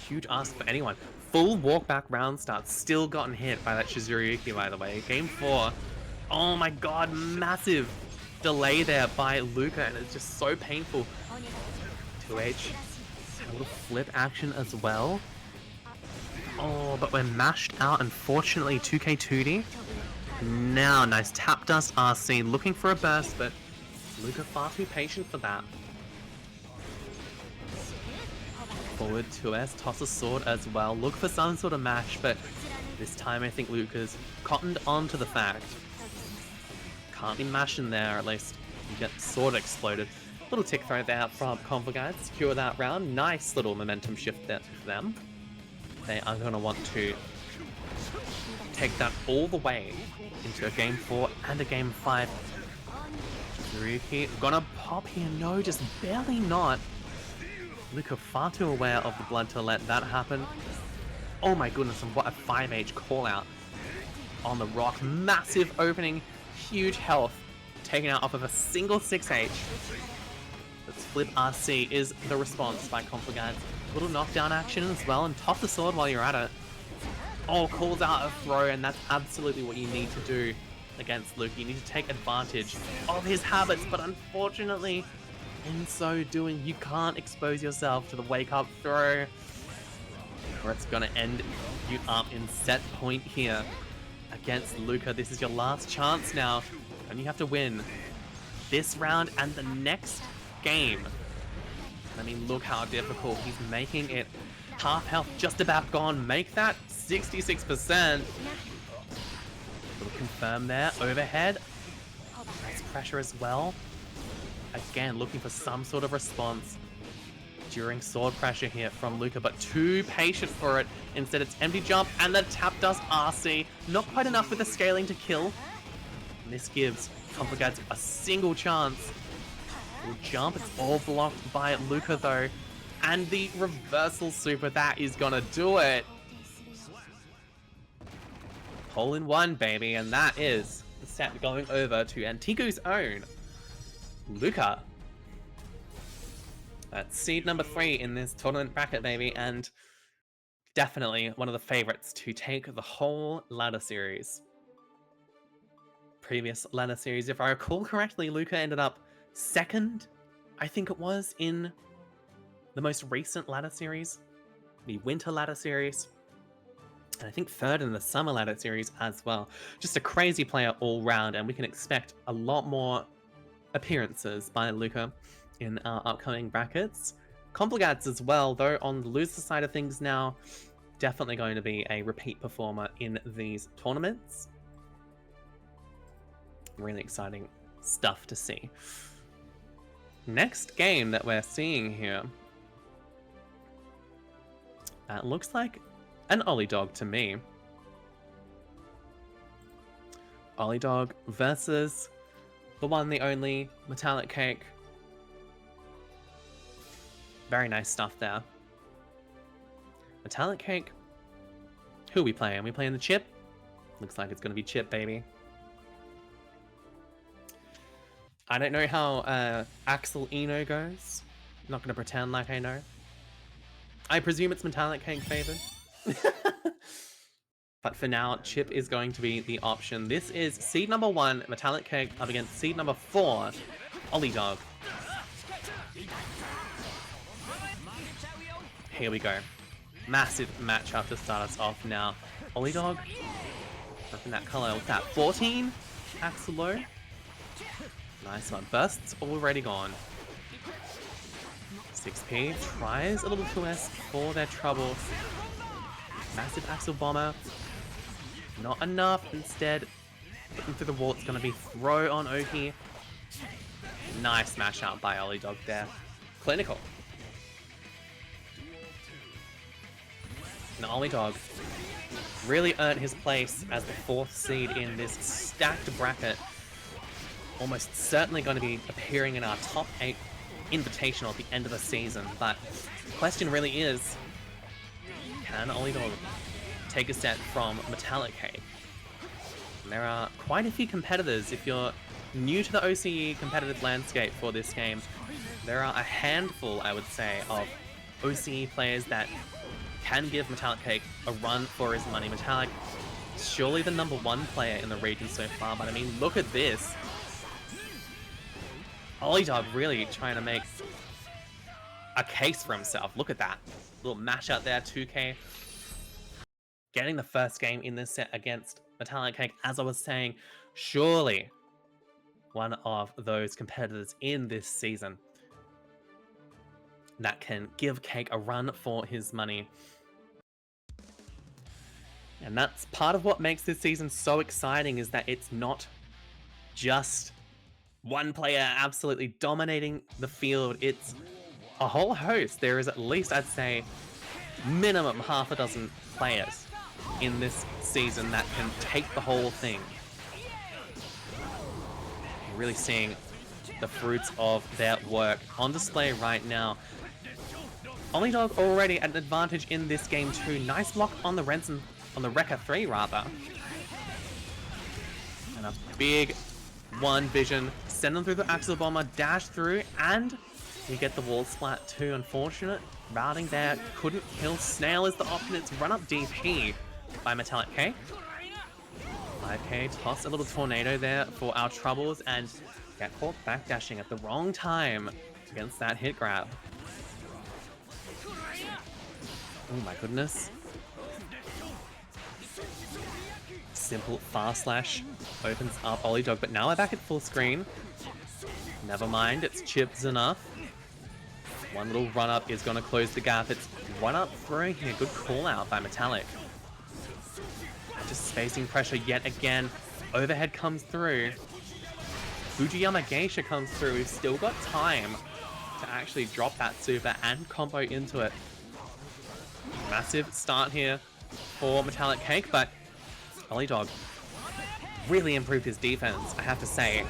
Huge ask for anyone. Full walk back round start, still gotten hit by that Shizuyuki, by the way. Game 4. Oh my god, massive delay there by Luca, and it's just so painful. 2H. A little flip action as well. Oh, but we're mashed out, unfortunately. 2K 2D. Now, nice tap dust RC, looking for a burst, but Luca far too patient for that. Forward 2S, toss a sword as well. Look for some sort of mash, but this time I think Luca's cottoned on to the fact. Can't be mashing there, at least you get sword exploded. Little tick throw there from Conflagads, secure that round. Nice little momentum shift there for them. They are going to want to take that all the way into a game 4 and a game 5. Nagoriyuki gonna pop here. No, just barely not. Luca far too aware of the blood to let that happen. Oh my goodness, and what a 5H call out on the rock. Massive opening, huge health taken out off of a single 6H. Let's flip RC is the response by Conflagads. Little knockdown action as well, and toss the sword while you're at it. Oh, calls out a throw, and that's absolutely what you need to do against Luca. You need to take advantage of his habits, but unfortunately, in so doing, you can't expose yourself to the wake-up throw, or it's gonna end you up in set point here against Luca. This is your last chance now, and you have to win this round and the next game. I mean, look how difficult he's making it. Half health just about gone. Make that 66%. Little confirm there. Overhead. Nice pressure as well. Again, looking for some sort of response during sword pressure here from Luca, but too patient for it. Instead, it's empty jump and the tap dust RC. Not quite enough with the scaling to kill. And this gives Conflagads a single chance. Little jump, it's all blocked by Luca though. And the reversal super, that is gonna do it. Hole in one, baby, and that is the set going over to Antiku's own Luca. That's seed number 3 in this tournament bracket, baby, and definitely one of the favorites to take the whole ladder series. previous ladder series. If I recall correctly, Luca ended up second, I think it was, in the most recent ladder series, the winter ladder series, and I think third in the summer ladder series as well. Just a crazy player all round, and we can expect a lot more appearances by Luca in our upcoming brackets. Conflagads as well, though on the loser side of things now, definitely going to be a repeat performer in these tournaments. Really exciting stuff to see. Next game that we're seeing here, that looks like an Olliedog to me. Olliedog versus the one, the only, MetallicCake. Very nice stuff there. MetallicCake. Who are we playing? Are we playing the Chipp? Looks like it's going to be Chipp, baby. I don't know how Axel Eno goes. I'm not going to pretend like I know. I presume it's MetallicCake favored. But for now, Chipp is going to be the option. This is seed number 1, MetallicCake, up against seed number 4, Olliedog. Here we go. Massive matchup to start us off now. Olliedog, looking that color, what's that, 14? Axel low. Nice one. Burst's already gone. 6P tries a little 2S for their trouble. Massive Axel Bomber. Not enough. Instead, looking through the wall, it's going to be throw on Oki. Nice smash out by Olliedog there. Clinical. And Olliedog really earned his place as the 4th seed in this stacked bracket. Almost certainly going to be appearing in our top 8 invitational at the end of the season. But the question really is, can Olliedog take a step from MetallicCake? There are quite a few competitors. If you're new to the OCE competitive landscape for this game, there are a handful, I would say, of OCE players that can give MetallicCake a run for his money. Metallic, surely the #1 player in the region so far, but I mean, look at this. Olliedog really trying to make a case for himself. Look at that. Little mash out there, 2K. Getting the first game in this set against MetallicCake, as I was saying, surely one of those competitors in this season that can give Cake a run for his money. And that's part of what makes this season so exciting, is that it's not just one player absolutely dominating the field. It's a whole host. There is at least, I'd say, minimum half a dozen players in this season that can take the whole thing. You're really seeing the fruits of their work on display right now. Olliedog already at an advantage in this game too. Nice block on the Rekka 3 rather. And a big one vision. Send them through the Axel Bomber, dash through, and we get the wall splat too. Unfortunate routing there. Couldn't kill. Snail is the option. It's run up DP by MetallicCake. 5K toss a little tornado there for our troubles and get caught backdashing at the wrong time against that hit grab. Oh my goodness. Simple fast slash opens up Olliedog, but now we're back at full screen. Never mind, it's Chipp's enough. One little run up is going to close the gap. It's run up through here. Good call out by Metallic. Just spacing pressure yet again. Overhead comes through. Fujiyama Geisha comes through. We've still got time to actually drop that super and combo into it. Massive start here for MetallicCake, but Olliedog really improved his defense, I have to say.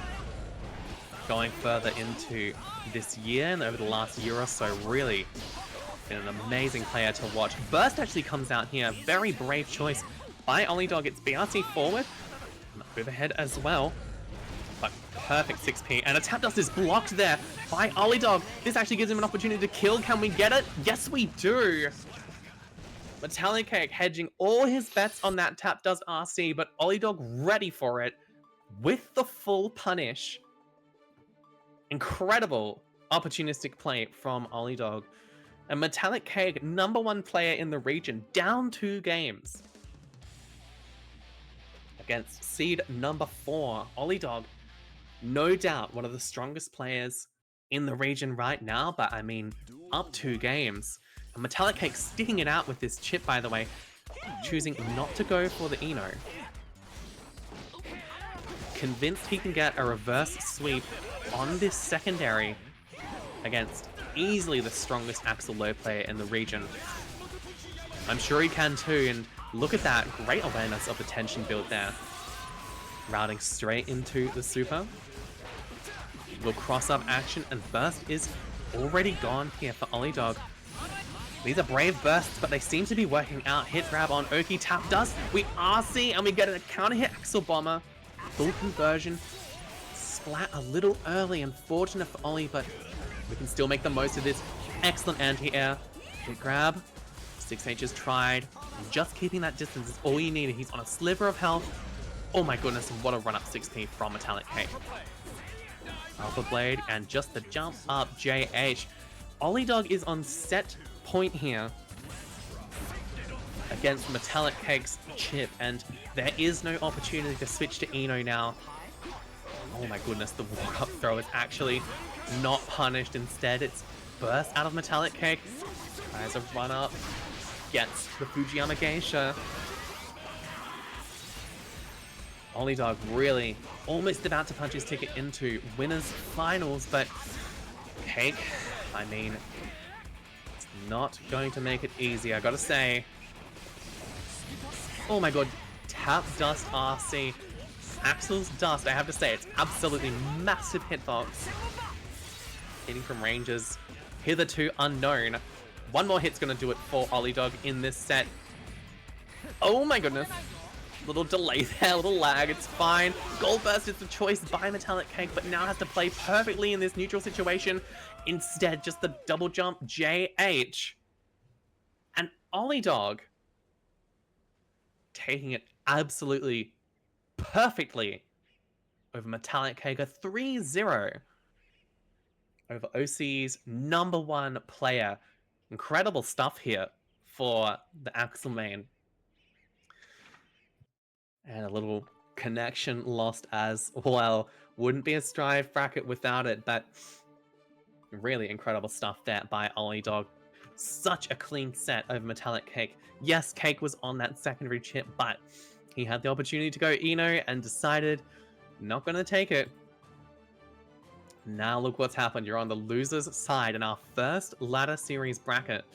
Going further into this year and over the last year or so, really been an amazing player to watch. Burst actually comes out here. Very brave choice by Olliedog. It's BRC forward. Overhead as well. But perfect 6P. And a tap dust is blocked there by Olliedog. This actually gives him an opportunity to kill. Can we get it? Yes, we do. MetallicCake hedging all his bets on that tap dust RC, but Olliedog ready for it. with the full punish. Incredible opportunistic play from Olliedog. And MetallicCake, #1 player in the region, down 2 games. Against seed #4, Olliedog, no doubt one of the strongest players in the region right now, but I mean, up 2 games. And MetallicCake sticking it out with this Chipp, by the way, choosing not to go for the Eno. Convinced he can get a reverse sweep on this secondary against easily the strongest Axel low player in the region. I'm sure he can too, and look at that, great awareness of the tension build there. Routing straight into the super. Little cross-up action, and burst is already gone here for Olliedog. These are brave bursts, but they seem to be working out. Hit grab on Oki, tap dust. We RC, and we get a counter hit Axel bomber. Full conversion. Splat a little early, unfortunate for Ollie, but we can still make the most of this. Excellent anti-air. Hit grab. 6H is tried. Just keeping that distance is all you need. He's on a sliver of health. Oh my goodness, and what a run up 6P from MetallicCake. Alpha Blade, and just the jump up JH. Olliedog is on set point here against MetallicCake's Chipp, and there is no opportunity to switch to Eno now. Oh my goodness, the walk-up throw is actually not punished. Instead, it's burst out of MetallicCake. Tries a run-up, gets the Fujiyama Geisha. Olliedog really almost about to punch his ticket into winners finals, but Cake, I mean, it's not going to make it easy, I gotta say. Oh my god, tap dust RC. Axel's dust, I have to say, it's absolutely massive hitbox. Hitting from ranges hitherto unknown. One more hit's gonna do it for Olliedog in this set. Oh my goodness. Little delay there, little lag, it's fine. Gold Burst is the choice by MetallicCake, but now has to play perfectly in this neutral situation. Instead, just the double jump JH. And Olliedog taking it absolutely perfectly over MetallicCake, a 3-0 over OCE's #1 player. Incredible stuff here for the Axel main. And a little connection lost as well. Wouldn't be a Strive bracket without it, but really incredible stuff there by Olliedog. Such a clean set over MetallicCake. Yes, Cake was on that secondary Chipp, but he had the opportunity to go Eno and decided not going to take it. Now look what's happened. You're on the loser's side in our first ladder series bracket.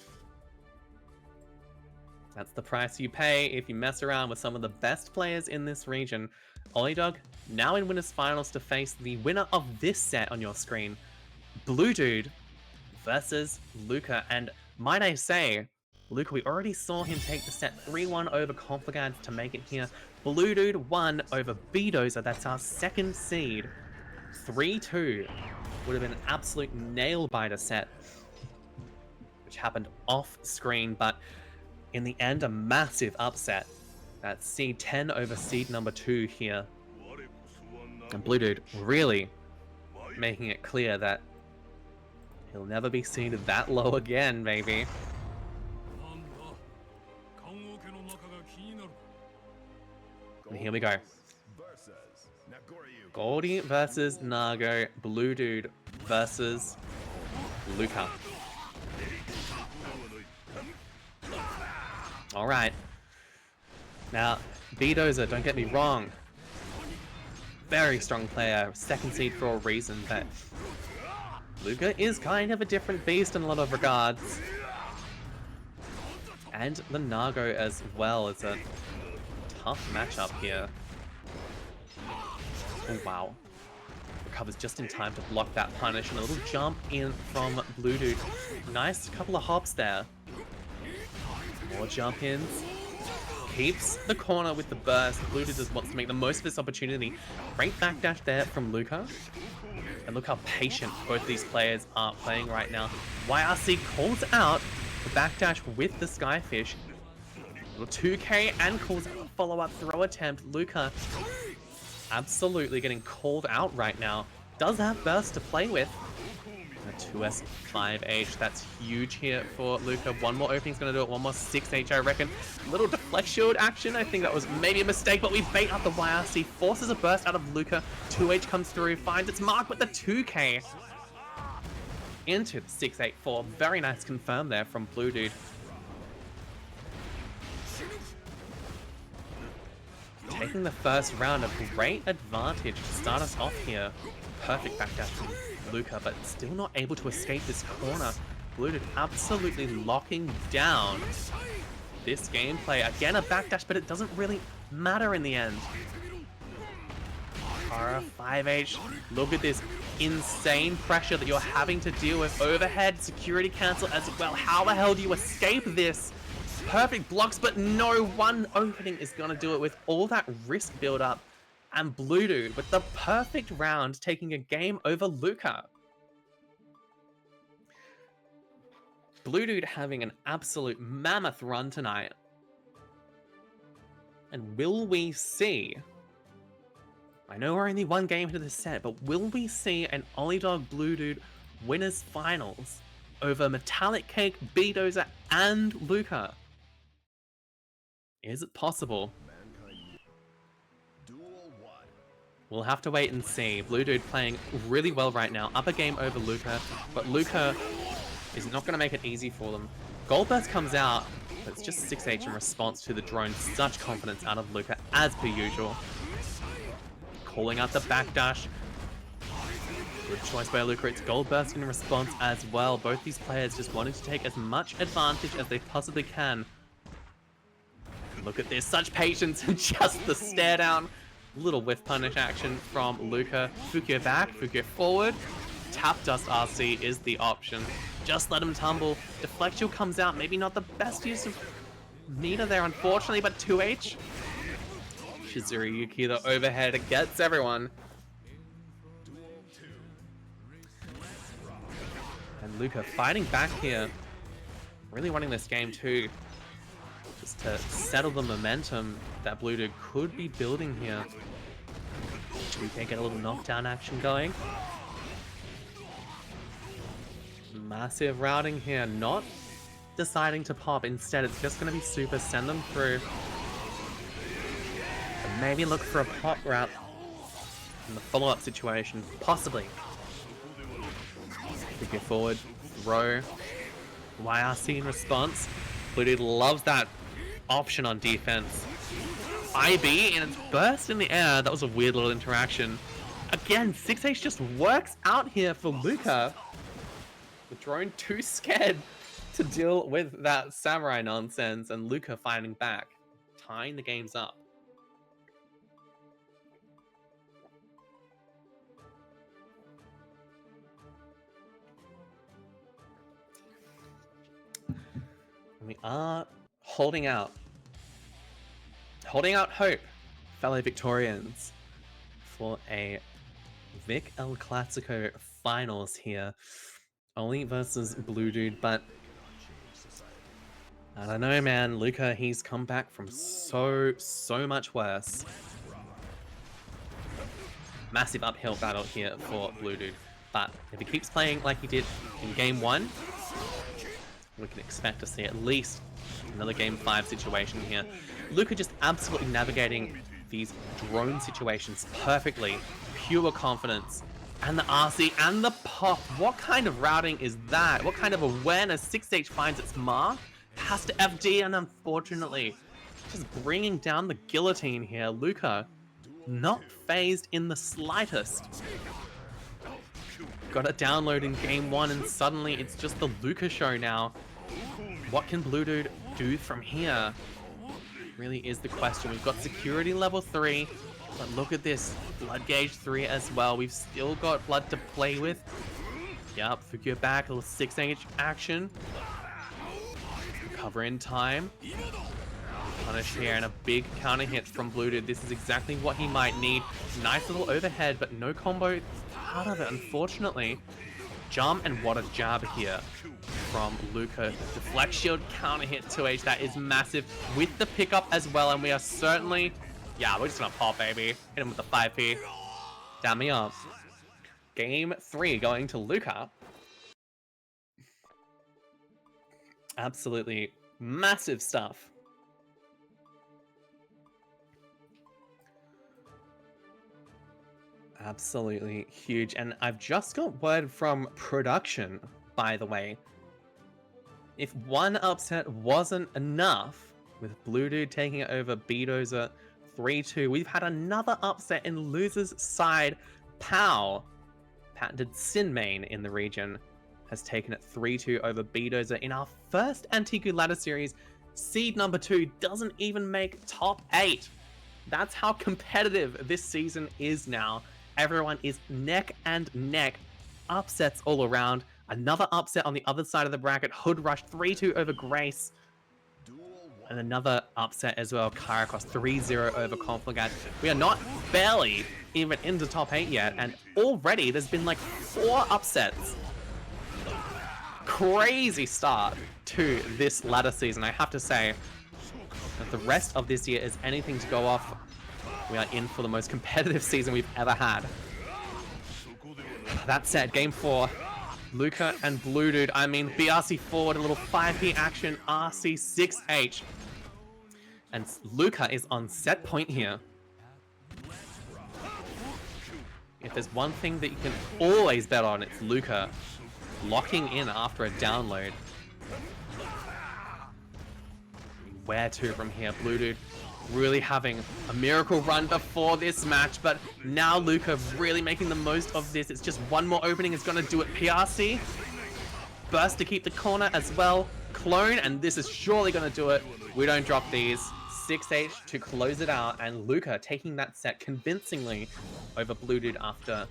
That's the price you pay if you mess around with some of the best players in this region. Olliedog now in winners finals to face the winner of this set on your screen, Bluedude versus Luca. And might I say, Luca, we already saw him take the set 3-1 over Conflagads to make it here. Bluedude won over Bdozer, that's our second seed. 3-2 would have been an absolute nail-biter set, which happened off screen, but in the end, a massive upset. That's seed 10 over seed #2 here. And Bluedude really making it clear that he'll never be seeded that low again, maybe. And here we go. Goldie versus Nago, Bluedude versus Luca. Alright. Now, Bdozer, don't get me wrong. Very strong player, second seed for a reason, but Luca is kind of a different beast in a lot of regards. And the Nago as well is a tough matchup here. Oh wow. Recovers just in time to block that punish, and a little jump in from Bluedude. Nice couple of hops there. More jump ins. Keeps the corner with the burst. Bluedude just wants to make the most of this opportunity. Great backdash there from Luca. And look how patient both these players are playing right now. YRC calls out the backdash with the Skyfish. Little 2K and calls out a follow-up throw attempt. Luca absolutely getting called out right now. Does have burst to play with. A 2S 5H, that's huge here for Luca. One more opening's gonna do it, one more 6H, I reckon. Little deflect shield action, I think that was maybe a mistake, but we bait out the YRC, forces a burst out of Luca. 2H comes through, finds its mark with the 2K. Into the 684, very nice confirm there from Bluedude. Taking the first round, a great advantage to start us off here. Perfect backdash from Luca, but still not able to escape this corner. Bluedude absolutely locking down this gameplay. Again, a backdash, but it doesn't really matter in the end. Kara 5H, look at this insane pressure that you're having to deal with. Overhead, security cancel as well. How the hell do you escape this? Perfect blocks, but no, one opening is going to do it with all that risk build up. And Bluedude with the perfect round, taking a game over Luca. Bluedude having an absolute mammoth run tonight. And will we see, I know we're only one game into the set, but will we see an Olliedog Bluedude winners finals over MetallicCake, Bdozer, and Luca? Is it possible? We'll have to wait and see. Bluedude playing really well right now. Up a game over Luca, but Luca is not going to make it easy for them. Goldburst comes out, but it's just 6H in response to the drone. Such confidence out of Luca, as per usual. Calling out the backdash. Good choice by Luca. It's Goldburst in response as well. Both these players just wanting to take as much advantage as they possibly can. Look at this, such patience and just the stare down. Little whiff punish action from Luca. Fukio back, Fukio forward. Tap Dust RC is the option. Just let him tumble. Deflection comes out, maybe not the best use of meter there, unfortunately, but 2H. Nagoriyuki, the overhead, gets everyone. And Luca fighting back here. Really wanting this game too. Just to settle the momentum that Bluedude could be building here. We can get a little knockdown action going. Massive routing here, not deciding to pop. Instead, it's just going to be super, send them through. And maybe look for a pop route in the follow-up situation, possibly. Kick it forward, throw. YRC in response. Bluedude loves that option on defense. IB and its burst in the air. That was a weird little interaction. Again, 6H just works out here for Luca. The drone too scared to deal with that samurai nonsense, and Luca fighting back, tying the games up. We are holding out. Holding out hope, fellow Victorians, for a Vic El Clasico finals here. Ollie versus Bluedude, but I don't know, man. Luca, he's come back from so much worse. Massive uphill battle here for Bluedude, but if he keeps playing like he did in Game 1, we can expect to see at least another Game 5 situation here. Luca just absolutely navigating these drone situations perfectly. Pure confidence. And the RC and the pop. What kind of routing is that? What kind of awareness? 6H finds its mark. Has to FD, and unfortunately, just bringing down the guillotine here. Luca, not phased in the slightest. Got it download in Game 1, and suddenly it's just the Luca show now. What can Bluedude do from here? Really is the question. We've got security level 3, but look at this. Blood gauge 3 as well. We've still got blood to play with. Yep, Fukio back, a little 6H action. Recover in time. Punish here and a big counter hit from Bluedude. This is exactly what he might need. Nice little overhead, but no combo out of it, unfortunately. Jump, and what a jab here from Luca. Deflect shield, counter hit 2H. That is massive with the pickup as well, and we are certainly Yeah, we're just gonna pop, baby. Hit him with the 5p. Down me up. Game 3 going to Luca. Absolutely massive stuff. Absolutely huge. And I've just got word from production, by the way. If one upset wasn't enough, with Bluedude taking it over Bdozer 3-2, we've had another upset in loser's side. Pow, patented Sin main in the region, has taken it 3-2 over Bdozer in our first Antiku ladder series. Seed number 2 doesn't even make top 8. That's how competitive this season is now. Everyone is neck and neck. Upsets all around. Another upset on the other side of the bracket. HoodRush 3-2 over Grace. And another upset as well. Kyriachos 3-0 over Conflagads. We are not barely even into top 8 yet. And already there's been like 4 upsets. Crazy start to this ladder season. I have to say, if the rest of this year is anything to go off, we are in for the most competitive season we've ever had. That said, game 4, Luca and Bluedude. I mean, BRC forward, a little 5p action, RC 6H. And Luca is on set point here. If there's one thing that you can always bet on, it's Luca locking in after a download. Where to from here? Bluedude really having a miracle run before this match, but now Luca really making the most of this. It's just one more opening is going to do it. PRC. Burst to keep the corner as well. Clone, and this is surely going to do it. We don't drop these. 6H to close it out, and Luca taking that set convincingly over Bluedude after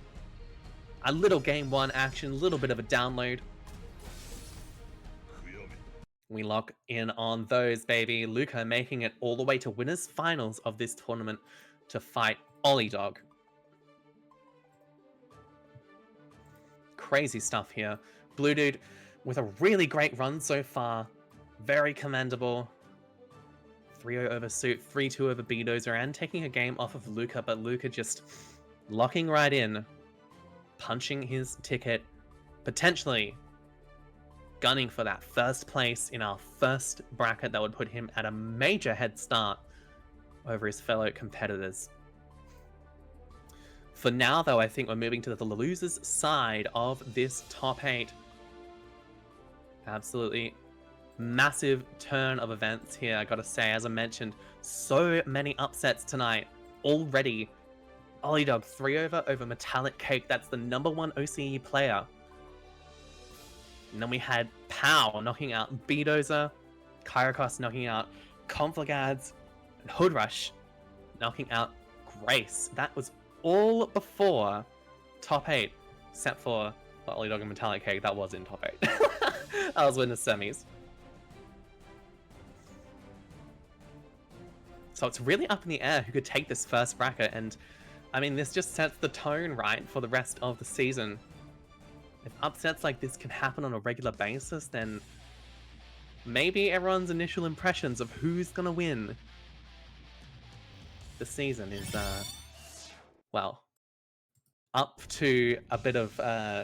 a little game 1 action, a little bit of a download. We lock in on those, baby. Luca making it all the way to winners finals of this tournament to fight Olliedog. Crazy stuff here. Bluedude with a really great run so far. Very commendable. 3-0 over Soop, 3-2 over Bdozer, and taking a game off of Luca, but Luca just locking right in, punching his ticket, potentially gunning for that first place in our first bracket that would put him at a major head start over his fellow competitors. For now, though, I think we're moving to the losers' side of this top 8. Absolutely massive turn of events here, I gotta say. As I mentioned, so many upsets tonight already. Olliedog 3-0 over MetallicCake. That's the #1 OCE player. And then we had Pow knocking out Bdozer, Kyriachos knocking out Conflagads, and HoodRush knocking out Grace. That was all before top 8, except for Olliedog and MetallicCake. That was in top 8. That was in the semis. So it's really up in the air who could take this first bracket, and I mean, this just sets the tone right for the rest of the season. If upsets like this can happen on a regular basis, then maybe everyone's initial impressions of who's gonna win the season is, well, up to a bit of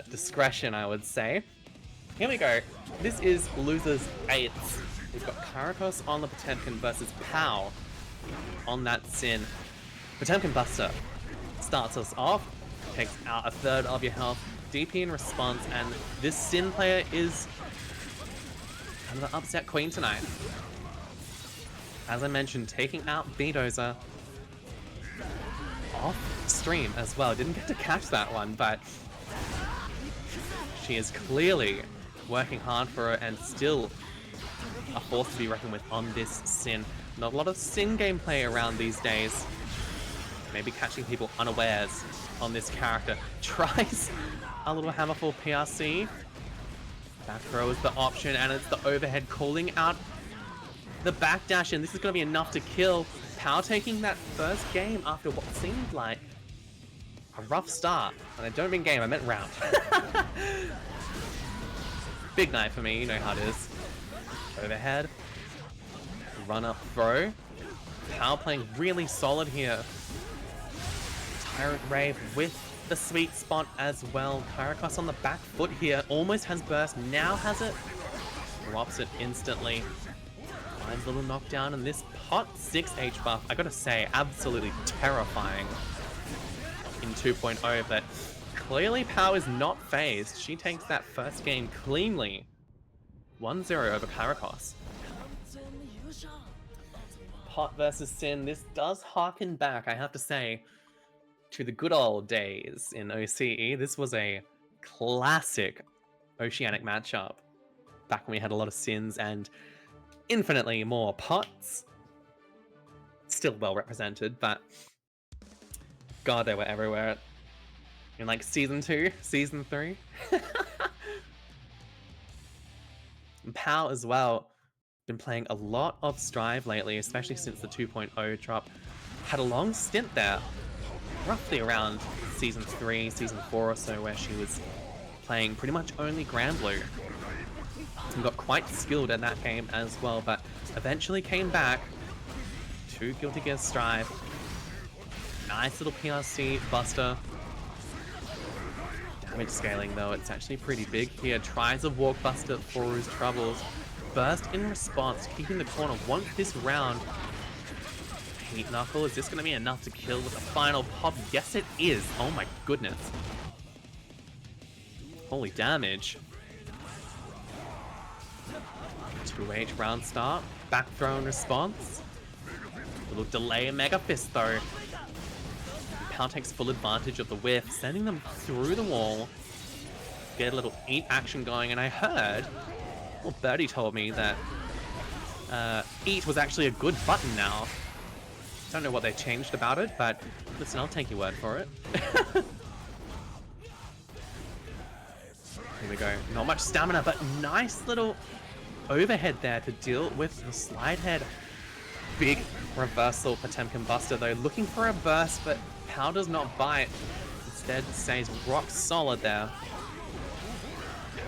discretion, I would say. Here we go. This is losers 8. We've got Kyriachos on the Potemkin versus Pow on that Sin. Potemkin Buster starts us off, takes out a third of your health, DP in response, and this Sin player is kind of the upset queen tonight. As I mentioned, taking out Bdozer off stream as well. Didn't get to catch that one, but she is clearly working hard for it and still a force to be reckoned with on this Sin. Not a lot of Sin gameplay around these days. Maybe catching people unawares on this character. Tries a little hammerful PRC. Back throw is the option, and it's the overhead calling out the backdash, and this is going to be enough to kill. Pow taking that first game after what seemed like a rough start. And I don't mean game, I meant round. Big night for me, you know how it is. Overhead. Run up throw. Power playing really solid here. Tyrant Rave with the sweet spot as well. Kyriachos on the back foot here. Almost has burst. Now has it. Drops it instantly. Finds a little knockdown, and this pot 6H buff, I gotta say, absolutely terrifying in 2.0, but clearly Power is not phased. She takes that first game cleanly. 1-0 over Kyriachos. Pot versus Sin. This does harken back, I have to say, to the good old days in OCE. This was a classic Oceanic matchup. Back when we had a lot of Sins and infinitely more pots. Still well represented, but God, they were everywhere. In like season 2, season 3. And Pow as well. Been playing a lot of Strive lately, especially since the 2.0 drop. Had a long stint there, roughly around season 3, season 4 or so, where she was playing pretty much only Grand Blue. And got quite skilled in that game as well, but eventually came back to Guilty Gear Strive. Nice little PRC buster. Damage scaling though, it's actually pretty big here. Tries a walk buster for his troubles. Burst in response, keeping the corner. Wants this round. Heat Knuckle, is this going to be enough to kill with a final pop? Yes it is. Oh my goodness. Holy damage. 2H round start, back throw in response. Little delay Mega Fist though. Pow takes full advantage of the whiff, sending them through the wall. Get a little eat action going, and I heard, well, Birdie told me that eat was actually a good button now. Don't know what they changed about it, but listen, I'll take your word for it. Here we go. Not much stamina, but nice little overhead there to deal with the slide head. Big reversal Potemkin buster though, looking for a burst, but Pow does not bite. Instead stays rock solid there.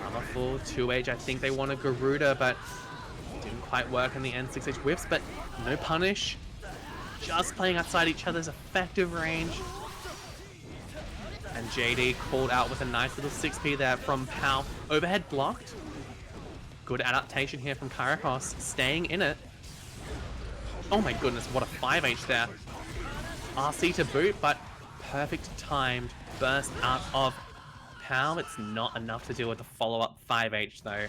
Powerful 2H, I think they wanted Garuda, but didn't quite work in the N6H whiffs, but no punish. Just playing outside each other's effective range. And JD called out with a nice little 6P there from Pow. Overhead blocked. Good adaptation here from Kyriachos, staying in it. Oh my goodness, what a 5H there. RC to boot, but perfect timed burst out of Pow. It's not enough to deal with the follow-up 5H though.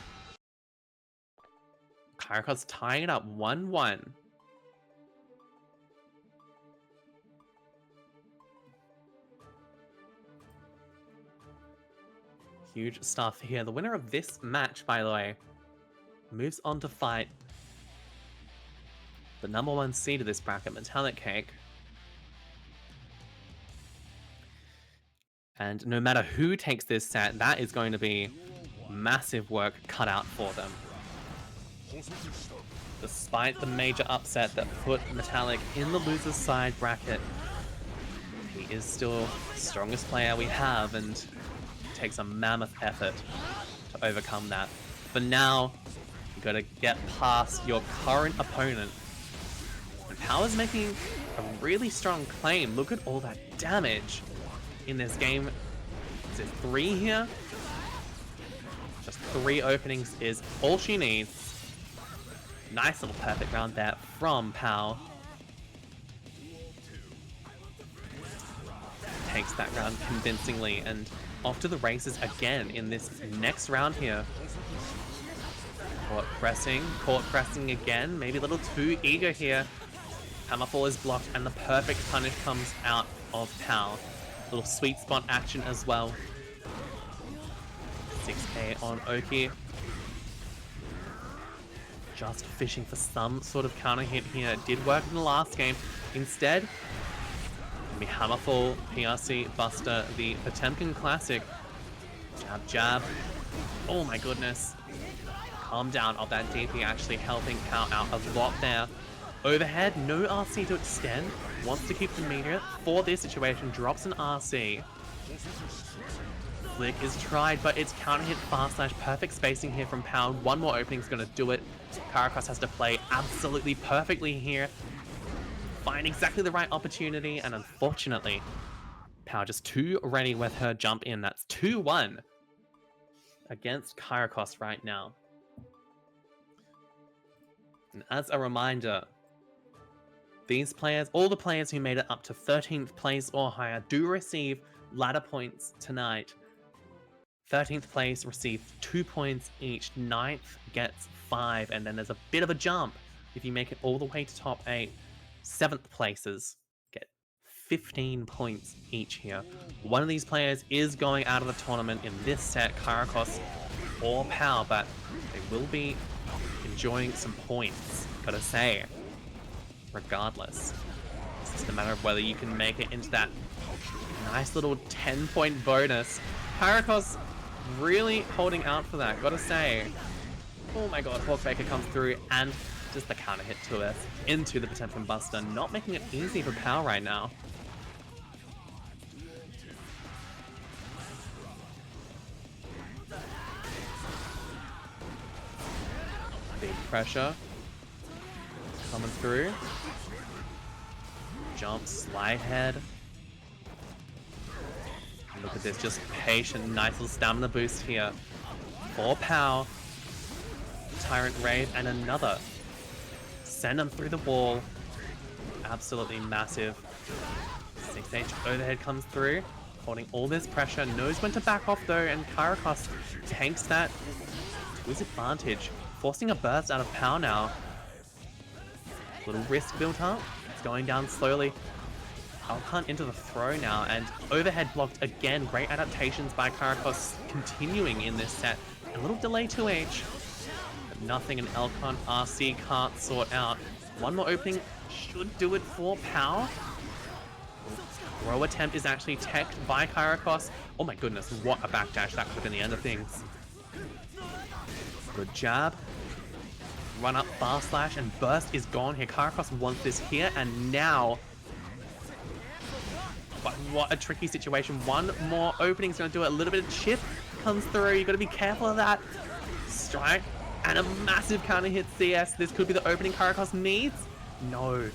Kyriachos tying it up 1-1. Huge stuff here. The winner of this match, by the way, moves on to fight the #1 seed of this bracket, MetallicCake. And no matter who takes this set, that is going to be massive work cut out for them. Despite the major upset that put Metallic in the loser's side bracket, he is still the strongest player we have, and it takes a mammoth effort to overcome that. For now, you gotta get past your current opponent. And Power's making a really strong claim. Look at all that damage in this game. Is it 3 here? Just 3 openings is all she needs. Nice little perfect round there from Pow. Takes that round convincingly and off to the races again in this next round here. Court pressing again, maybe a little too eager here. Hammerfall is blocked and the perfect punish comes out of Pow. Little sweet spot action as well. 6k on Oki. Just fishing for some sort of counter hit here. It did work in the last game. Instead, we Hammerfall, PRC, Buster, the Potemkin Classic. Jab, jab. Oh my goodness. Calm down of that DP actually helping Pow out a lot there. Overhead, no RC to extend. Wants to keep the meter for this situation. Drops an RC. Flick is tried, but it's counter hit fast slash. Perfect spacing here from Pow. One more opening is going to do it. Kyriachos has to play absolutely perfectly here. find exactly the right opportunity, and unfortunately, Pow just too ready with her jump in. That's 2-1 against Kyriachos right now. And as a reminder, these players, all the players who made it up to 13th place or higher, do receive ladder points tonight. 13th place receives 2 points each, 9th gets 5, and then there's a bit of a jump if you make it all the way to top 8. 7th places get 15 points each here. One of these players is going out of the tournament in this set, Kyriachos or Pow, but they will be enjoying some points, gotta say. Regardless, it's just a matter of whether you can make it into that nice little 10-point bonus. Kyriachos really holding out for that, gotta say. Oh my god, Hawkbaker comes through and just the counter hit to it into the Potemkin Buster, not making it easy for Pow right now. Big pressure coming through. Jump, slide head. Look at this, just patient, nice little stamina boost here. For Pow. Tyrant Rave and another. Send them through the wall. Absolutely massive. 6H overhead comes through, holding all this pressure. Knows when to back off though, and Kyriachos tanks that to his advantage, forcing a burst out of Pow now. Little risk built up. It's going down slowly. Alcan into the throw now, and overhead blocked again. Great adaptations by Kyriachos continuing in this set. A little delay 2H, but nothing an Elcon RC can't sort out. One more opening should do it for Pow. Throw attempt is actually teched by Kyriachos. Oh my goodness, what a backdash. That could have been the end of things. Good jab. Run up, bar slash, and burst is gone here. Kyriachos wants this here, and now... But what a tricky situation. One more opening is going to do it. A little bit of chip comes through. You've got to be careful of that. Strike, and a massive counter hit CS. This could be the opening Kyriachos needs. No.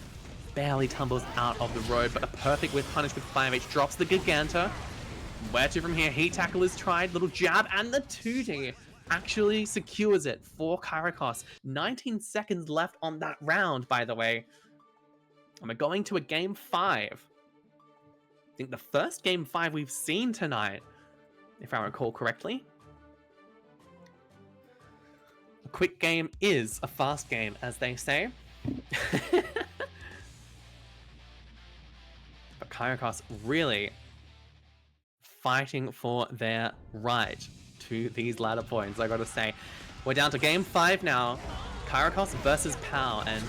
Barely tumbles out of the road, but a perfect whiff punish with 5H drops the Giganta. Where to from here? Heat tackle is tried. Little jab, and the 2D actually secures it for Kyriachos. 19 seconds left on that round, by the way. And we're going to a game 5. I think the first game 5 we've seen tonight, if I recall correctly. A quick game is a fast game, as they say. But Kyriachos really fighting for their right to these ladder points, I gotta say. We're down to game 5 now. Kyriachos versus Pow, and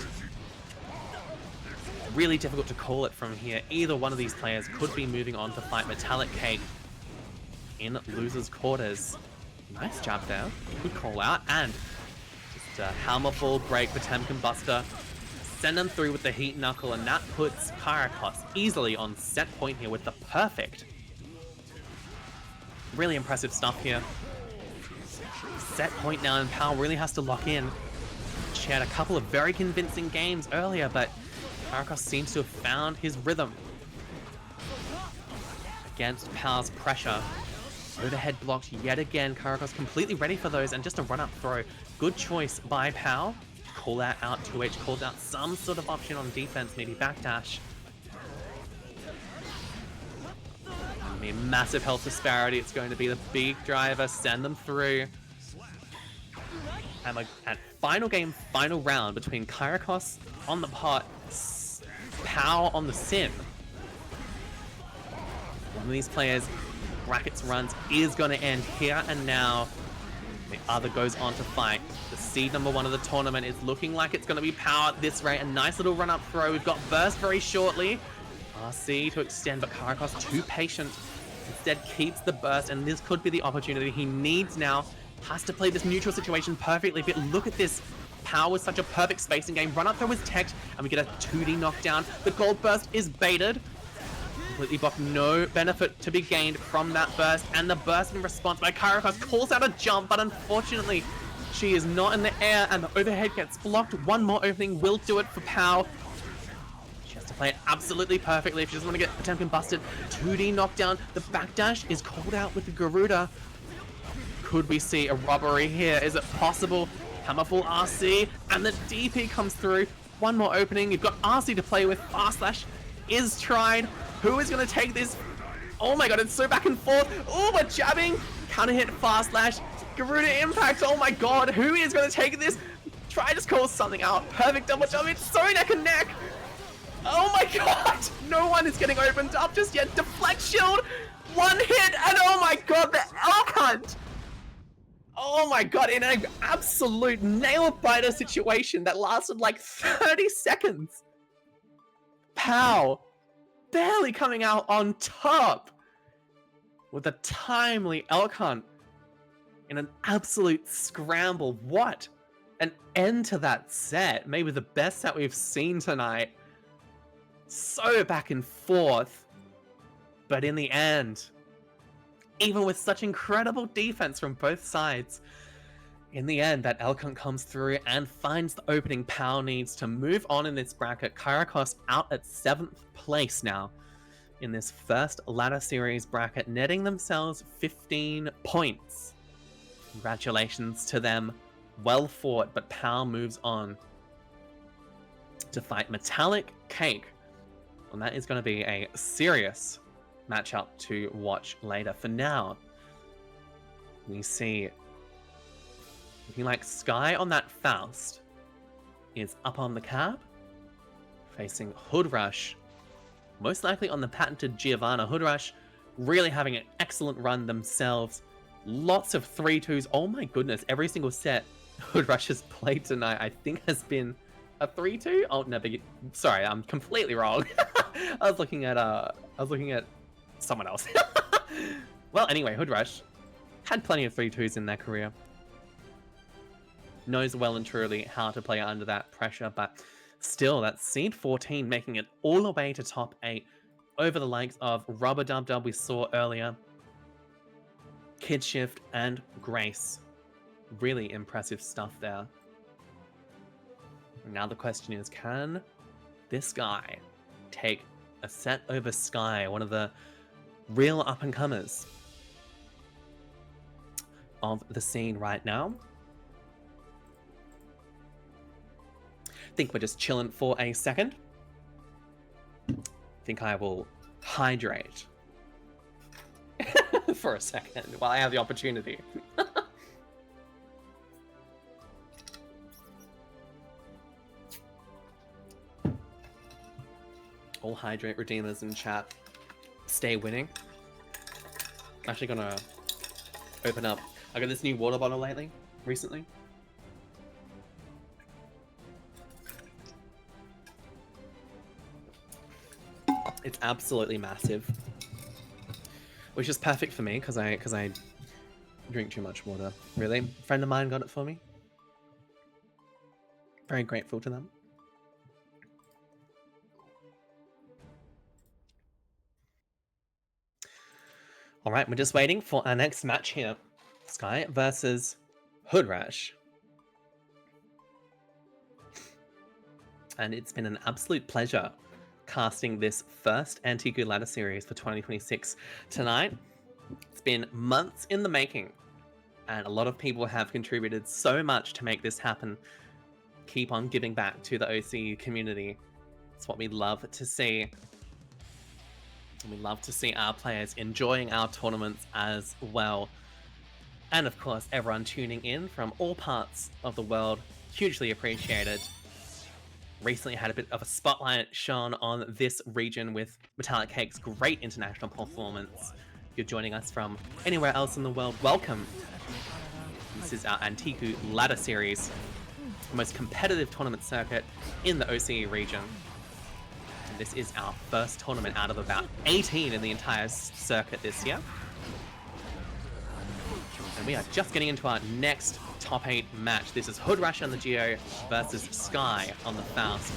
really difficult to call it from here. Either one of these players could be moving on to fight MetallicCake in losers' quarters. Nice jab there. Good call out. And just a hammerful break Potemkin Buster. Send them through with the Heat Knuckle, and that puts Kyriachos easily on set point here with the perfect. Really impressive stuff here. Set point now, and Pow really has to lock in. She had a couple of very convincing games earlier, but Kyriachos seems to have found his rhythm against Pow's pressure. Overhead blocked yet again. Kyriachos completely ready for those, and just a run-up throw. Good choice by Pow. Call that out 2H, called out some sort of option on defense, maybe backdash. I mean, massive health disparity. It's going to be the big driver. Send them through. And at final game, final round between Kyriachos on the pot, Pow on the Sin. One of these players' brackets runs is going to end here and now. The other goes on to fight. The seed number 1 of the tournament is looking like it's going to be Pow at this rate. A nice little run-up throw. We've got burst very shortly. RC to extend, but Kyriachos too patient. Instead keeps the burst, and this could be the opportunity he needs now. Has to play this neutral situation perfectly, but look at this. Pow was such a perfect spacing game. Run up throw was teched, and we get a 2D knockdown. The gold burst is baited. Completely blocked. No benefit to be gained from that burst, and the burst in response by Kyriachos calls out a jump, but unfortunately she is not in the air, and the overhead gets blocked. One more opening will do it for Pow. She has to play it absolutely perfectly if she doesn't want to get Potemkin busted. 2D knockdown. The backdash is called out with the Garuda. Could we see a robbery here? Is it possible? Hammerfall RC, and the DP comes through. One more opening. You've got RC to play with. Fast Slash is tried. Who is going to take this? Oh my god, it's so back and forth. Oh, we're jabbing. Counter hit, Fast Slash. Garuda impact. Oh my god, who is going to take this? Try to call something out. Perfect double jump. It's so neck and neck. Oh my god. No one is getting opened up just yet. Deflect shield. One hit, and oh my god, the elk hunt. Oh my god, in an absolute nail-biter situation that lasted like 30 seconds. Pow. Barely coming out on top with a timely elk hunt in an absolute scramble. What an end to that set. Maybe the best set we've seen tonight. So back and forth. But in the end, even with such incredible defense from both sides, in the end, that elk hunt comes through and finds the opening. Pow needs to move on in this bracket. Kyriachos out at 7th place now in this first ladder series bracket, netting themselves 15 points. Congratulations to them. Well fought, but Pow moves on to fight MetallicCake. And that is going to be a serious matchup to watch later. For now, we see looking like Sky on that Faust is up on the cab, facing HoodRush, most likely on the patented Giovanna. HoodRush really having an excellent run themselves. Lots of 3-2s. Oh my goodness, every single set HoodRush has played tonight, I think, has been a 3-2. Oh no, sorry, I'm completely wrong. I was looking at someone else. Well, anyway, HoodRush had plenty of 3-2s in their career. Knows well and truly how to play under that pressure, but still, that's seed 14, making it all the way to top 8 over the likes of Rubberdbdb we saw earlier, Kid Shift, and Grace. Really impressive stuff there. Now the question is, can this guy take a set over Sky, one of the real up-and-comers of the scene right now? I think we're just chilling for a second. I think I will hydrate for a second while I have the opportunity. All hydrate redeemers in chat, stay winning. I'm actually gonna open up. I got this new water bottle recently. It's absolutely massive, which is perfect for me because I drink too much water. Really, a friend of mine got it for me. Very grateful to them. All right, we're just waiting for our next match here. Sky versus HoodRush. And it's been an absolute pleasure casting this first Antiku ladder series for 2026 tonight. It's been months in the making, and a lot of people have contributed so much to make this happen. Keep on giving back to the OCE community. It's what we love to see. And we love to see our players enjoying our tournaments as well. And of course, everyone tuning in from all parts of the world, hugely appreciated. Recently had a bit of a spotlight shone on this region with MetallicCake's great international performance. If you're joining us from anywhere else in the world, welcome. This is our Antiku ladder series, the most competitive tournament circuit in the OCE region. And this is our first tournament out of about 18 in the entire circuit this year. And we are just getting into our next top 8 match. This is HoodRush on the Geo versus Sky on the Faust.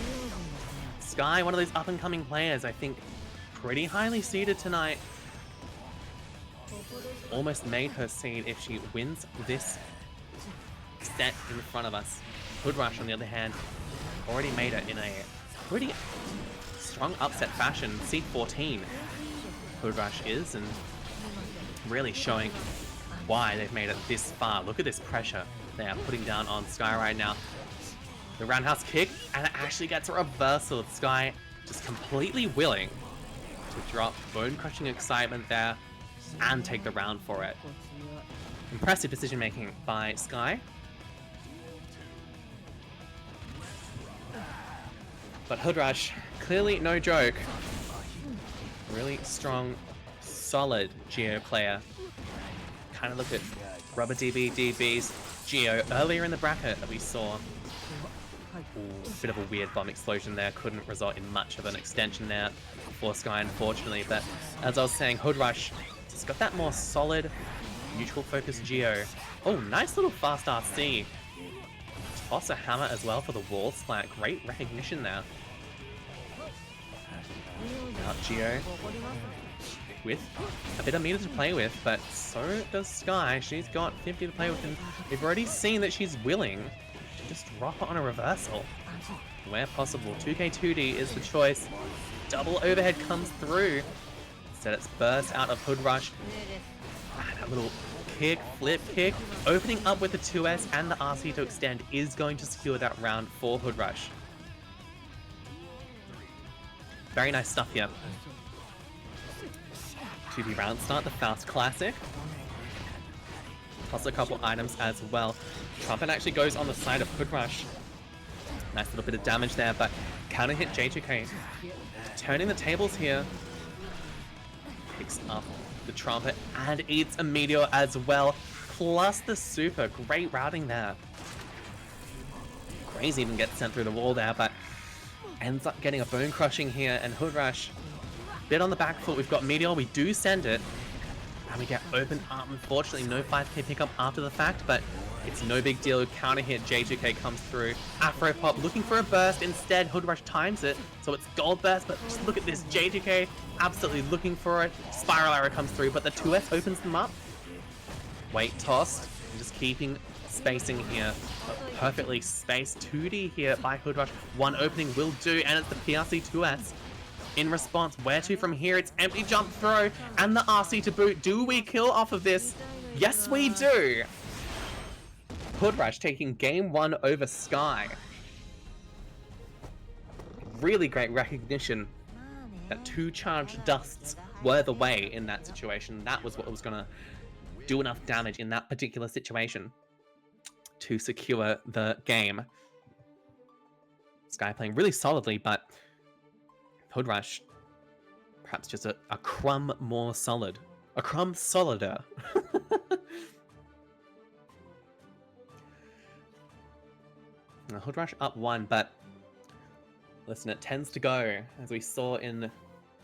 Sky, one of those up-and-coming players, I think pretty highly seeded tonight. Almost made her seed if she wins this set in front of us. HoodRush, on the other hand, already made it in a pretty strong upset fashion. Seat 14, HoodRush is, and really showing why they've made it this far. Look at this pressure they are putting down on Sky right now. The roundhouse kick, and it actually gets a reversal. Sky just completely willing to drop bone-crushing excitement there and take the round for it. Impressive decision making by Sky. But HoodRush, clearly no joke. Really strong, solid Geo player. Kind of look at Rubberdbdb's Geo earlier in the bracket that we saw. Ooh, bit of a weird bomb explosion there. Couldn't result in much of an extension there for Sky, unfortunately. But as I was saying, HoodRush just got that more solid, neutral focus Geo. Oh, nice little fast RC. Toss a hammer as well for the wall splat. Great recognition there. Now Geo with a bit of meter to play with, but so does Sky. She's got 50 to play with, and we've already seen that she's willing to just drop it on a reversal where possible. 2K2D is the choice. Double overhead comes through. Instead it's burst out of HoodRush. And a little kick, flip kick, opening up with the 2S and the RC to extend is going to secure that round for HoodRush. Very nice stuff here. 2B round start, the Faust classic. Plus a couple items as well. Trumpet actually goes on the side of HoodRush. Nice little bit of damage there, but counter hit J2K. Turning the tables here. Picks up the Trumpet and eats a Meteor as well. Plus the Super. Great routing there. Graze even gets sent through the wall there, but ends up getting a bone crushing here, and HoodRush bit on the back foot. We've got Meteor, we do send it, and we get opened up. Unfortunately, no 5k pickup after the fact, but it's no big deal. Counter hit, J2K comes through. Afro Pop looking for a burst. Instead, HoodRush times it, so it's gold burst, but just look at this. J2K absolutely looking for it. Spiral arrow comes through, but the 2S opens them up. Weight tossed, and just keeping spacing here. Perfectly spaced 2D here by HoodRush. One opening will do, and it's the PRC 2S. In response, where to from here? It's empty jump throw and the RC to boot. Do we kill off of this? Yes, we do. HoodRush taking game 1 over Sky. Really great recognition that 2 charged dusts were the way in that situation. That was what was going to do enough damage in that particular situation to secure the game. Sky playing really solidly, but HoodRush perhaps just a crumb more solid. A crumb solider. Now, HoodRush up 1, but listen, it tends to go, as we saw in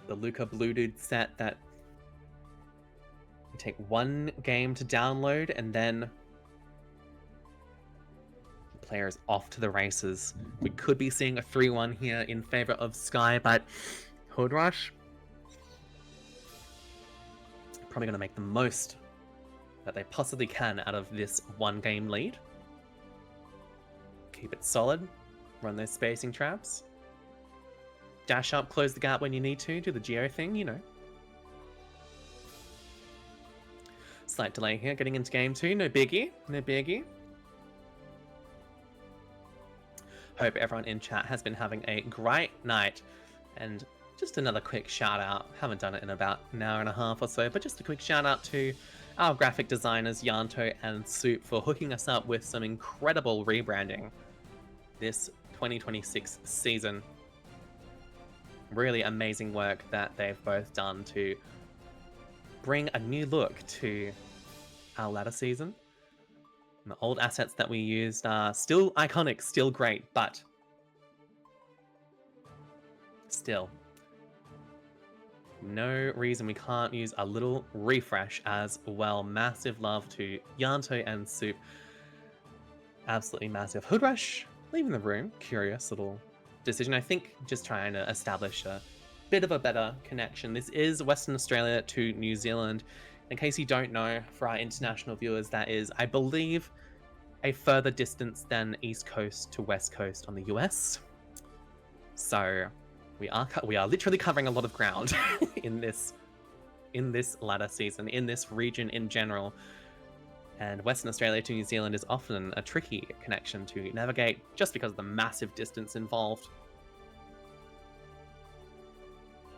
the Luca Bluedude set, that you take 1 game to download and then the player is off to the races. We could be seeing a 3-1 here in favor of Sky, but HoodRush probably going to make the most that they possibly can out of this 1 game lead. Keep it solid, run those spacing traps, dash up, close the gap when you need to, do the Geo thing, you know. Slight delay here, getting into game 2, no biggie, no biggie. Hope everyone in chat has been having a great night, and just another quick shout out, haven't done it in about an hour and a half or so, but just a quick shout out to our graphic designers Yanto and Soop for hooking us up with some incredible rebranding this 2026 season. Really amazing work that they've both done to bring a new look to our ladder season. And the old assets that we used are still iconic, still great, but still no reason we can't use a little refresh as well. Massive love to Yanto and Soop. Absolutely massive. HoodRush leaving the room. Curious little decision. I think just trying to establish a bit of a better connection. This is Western Australia to New Zealand. In case you don't know, for our international viewers, that is, I believe, a further distance than East Coast to West Coast on the US. So We are literally covering a lot of ground in this ladder season, in this region in general. And Western Australia to New Zealand is often a tricky connection to navigate just because of the massive distance involved.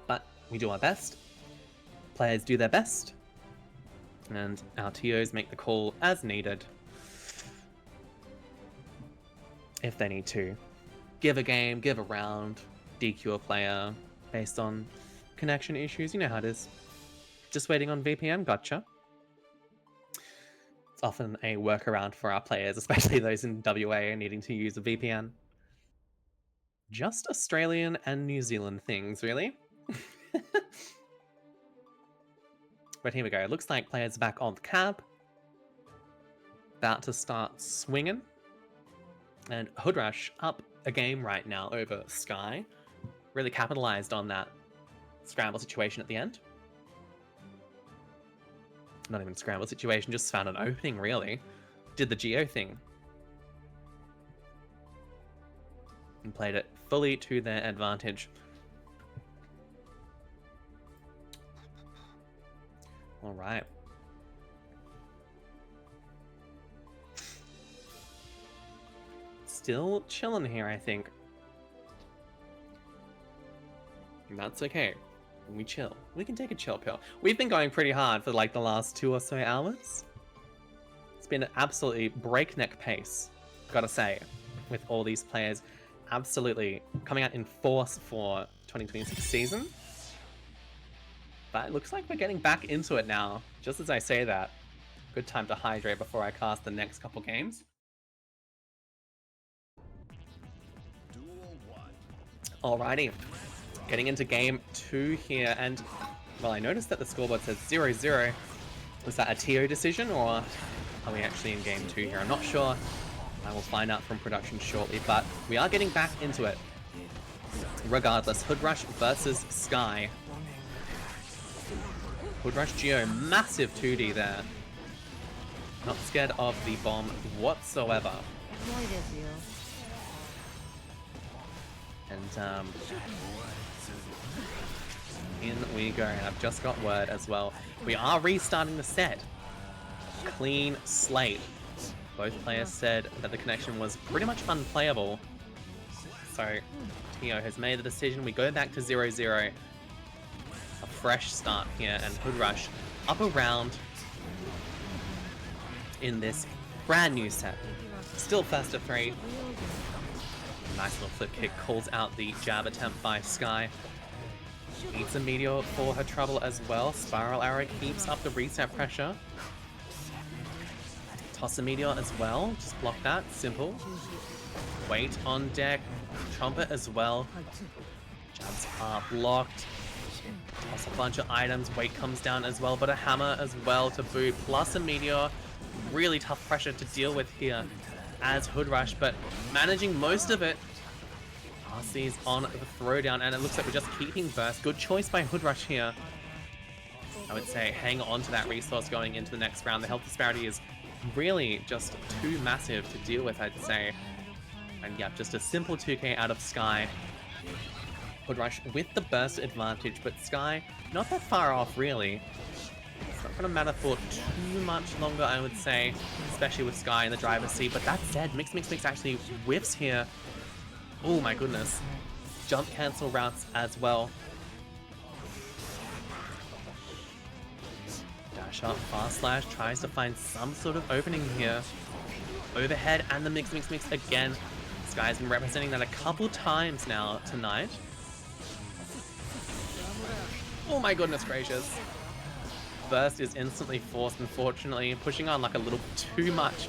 But we do our best. Players do their best. And our TOs make the call as needed. If they need to. Give a game, give a round, DQ a player based on connection issues. You know how it is. Just waiting on VPN, gotcha. It's often a workaround for our players, especially those in WA needing to use a VPN. Just Australian and New Zealand things, really. But here we go. Looks like players are back on the cab. About to start swinging. And HoodRush up a game right now over Sky. Really capitalized on that scramble situation at the end. Not even scramble situation, just found an opening, really. Did the Geo thing. And played it fully to their advantage. All right. Still chilling here, I think. And that's okay. We chill. We can take a chill pill. We've been going pretty hard for like the last 2 or so hours. It's been an absolutely breakneck pace, gotta say, with all these players absolutely coming out in force for 2026 season. But it looks like we're getting back into it now. Just as I say that, good time to hydrate before I cast the next couple games. Alrighty, getting into game 2 here, and well, I noticed that the scoreboard says 0-0. Was that a TO decision, or are we actually in game 2 here? I'm not sure. I will find out from production shortly, but we are getting back into it. Regardless, HoodRush versus Sky. HoodRush Geo, massive 2D there. Not scared of the bomb whatsoever. And in we go, and I've just got word as well. We are restarting the set. Clean slate. Both players said that the connection was pretty much unplayable. So Tio has made the decision. We go back to 0-0. A fresh start here, and HoodRush up a round in this brand new set. Still first to 3. Nice little flip kick calls out the jab attempt by Sky. Eats a meteor for her trouble as well. Spiral arrow keeps up the reset pressure. Toss a meteor as well. Just block that. Simple. Weight on deck. Trumpet as well. Jabs are blocked. Toss a bunch of items. Weight comes down as well, but a hammer as well to boot. Plus a meteor. Really tough pressure to deal with here as HoodRush, but managing most of it. RC's on the throwdown, and it looks like we're just keeping burst. Good choice by HoodRush here. I would say hang on to that resource going into the next round. The health disparity is really just too massive to deal with, I'd say. And yeah, just a simple 2k out of Sky. HoodRush with the burst advantage, but Sky not that far off, really. It's not going to matter for too much longer, I would say, especially with Sky in the driver's seat. But that said, Mix actually whiffs here. Oh my goodness. Jump cancel routes as well. Dash up, fast slash, tries to find some sort of opening here. Overhead and the Mix again. Sky's been representing that a couple times now tonight. Oh my goodness gracious. Burst is instantly forced, unfortunately, pushing on like a little too much.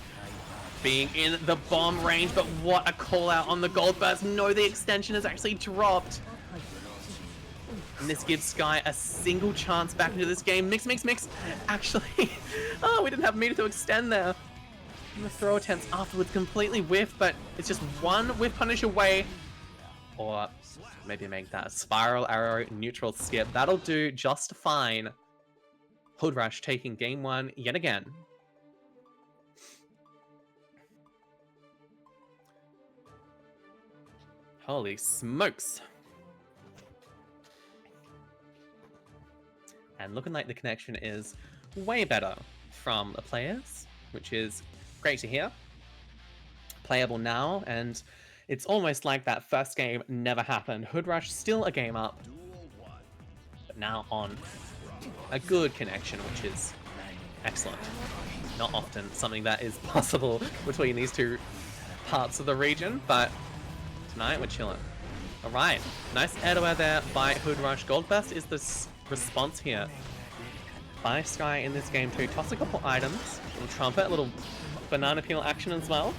Being in the bomb range, but what a call out on the gold burst. No, the extension has actually dropped. And this gives Sky a single chance back into this game. Mix. Actually, oh, we didn't have meter to extend there. And the throw attempts afterwards completely whiffed, but it's just one whiff punish away. Or maybe make that a spiral arrow neutral skip. That'll do just fine. HoodRush taking game 1 yet again. Holy smokes. And looking like the connection is way better from the players, which is great to hear. Playable now, and it's almost like that first game never happened. HoodRush still a game up, but now on a good connection, which is excellent. Not often something that is possible between these two parts of the region, but tonight we're chilling. Alright, nice air-to-air there by HoodRush. Gold Burst is the response here by Sky in this game too. Toss a couple items, little trumpet, little banana peel action as well.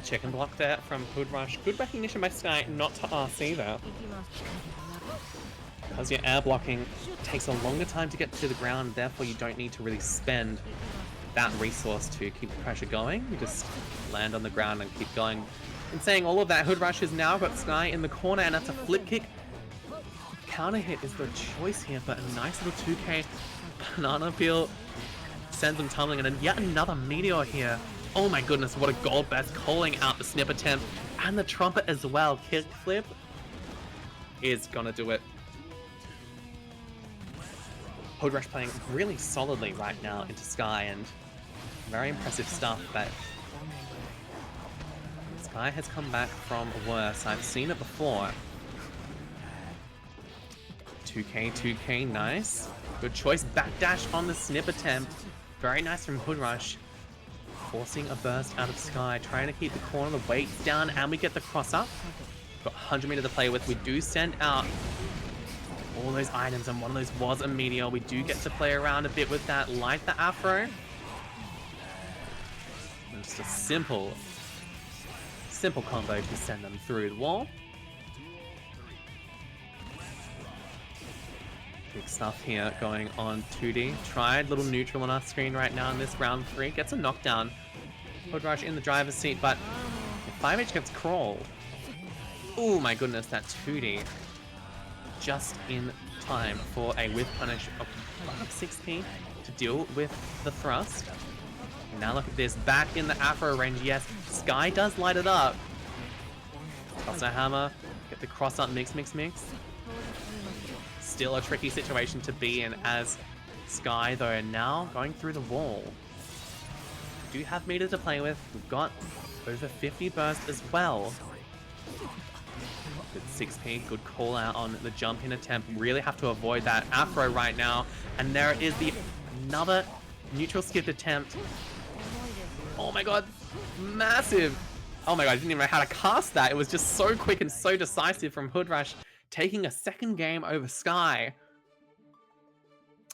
Chicken block there from HoodRush. Good recognition by Sky not to RC there. Because your air blocking takes a longer time to get to the ground, therefore you don't need to really spend that resource to keep the pressure going. You just land on the ground and keep going. In saying all of that, HoodRush has now got Sky in the corner, and that's a flip kick. Counter hit is the choice here, but a nice little 2k banana peel sends them tumbling, and then yet another meteor here. Oh my goodness, what a gold burst, calling out the snip attempt and the trumpet as well. Kick flip is gonna do it. HoodRush playing really solidly right now into Sky, and very impressive stuff, but Sky has come back from worse. I've seen it before. 2k, nice. Good choice, backdash on the snip attempt. Very nice from HoodRush. Forcing a burst out of Sky, trying to keep the corner, the weight down, and we get the cross up. Got 100 meter to play with. We do send out all those items, and one of those was a meteor. We do get to play around a bit with that, like the afro. And just a simple combo to send them through the wall. Big stuff here going on 2D. Tried little neutral on our screen right now in this round 3. Gets a knockdown. HoodRush in the driver's seat, but 5H gets crawled. Oh my goodness, that 2D. Just in time for a whiff punish of 6p to deal with the thrust. And now look at this, back in the afro range. Yes, Sky does light it up. Toss a hammer, get the cross up, mix. Still a tricky situation to be in, as Sky though now going through the wall. Do have meter to play with. We've got over 50 burst as well. Good 6p, good call out on the jump in attempt. Really have to avoid that afro right now. And there is another neutral skipped attempt. Oh my god, massive. Oh my god, I didn't even know how to cast that. It was just so quick and so decisive from HoodRush, taking a second game over Sky.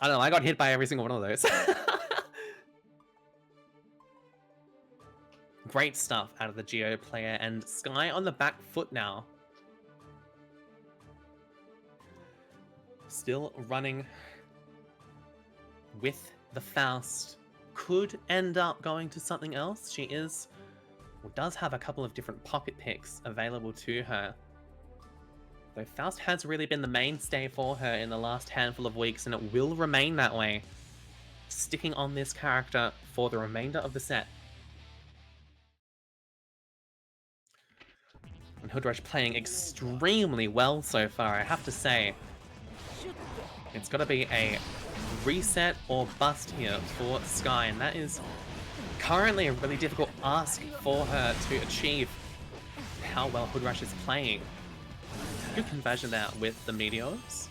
I don't know, I got hit by every single one of those. Great stuff out of the Geo player, and Sky on the back foot now. Still running with the Faust. Could end up going to something else. She does have a couple of different pocket picks available to her. Though Faust has really been the mainstay for her in the last handful of weeks, and it will remain that way. Sticking on this character for the remainder of the set. And HoodRush playing extremely well so far, I have to say. It's got to be a reset or bust here for Sky, and that is currently a really difficult ask for her to achieve how well HoodRush is playing. Good conversion there with the meteors.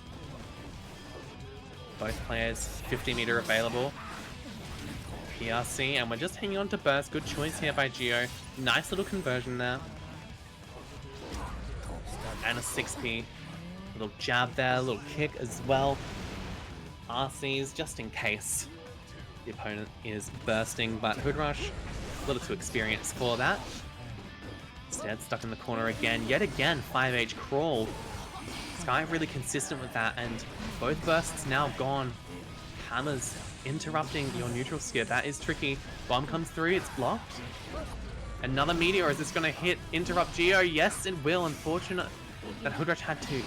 Both players 50 meter available. PRC, and we're just hanging on to burst. Good choice here by Geo. Nice little conversion there. And a 6p. Little jab there, little kick as well. RCs just in case the opponent is bursting, but HoodRush a little too experienced for that. Instead, stuck in the corner again. Yet again, 5H crawled. Sky really consistent with that, and both bursts now gone. Hammers interrupting your neutral skip. That is tricky. Bomb comes through, it's blocked. Another meteor, is this going to hit, interrupt Geo? Yes, it will. Unfortunate that HoodRush had to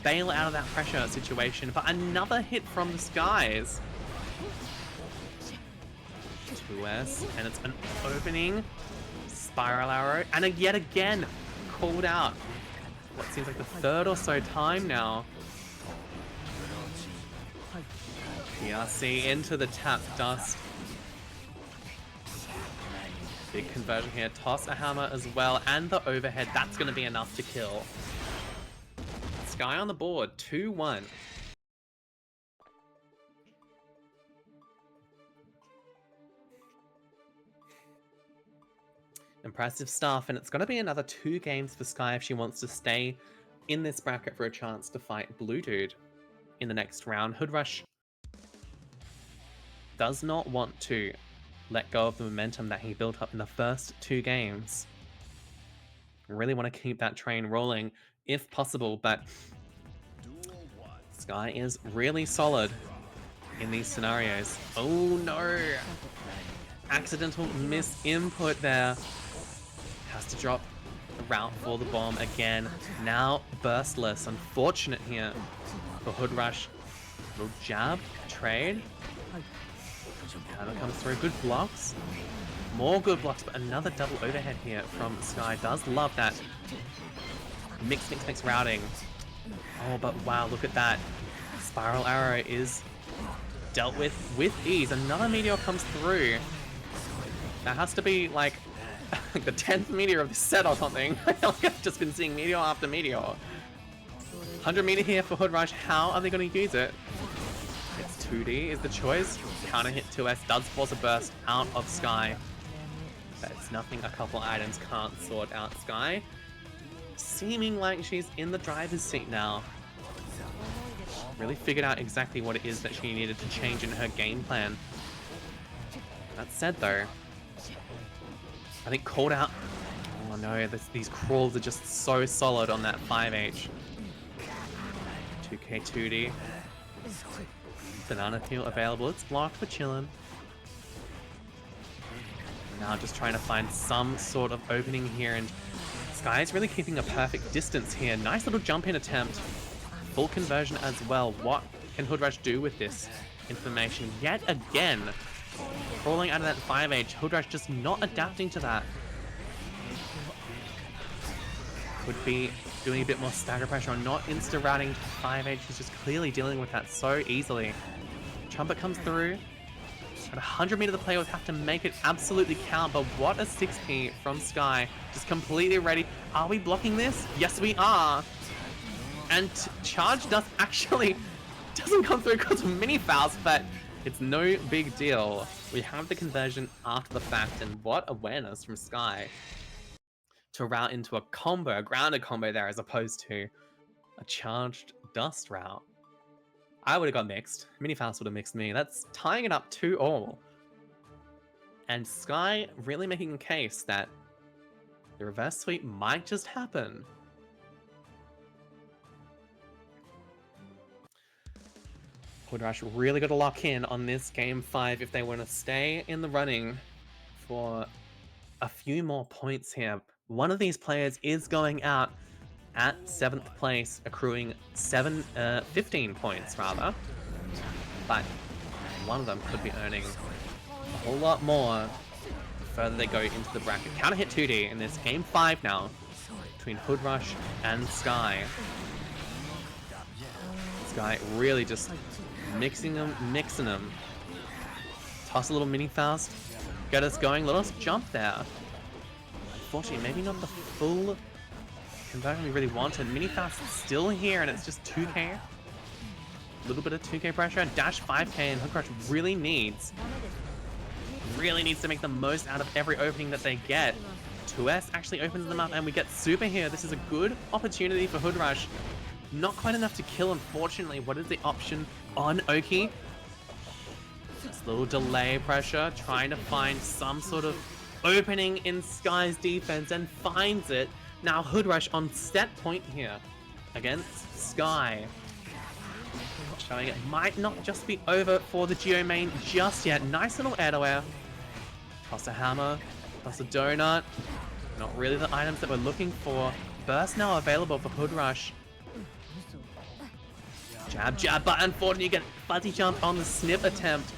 bail out of that pressure situation, but another hit from the skies. 2S, and it's an opening spiral arrow, and yet again called out. What seems like the third or so time now. PRC into the tap dust. Big conversion here. Toss a hammer as well, and the overhead. That's going to be enough to kill. Sky on the board, 2-1. Impressive stuff, and it's going to be another 2 games for Sky if she wants to stay in this bracket for a chance to fight Bluedude in the next round. HoodRush does not want to let go of the momentum that he built up in the first 2 games. Really want to keep that train rolling if possible, but Sky is really solid in these scenarios. Oh no! Accidental misinput there. Has to drop the route for the bomb again. Now burstless. Unfortunate here for HoodRush. Little jab, trade. Hammer comes through. Good blocks. More good blocks, but another double overhead here from Sky. Does love that. Mix routing. Oh, but wow, look at that. Spiral arrow is dealt with ease. Another meteor comes through. That has to be like the 10th meteor of the set or something. I've just been seeing meteor after meteor. 100 meter here for HoodRush. How are they going to use it? It's 2D is the choice. Counter hit 2S does force a burst out of Sky. But it's nothing a couple items can't sort out. Sky seeming like she's in the driver's seat now. Really figured out exactly what it is that she needed to change in her game plan. That said though, I think called out. Oh no, these crawls are just so solid on that 5H. 2K 2D. Banana peel available. It's blocked for chillin'. Now just trying to find some sort of opening here, and Sky is really keeping a perfect distance here. Nice little jump in attempt. Full conversion as well. What can HoodRush do with this information yet again? Crawling out of that 5H. HoodRush just not adapting to that. Would be doing a bit more stagger pressure on not insta-routing to 5H. He's just clearly dealing with that so easily. Trumpet comes through. At 100 meter the player would have to make it absolutely count, but what a 6P from Sky. Just completely ready. Are we blocking this? Yes, we are. And charge doesn't come through because of mini Faust, but it's no big deal. We have the conversion after the fact, and what awareness from Sky to route into a combo, a grounded combo there, as opposed to a charged dust route. I would have got mixed. Mini Faust would have mixed me. That's tying it up 2-all. And Sky really making a case that the reverse sweep might just happen. HoodRush really got to lock in on this game 5 if they want to stay in the running for a few more points here. One of these players is going out at 7th place, accruing 15 points rather. But one of them could be earning a whole lot more the further they go into the bracket. Counter hit 2D in this game 5 now between HoodRush and Sky. Sky really just mixing them. Toss a little mini Faust. Get us going. Let us jump there. Unfortunately, maybe not the full conversion we really wanted. Mini Faust still here, and it's just 2K. A little bit of 2K pressure. Dash 5K, and HoodRush really needs to make the most out of every opening that they get. 2S actually opens them up, and we get Super here. This is a good opportunity for HoodRush. Not quite enough to kill, unfortunately. What is the option on Oki? Just a little delay pressure, trying to find some sort of opening in Sky's defense, and finds it. Now HoodRush on set point here against Sky. Showing it might not just be over for the Geo main just yet. Nice little air-to-air. Toss a hammer, toss a donut. Not really the items that we're looking for. Burst now available for HoodRush. Jab, but unfortunately you get fuzzy jump on the snip attempt.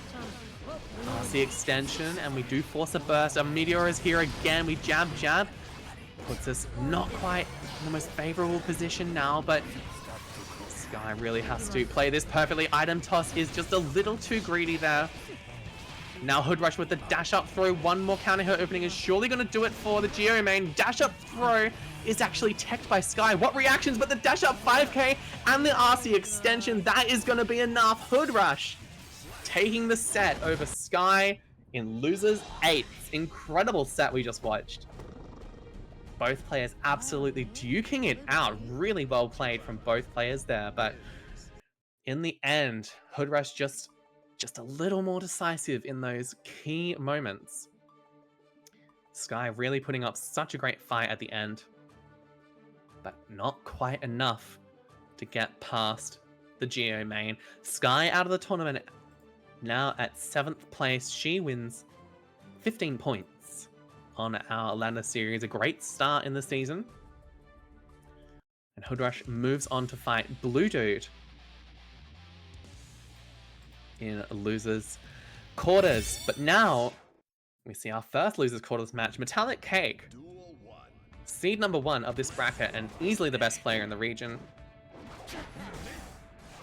The extension, and we do force a burst. A meteor is here again. We jab. Puts us not quite in the most favorable position now, but Sky really has to play this perfectly. Item toss is just a little too greedy there. Now HoodRush with the dash up throw. One more counter hit opening is surely going to do it for the Geo main. Dash up throw is actually teched by Sky. What reactions, but the dash up 5k and the RC extension, that is going to be enough. HoodRush taking the set over Sky in losers 8. Incredible set we just watched. Both players absolutely duking it out. Really well played from both players there, but in the end, HoodRush just a little more decisive in those key moments. Sky really putting up such a great fight at the end, but not quite enough to get past the Geo main. Sky out of the tournament, now at 7th place. She wins 15 points on our Atlanta series. A great start in the season. And HoodRush moves on to fight Bluedude in losers quarters. But now we see our first losers quarters match. MetallicCake, seed number 1 of this bracket and easily the best player in the region,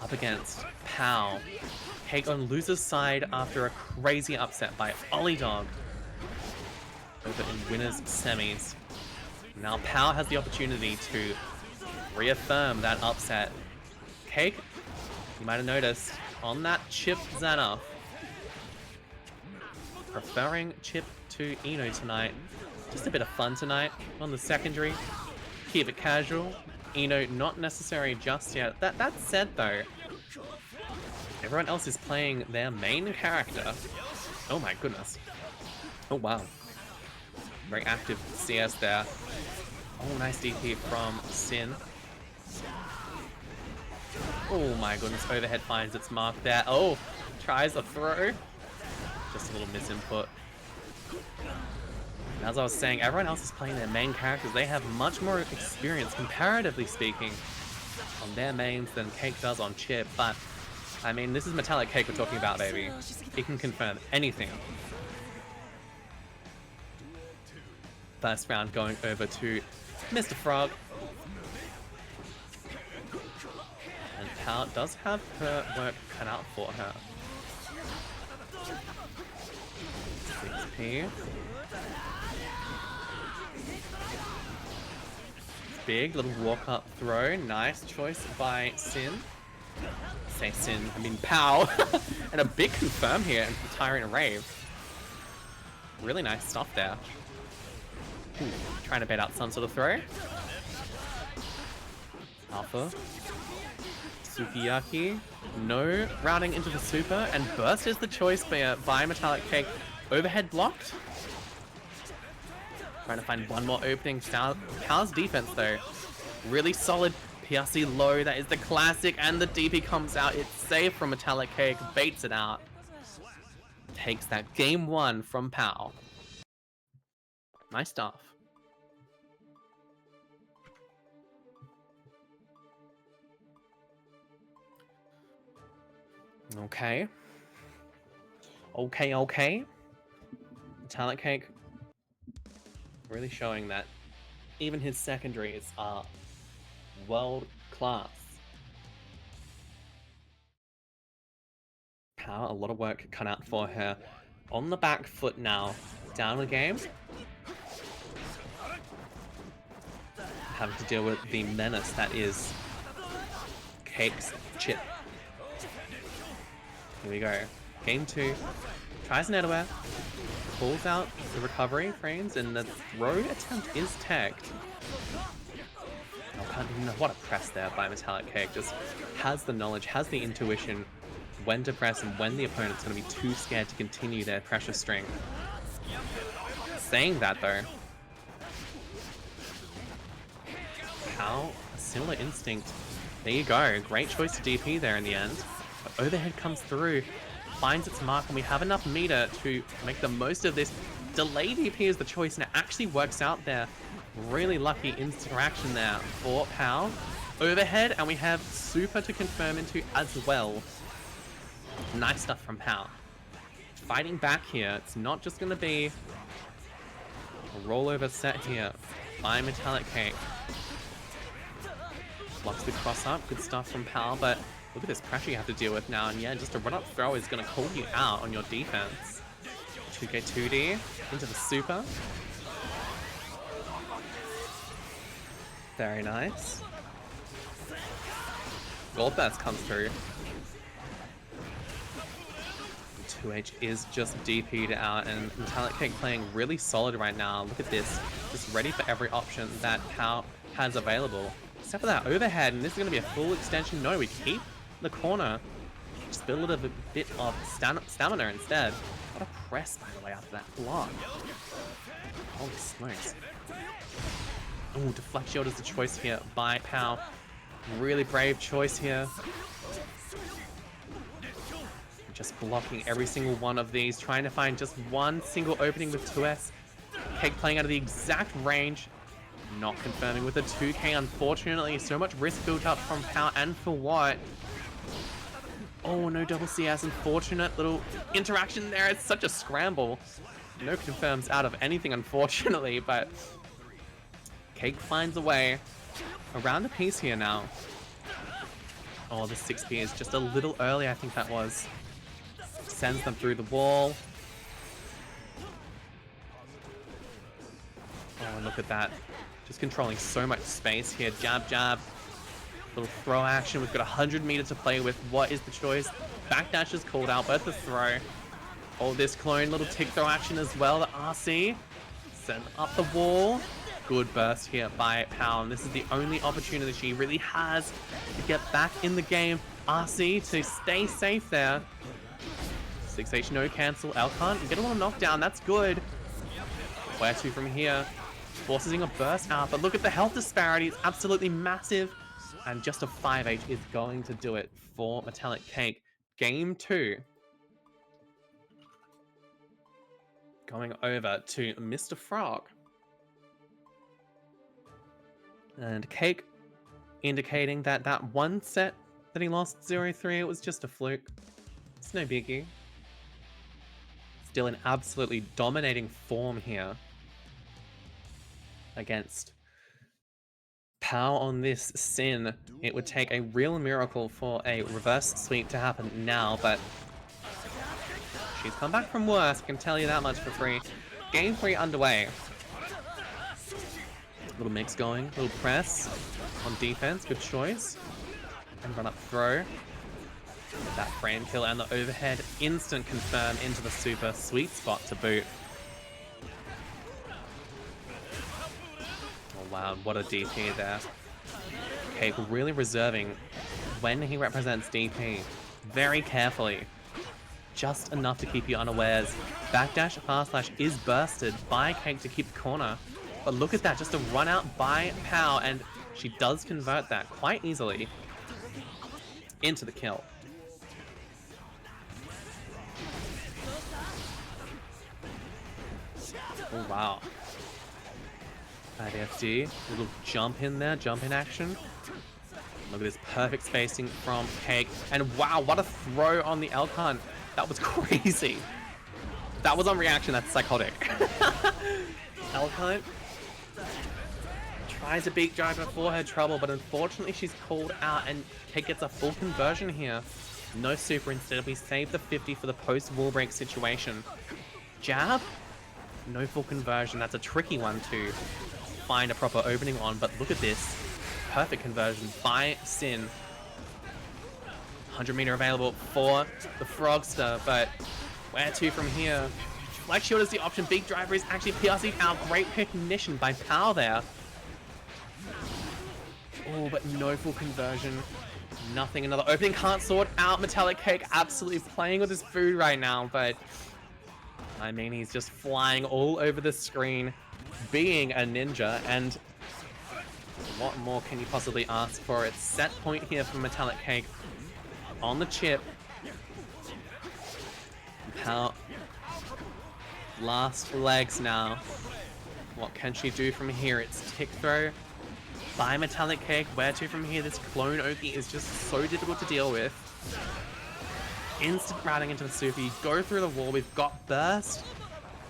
up against Pow. Cake on losers side after a crazy upset by Olliedog over in winners semis. Now Pow has the opportunity to reaffirm that upset. Cake, you might have noticed, on that Chipp Xanath, preferring Chipp to Eno tonight. Just a bit of fun tonight on the secondary. Keep it casual. Eno not necessary just yet. That said though, everyone else is playing their main character. Oh my goodness. Oh wow. Very active CS there. Oh, nice DP from Sin. Oh my goodness, overhead finds its mark there. Oh, tries a throw. Just a little misinput. And as I was saying, everyone else is playing their main characters. They have much more experience, comparatively speaking, on their mains than Cake does on Chipp. But, I mean, this is MetallicCake we're talking about, baby. He can confirm anything. First round going over to Mr. Frog. And Pow does have her work cut out for her. 6p. Big little walk up throw. Nice choice by Sin. Say Sin, I mean Pow. And a big confirm here and Tyrant Rave. Really nice stuff there. Ooh, trying to bait out some sort of throw. Alpha. Sukiyaki. No routing into the super, and burst is the choice by MetallicCake. Overhead blocked. Trying to find one more opening. Pow's defense though, really solid. PRC low, that is the classic, and the DP comes out. It's safe from MetallicCake, baits it out. Takes that game 1 from Pow. Nice stuff. Okay. Okay. MetallicCake really showing that even his secondaries are world class. Pow, a lot of work cut out for her. On the back foot now. Down the game. Having to deal with the menace that is Cake's Chipp. Here we go. Game 2. Tries an Edaware. Pulls out the recovery frames, and the throw attempt is tagged. What a press there by MetallicCake. Just has the knowledge, has the intuition when to press and when the opponent's going to be too scared to continue their pressure string. Saying that though, how a similar instinct. There you go. Great choice to DP there in the end. But overhead comes through, finds its mark, and we have enough meter to make the most of this. Delay DP is the choice, and it actually works out there. Really lucky interaction there for Pow. Overhead, and we have super to confirm into as well. Nice stuff from Pow. Fighting back here. It's not just going to be a rollover set here by MetallicCake. Blocks the cross up. Good stuff from Pal, but look at this pressure you have to deal with now. And yeah, just a run-up throw is going to call you out on your defense. 2K 2D into the super. Very nice. Gold burst comes through. 2H is just DP'd out, and MetallicCake playing really solid right now. Look at this. Just ready for every option that Pal has available. Except for that overhead, and this is going to be a full extension. No, we keep the corner. Just build a bit of stamina instead. What a press, by the way, after that block. Holy smokes. Oh, deflect shield is the choice here by Pal. Really brave choice here. Just blocking every single one of these, trying to find just one single opening with 2S. Cake playing out of the exact range. Not confirming with a 2K, unfortunately. So much risk built up from Pal, and for what? Oh, no double CS. Unfortunate little interaction there. It's such a scramble. No confirms out of anything, unfortunately, but Cake finds a way around the piece here now. Oh, the 6P is just a little early, I think that was. Sends them through the wall. Oh, look at that. Just controlling so much space here. Jab, jab. Little throw action. We've got 100 meters to play with. What is the choice? Backdash is called out, but the throw. Oh, this clone. Little tick throw action as well. The RC. Send up the wall. Good burst here by Pal. And this is the only opportunity she really has to get back in the game. RC to stay safe there. 6H no cancel. Elcant get a little knockdown. That's good. Where to from here? Forcing a burst out, but look at the health disparity. It's absolutely massive. And just a 5H is going to do it for MetallicCake. Game 2. Going over to Mr. Frog. And Cake indicating that that one set that he lost 0-3, it was just a fluke. It's no biggie. Still in absolutely dominating form here against Pal on this Sin. It would take a real miracle for a reverse sweep to happen now, but she's come back from worse, I can tell you that much for free. Game 3 underway. Little mix going, little press on defense, good choice. And run up throw. That frame kill and the overhead, instant confirm into the super, sweet spot to boot. Oh wow, what a DP there. Cake really reserving when he represents DP very carefully. Just enough to keep you unawares. Backdash fast slash is bursted by Cake to keep the corner. But look at that, just a run out by Pal, and she does convert that quite easily into the kill. Oh wow. IDFD, little jump in there, jump in action. Look at this perfect spacing from Cake. And wow, what a throw on the Elcant. That was crazy. That was on reaction, that's psychotic. Elcant tries a beak drive before her trouble, but unfortunately she's called out and Cake gets a full conversion here. No super, instead we save the 50 for the post-wall break situation. Jab? No full conversion. That's a tricky one to find a proper opening on, but look at this. Perfect conversion by Sin. 100 meter available for the Frogster, but where to from here? Flex shield is the option. Big driver is actually PRC'd out. Great recognition by Pal there. Oh, but no full conversion. Nothing. Another opening can't sort out. MetallicCake absolutely playing with his food right now, but I mean, he's just flying all over the screen, being a ninja, and what more can you possibly ask for? It's set point here for MetallicCake on the Chipp. Pal, last legs now. What can she do from here? It's tick throw by MetallicCake. Where to from here? This clone Oki is just so difficult to deal with. Instant routing into the super. You go through the wall. We've got burst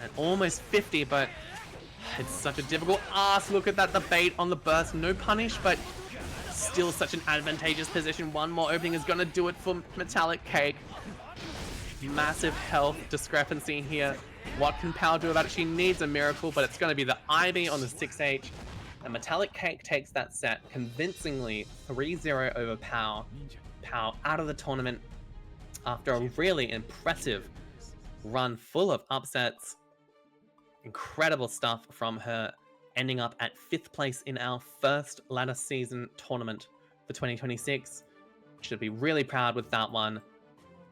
and almost 50, but it's such a difficult ask. Look at that, the bait on the burst. No punish, but still such an advantageous position. One more opening is going to do it for MetallicCake. Massive health discrepancy here. What can Pow do about it? She needs a miracle, but it's going to be the Ivy on the 6H. And MetallicCake takes that set convincingly 3-0 over Pow. Pow out of the tournament after a really impressive run full of upsets. Incredible stuff from her, ending up at 5th place in our first ladder season tournament for 2026. Should be really proud with that one.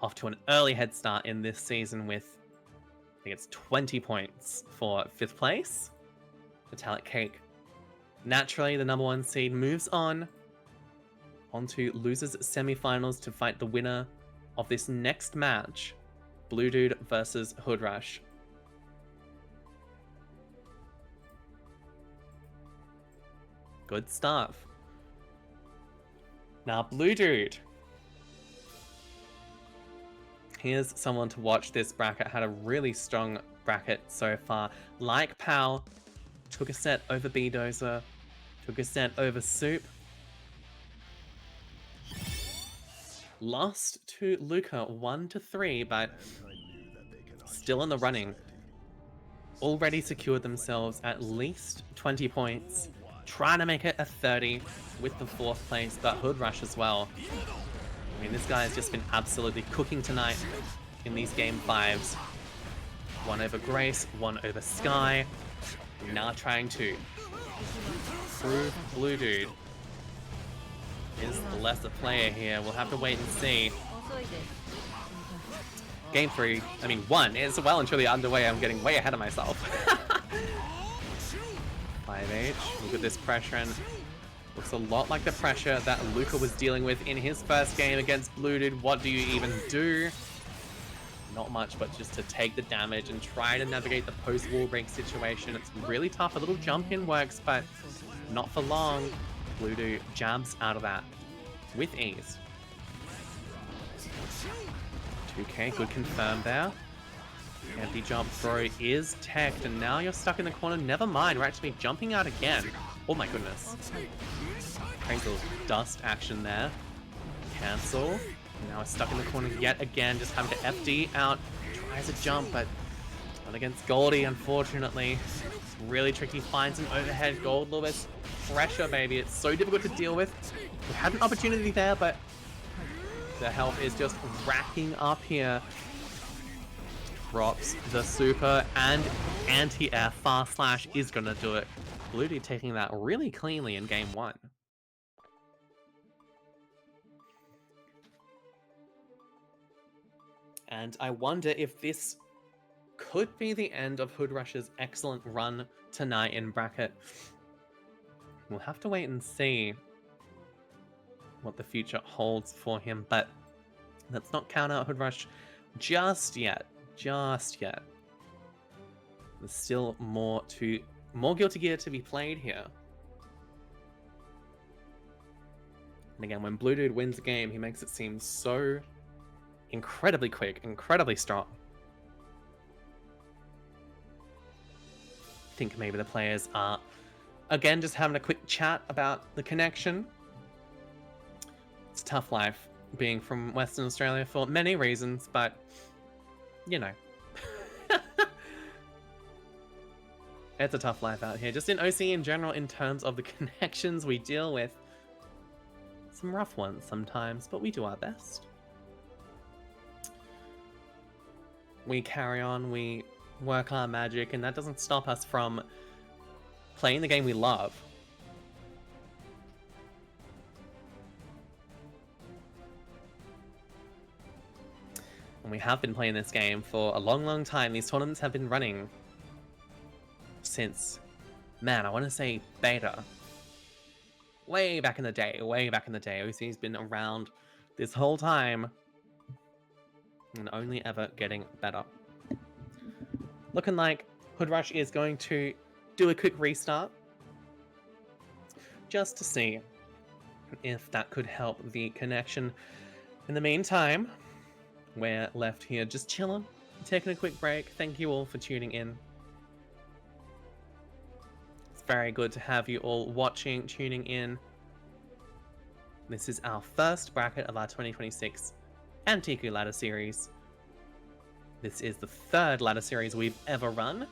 Off to an early head start in this season with, I think it's 20 points for 5th place. MetallicCake, naturally the number 1 seed, moves on to losers semifinals to fight the winner of this next match, Bluedude versus HoodRush. Good stuff. Now, Bluedude. Here's someone to watch this bracket. Had a really strong bracket so far. Like Pow, took a set over B-Dozer, took a set over Soop. Lost to Luca 1-3, but still in the running. Already secured themselves at least 20 points. Trying to make it a 30 with the 4th place, but HoodRush as well. I mean, this guy has just been absolutely cooking tonight in these game 5s. 1 over Grace, 1 over Sky. Now trying to prove Bluedude is the lesser player here. We'll have to wait and see. Game 3, I mean 1, is well and truly underway. I'm getting way ahead of myself. 5H, look at this pressure, and looks a lot like the pressure that Luca was dealing with in his first game against Bluedude. What do you even do? Not much, but just to take the damage and try to navigate the post-wall break situation. It's really tough. A little jump in works, but not for long. Bluedude jabs out of that with ease. 2K, good confirm there. Empty jump throw is teched, and now you're stuck in the corner. Never mind, we're actually jumping out again. Oh my goodness. Crazy little dust action there. Cancel. Now we're stuck in the corner yet again, just having to FD out. Tries a jump, but not against Goldie, unfortunately. It's really tricky. Finds an overhead Goldlewis. Pressure, baby. It's so difficult to deal with. We had an opportunity there, but the health is just racking up here. Drops the super, and anti-air fast slash is gonna do it. Bluedude taking that really cleanly in game 1. And I wonder if this could be the end of HoodRush's excellent run tonight in bracket. We'll have to wait and see what the future holds for him, but let's not count out HoodRush just yet. Just yet. There's still more Guilty Gear to be played here. And again, when Bluedude wins a game, he makes it seem so incredibly quick, incredibly strong. I think maybe the players are, again, just having a quick chat about the connection. It's a tough life being from Western Australia for many reasons, but you know. It's a tough life out here. Just in OCE in general, in terms of the connections we deal with. Some rough ones sometimes, but we do our best. We carry on, we work our magic, and that doesn't stop us from playing the game we love. And we have been playing this game for a long, long time. These tournaments have been running since, man, I want to say beta. Way back in the day, way back in the day. OCE's been around this whole time and only ever getting better. Looking like HoodRush is going to do a quick restart just to see if that could help the connection. In the meantime, we're left here just chilling, taking a quick break. Thank you all for tuning in. It's very good to have you all watching, tuning in. This is our first bracket of our 2026 Antiku ladder series. This is the third ladder series we've ever run.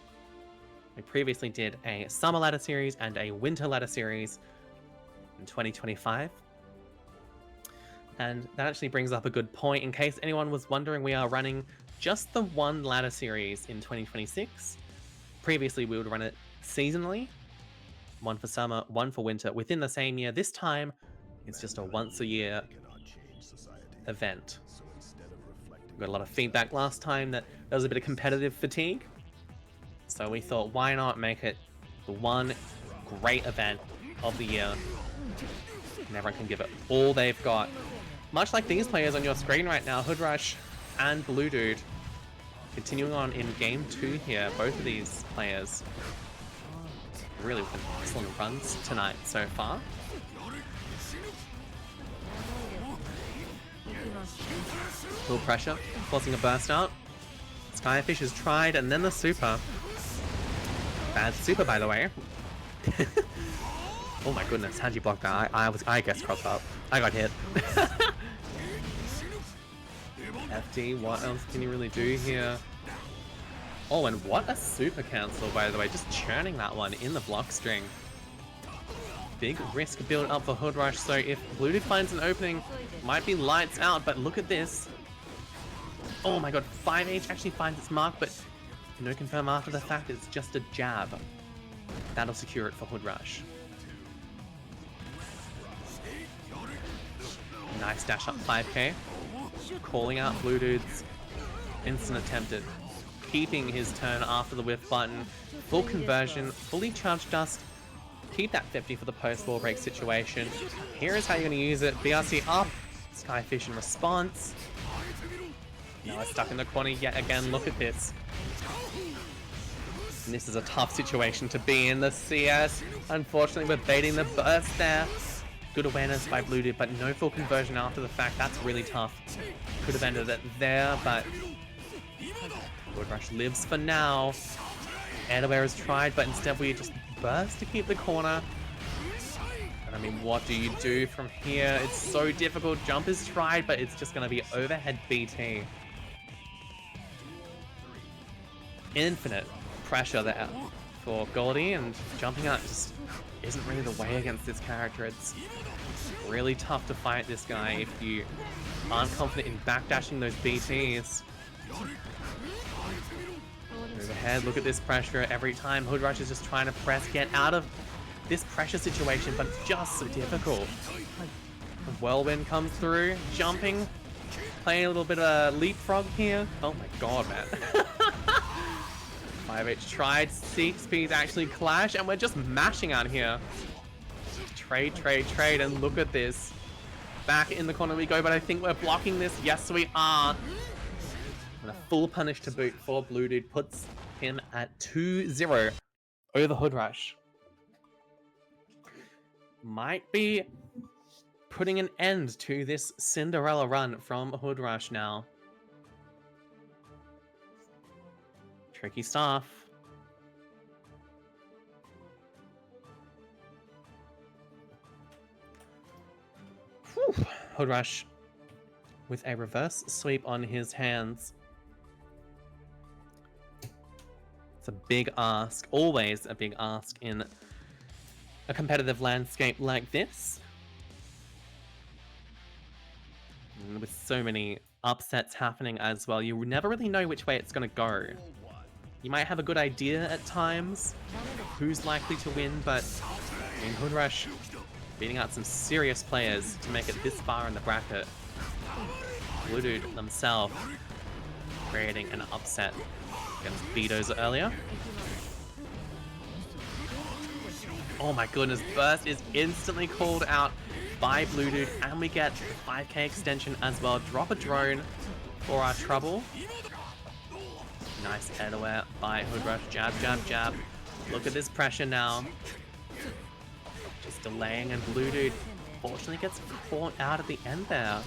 We previously did a summer ladder series and a winter ladder series in 2025. And that actually brings up a good point. In case anyone was wondering, we are running just the one ladder series in 2026. Previously, we would run it seasonally. One for summer, one for winter, within the same year. This time, it's just a once-a-year event. We got a lot of feedback last time that there was a bit of competitive fatigue. So we thought, why not make it the one great event of the year? And everyone can give it all they've got. Much like these players on your screen right now, HoodRush and Bluedude. Continuing on in game 2 here, both of these players really with excellent runs tonight so far. Full pressure, forcing a burst out. Skyfish is tried, and then the super. Bad super, by the way. Oh my goodness, how'd you block that? I guess crossed up. I got hit. FD, what else can you really do here? Oh, and what a super cancel, by the way. Just churning that one in the block string. Big risk build up for HoodRush, so if Bluedude finds an opening, might be lights out, but look at this. Oh my god, 5H actually finds its mark, but no confirm after the fact, it's just a jab. That'll secure it for HoodRush. Nice dash up 5k. Calling out Bluedude's instant attempted. Keeping his turn after the whiff button. Full conversion, fully charged dust. Keep that 50 for the post-wall break situation. Here is how you're going to use it. BRC up. Skyfish in response. Now it's stuck in the corner yet again. Look at this. And this is a tough situation to be in. The CS, unfortunately, we're baiting the burst there. Good awareness by Bluedude, but no full conversion after the fact. That's really tough. Could have ended it there, but HoodRush lives for now. Airware is tried, but instead we just burst to keep the corner. And I mean, what do you do from here? It's so difficult. Jump is tried, but it's just going to be overhead BT. Infinite pressure there for Goldie, and jumping out just isn't really the way against this character. It's really tough to fight this guy if you aren't confident in backdashing those BTs. Move ahead, look at this pressure every time. HoodRush is just trying to press, get out of this pressure situation, but it's just so difficult. The whirlwind comes through, jumping, playing a little bit of leapfrog here. Oh my god, man. 5H tried, 6Ps actually clash, and we're just mashing out here. Trade, trade, trade, and look at this. Back in the corner we go, but I think we're blocking this. Yes, we are. And a full punish to boot for Bluedude puts him at 2-0 over HoodRush. Might be putting an end to this Cinderella run from HoodRush now. Tricky stuff. Whew. HoodRush with a reverse sweep on his hands. It's a big ask, always a big ask in a competitive landscape like this. And with so many upsets happening as well, you never really know which way it's going to go. You might have a good idea at times who's likely to win, but I mean, HoodRush beating out some serious players to make it this far in the bracket. Bluedude themselves creating an upset against Vito's earlier. Oh my goodness, burst is instantly called out by Bluedude, and we get the 5k extension as well. Drop a drone for our trouble. Nice head aware by HoodRush. Jab, jab, jab. Look at this pressure now. Just delaying, and Bluedude fortunately gets caught out at the end there.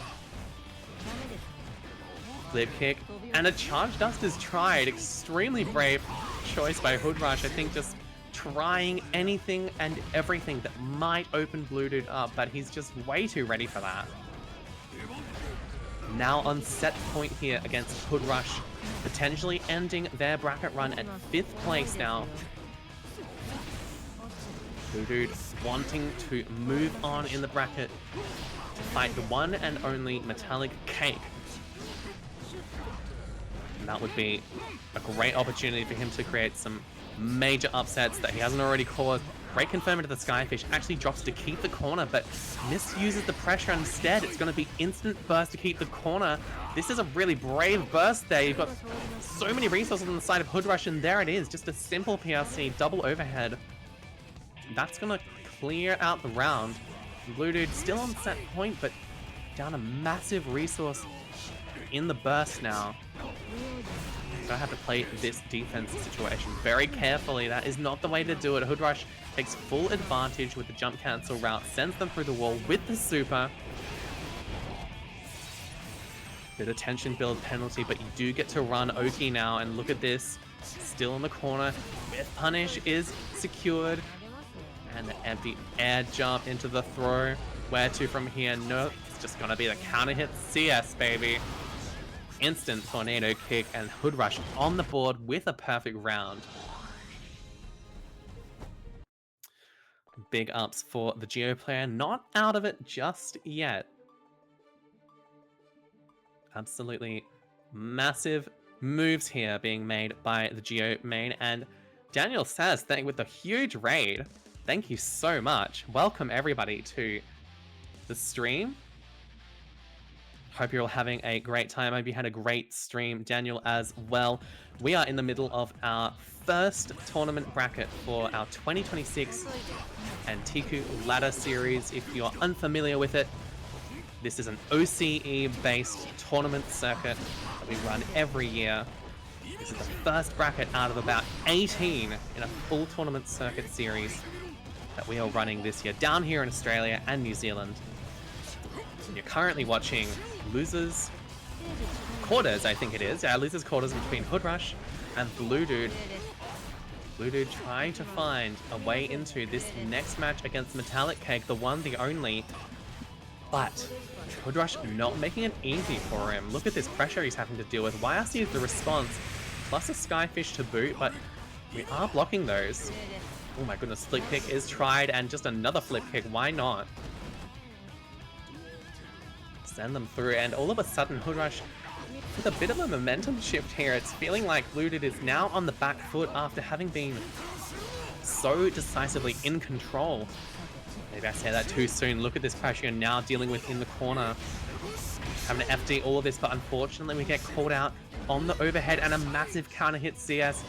Flip kick, and a charge dust is tried. Extremely brave choice by HoodRush. I think just trying anything and everything that might open Bluedude up, but he's just way too ready for that. Now on set point here against HoodRush, potentially ending their bracket run at 5th place now. Bluedude wanting to move on in the bracket to fight the one and only MetallicCake. And that would be a great opportunity for him to create some major upsets that he hasn't already caused. Great confirm into the Skyfish, actually drops to keep the corner, but misuses the pressure instead. It's going to be instant burst to keep the corner. This is a really brave burst there. You've got so many resources on the side of HoodRush, and there it is. Just a simple PRC, double overhead. That's going to clear out the round. Bluedude still on set point, but down a massive resource in the burst now. Gonna have to play this defense situation very carefully. That is not the way to do it. HoodRush takes full advantage with the jump cancel route, sends them through the wall with the super. Bit of tension build penalty, but you do get to run Oki now, and look at this. Still in the corner, with punish is secured. And the empty air jump into the throw. Where to from here? No, it's just gonna be the counter hit CS, baby. Instant tornado kick, and HoodRush on the board with a perfect round. Big ups for the Geo player, not out of it just yet. Absolutely massive moves here being made by the Geo main, and Daniel says, with the huge raid, thank you so much. Welcome everybody to the stream. Hope you're all having a great time. I hope you had a great stream, Daniel, as well. We are in the middle of our first tournament bracket for our 2026 Antiku Ladder Series. If you're unfamiliar with it, this is an OCE-based tournament circuit that we run every year. This is the first bracket out of about 18 in a full tournament circuit series that we are running this year down here in Australia and New Zealand. You're currently watching losers quarters, I think it is. Yeah, losers quarters between HoodRush and Bluedude. Bluedude trying to find a way into this next match against MetallicCake, the one, the only. But HoodRush not making it easy for him. Look at this pressure he's having to deal with. YRC is the response, plus a Skyfish to boot, but we are blocking those. Oh my goodness, flip kick is tried, and just another flip kick. Why not? Send them through, and all of a sudden HoodRush with a bit of a momentum shift here. It's feeling like Bluedude is now on the back foot after having been so decisively in control. Maybe I say that too soon. Look at this pressure you're now dealing with in the corner. Having to FD all of this, but unfortunately we get called out on the overhead, and a massive counter hit CS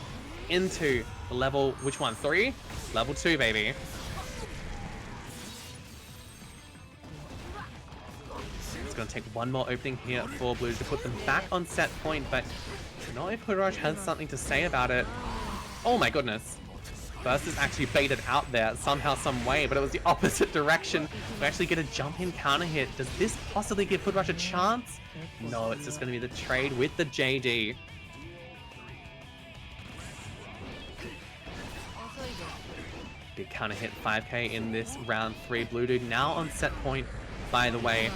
into the level, which one? 3? Level 2, baby. Going to take one more opening here for Bluedude to put them back on set point, but not if HoodRush has something to say about it. Oh my goodness. Burst is actually baited out there somehow, some way, but it was the opposite direction. We actually get a jump in counter hit. Does this possibly give HoodRush a chance? No, it's just going to be the trade with the JD. Big counter hit 5k in this round 3. Bluedude now on set point, by the way.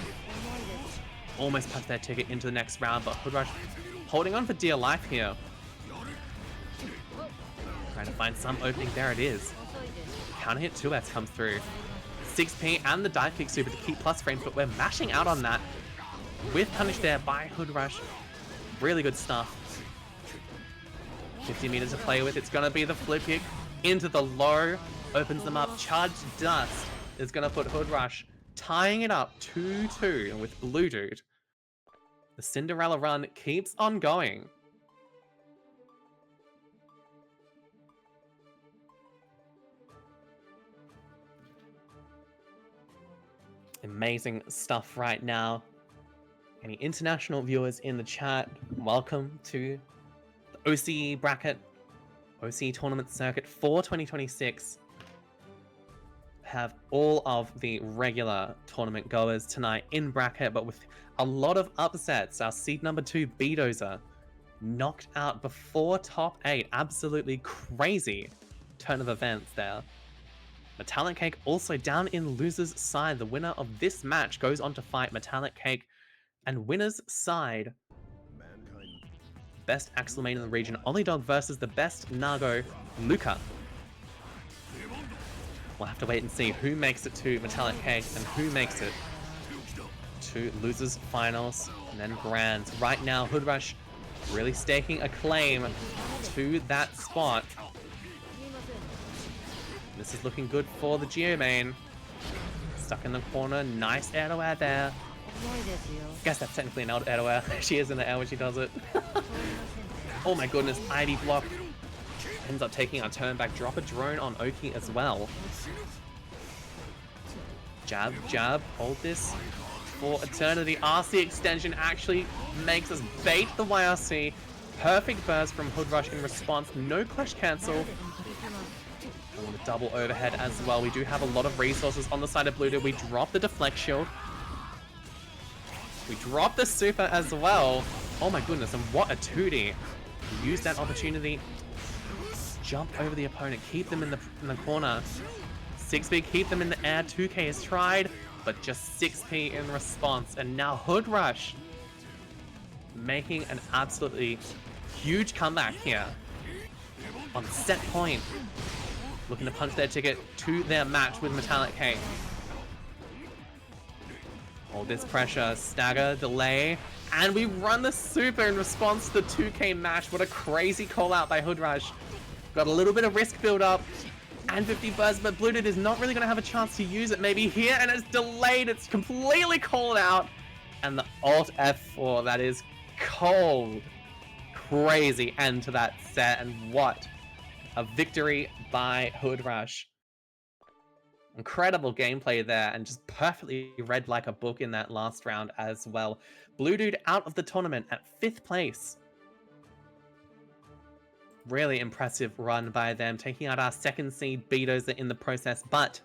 Almost punched their ticket into the next round, but HoodRush holding on for dear life here. Trying to find some opening. There it is. Counter hit 2S comes through. 6p and the dive kick super to keep plus frames, but we're mashing out on that with punish there by HoodRush. Really good stuff. 50 meters to play with. It's going to be the flip kick into the low. Opens them up. Charged Dust is going to put HoodRush tying it up 2-2 with Bluedude. The Cinderella run keeps on going. Amazing stuff right now. Any international viewers in the chat, welcome to the OCE bracket, OCE tournament circuit for 2026. Have all of the regular tournament goers tonight in bracket, but with a lot of upsets. Our seed number 2 Bedozer knocked out before top 8. Absolutely crazy turn of events there. MetallicCake also down in loser's side. The winner of this match goes on to fight MetallicCake, and winner's side, best Axel main in the region, Olliedog versus the best Nago, Luca. We'll have to wait and see who makes it to MetallicCake and who makes it to losers finals and then grands. Right now, HoodRush really staking a claim to that spot. This is looking good for the Geo main. Stuck in the corner, nice air to air there. Guess that's technically an air to air. She is in the air when she does it. Oh my goodness, ID block. Ends up taking our turn back. Drop a drone on Oki as well. Jab, jab, hold this for eternity. RC extension actually makes us bait the YRC. Perfect burst from HoodRush in response. No clash cancel. And a double overhead as well. We do have a lot of resources on the side of Bluedude. We drop the deflect shield. We drop the super as well. Oh my goodness, and what a 2D. We use that opportunity. Jump over the opponent, keep them in the corner. 6p, keep them in the air. 2k is tried, but just 6p in response. And now HoodRush making an absolutely huge comeback here on set point. Looking to punch their ticket to their match with MetallicCake. Hold this pressure, stagger, delay, and we run the super in response to the 2k match. What a crazy call out by HoodRush. Got a little bit of risk build up and 50 burst, but Bluedude is not really going to have a chance to use it maybe here, and it's delayed. It's completely called out. And the Alt F4, that is cold. Crazy end to that set, and what a victory by HoodRush. Incredible gameplay there, and just perfectly read like a book in that last round as well. Bluedude out of the tournament at 5th place. Really impressive run by them, taking out our 2nd seed Beatdozer in the process, but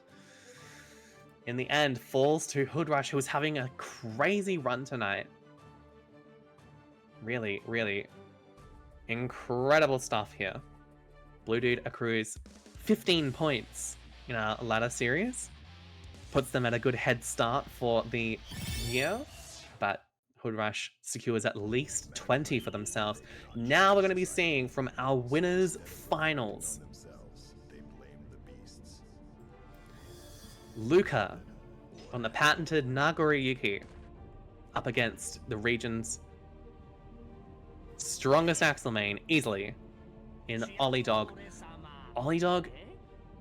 in the end falls to HoodRush, who was having a crazy run tonight. Really, really incredible stuff here. Bluedude accrues 15 points in our ladder series. Puts them at a good head start for the year, but HoodRush secures at least 20 for themselves. Now we're going to be seeing from our winners finals. Luca on the patented Nagoriyuki up against the region's strongest Axel main easily in Olliedog. Olliedog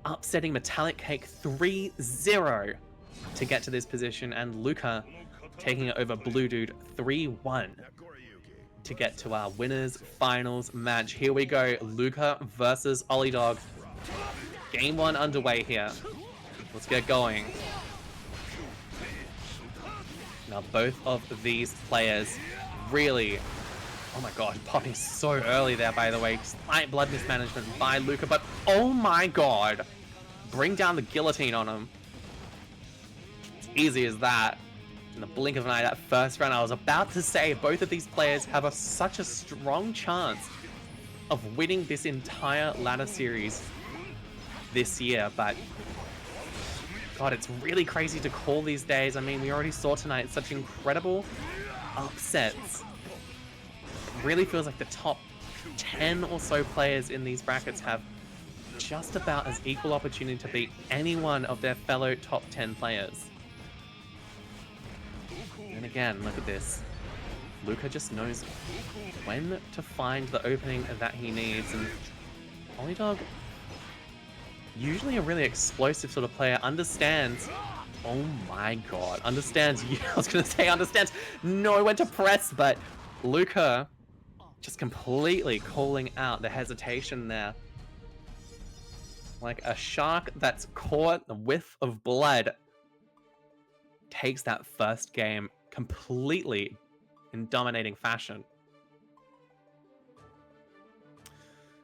upsetting MetallicCake 3-0 to get to this position, and Luca taking it over Bluedude 3-1 to get to our winners finals match. Here we go, Luca versus Olliedog. Game 1 underway here. Let's get going. Now both of these players really, oh my god, popping so early there, by the way. Slight blood mismanagement by Luca, but oh my god. Bring down the guillotine on him. It's easy as that. In the blink of an eye, that first round, I was about to say both of these players have such a strong chance of winning this entire ladder series this year, but god, it's really crazy to call these days. I mean, we already saw tonight such incredible upsets. Really feels like the top 10 or so players in these brackets have just about as equal opportunity to beat any one of their fellow top 10 players. And again, look at this. Luca just knows when to find the opening that he needs, and Olliedog, usually a really explosive sort of player, understands, oh my god, understands, I was going to say understands, know when to press, but Luca just completely calling out the hesitation there. Like a shark that's caught a whiff of blood, takes that first game completely in dominating fashion.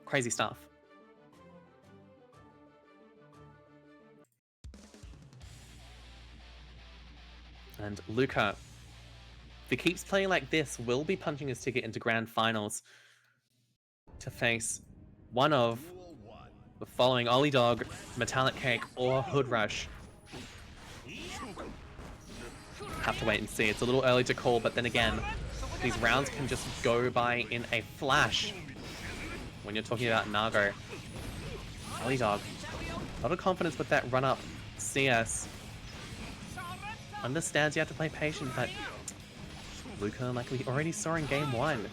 Crazy stuff. And Luca, if he keeps playing like this, will be punching his ticket into grand finals to face one of We're following Olliedog, MetallicCake, or HoodRush. Have to wait and see. It's a little early to call, but then again, these rounds can just go by in a flash when you're talking about Nago. Olliedog, a lot of confidence with that run-up CS. Understands you have to play patient, but Luca, like we already saw in game 1,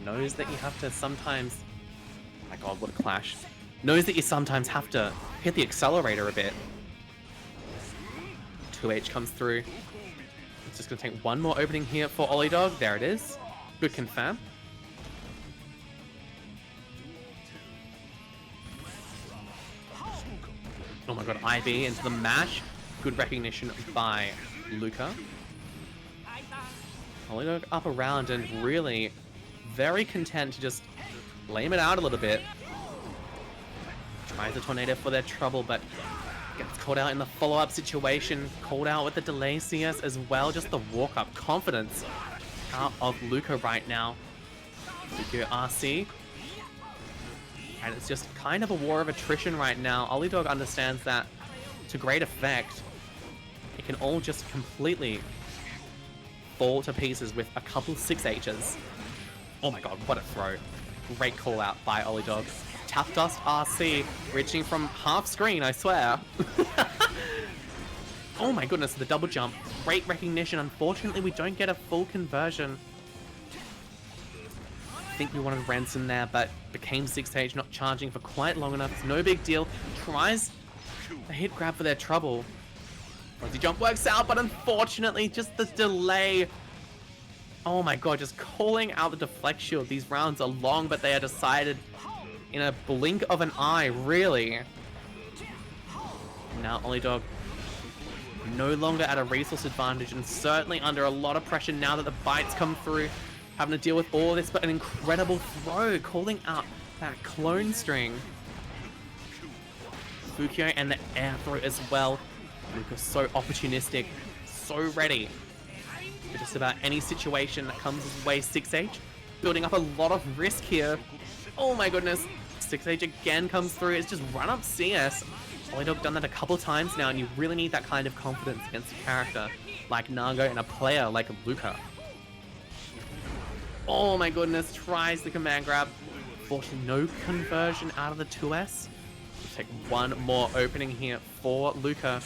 knows that you have to sometimes... My god, what a clash. Knows that you sometimes have to hit the accelerator a bit. 2H comes through. It's just going to take one more opening here for Olliedog. There it is. Good confirm. Oh my god, IB into the mash. Good recognition by Luca. Olliedog up around and really very content to just lame it out a little bit. Tries a tornado for their trouble, but gets caught out in the follow-up situation. Called out with the delay CS as well. Just the walk-up confidence out of Luca right now. Luca RC. And it's just kind of a war of attrition right now. Olliedog understands that to great effect. It can all just completely fall to pieces with a couple 6Hs. Oh my god, what a throw. Great call out by Olliedog. Tap Dust RC, reaching from half screen, I swear. Oh my goodness, the double jump. Great recognition. Unfortunately, we don't get a full conversion. I think we wanted Ransom there, but became 6H, not charging for quite long enough. It's no big deal. Tries a hit grab for their trouble. Fuzzy jump works out, but unfortunately, just the delay. Oh my god, just calling out the deflect shield. These rounds are long, but they are decided in a blink of an eye, really. Now Olliedog no longer at a resource advantage and certainly under a lot of pressure now that the bites come through. Having to deal with all this, but an incredible throw, calling out that clone string. Fukio and the air throw as well. Luca's so opportunistic, so ready for just about any situation that comes his way. 6H, building up a lot of risk here. Oh my goodness, 6H again comes through. It's just run up CS. Olliedog done that a couple times now, and you really need that kind of confidence against a character like Nago and a player like Luca. Oh my goodness, tries the command grab. Fortunately, no conversion out of the 2S. We'll take one more opening here for Luca.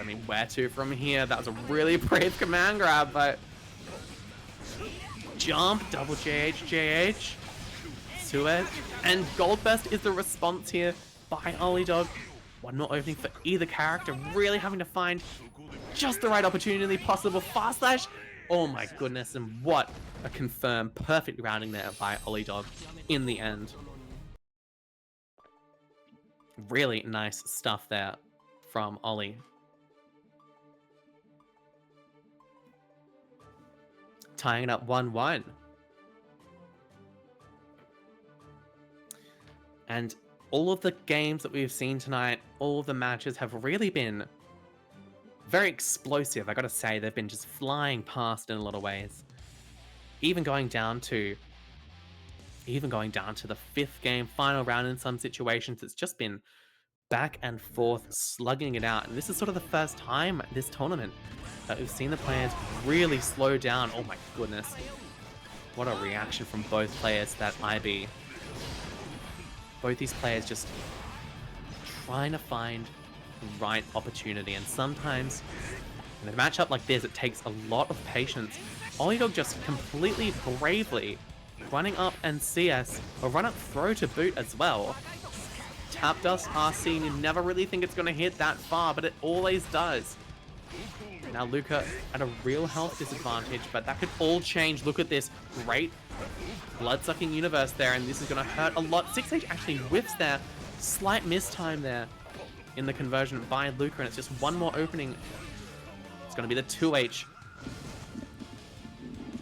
I mean, where to from here? That was a really brave command grab, but... Jump, double JH, 2S, and Gold Burst is the response here by Olliedog. One more opening for either character, really having to find just the right opportunity possible. Fast slash! Oh my goodness, and what a confirmed perfect rounding there by Olliedog in the end. Really nice stuff there from Ollie. Tying it up 1-1. And all of the games that we've seen tonight, all of the matches have really been very explosive. I gotta say, they've been just flying past in a lot of ways. Even going down to the 5th game, final round in some situations, it's just been back and forth, slugging it out. And this is sort of the first time this tournament that we've seen the players really slow down. Oh my goodness. What a reaction from both players, that IB. Both these players just trying to find the right opportunity. And sometimes in a matchup like this, it takes a lot of patience. Olliedog just completely bravely running up and CS, or run up throw to boot as well. Tap Dust RC, and you never really think it's going to hit that far, but it always does. Now Luca at a real health disadvantage, but that could all change. Look at this great blood-sucking universe there, and this is going to hurt a lot. 6H actually whiffs there. Slight mistime there in the conversion by Luca, and it's just one more opening. It's going to be the 2H.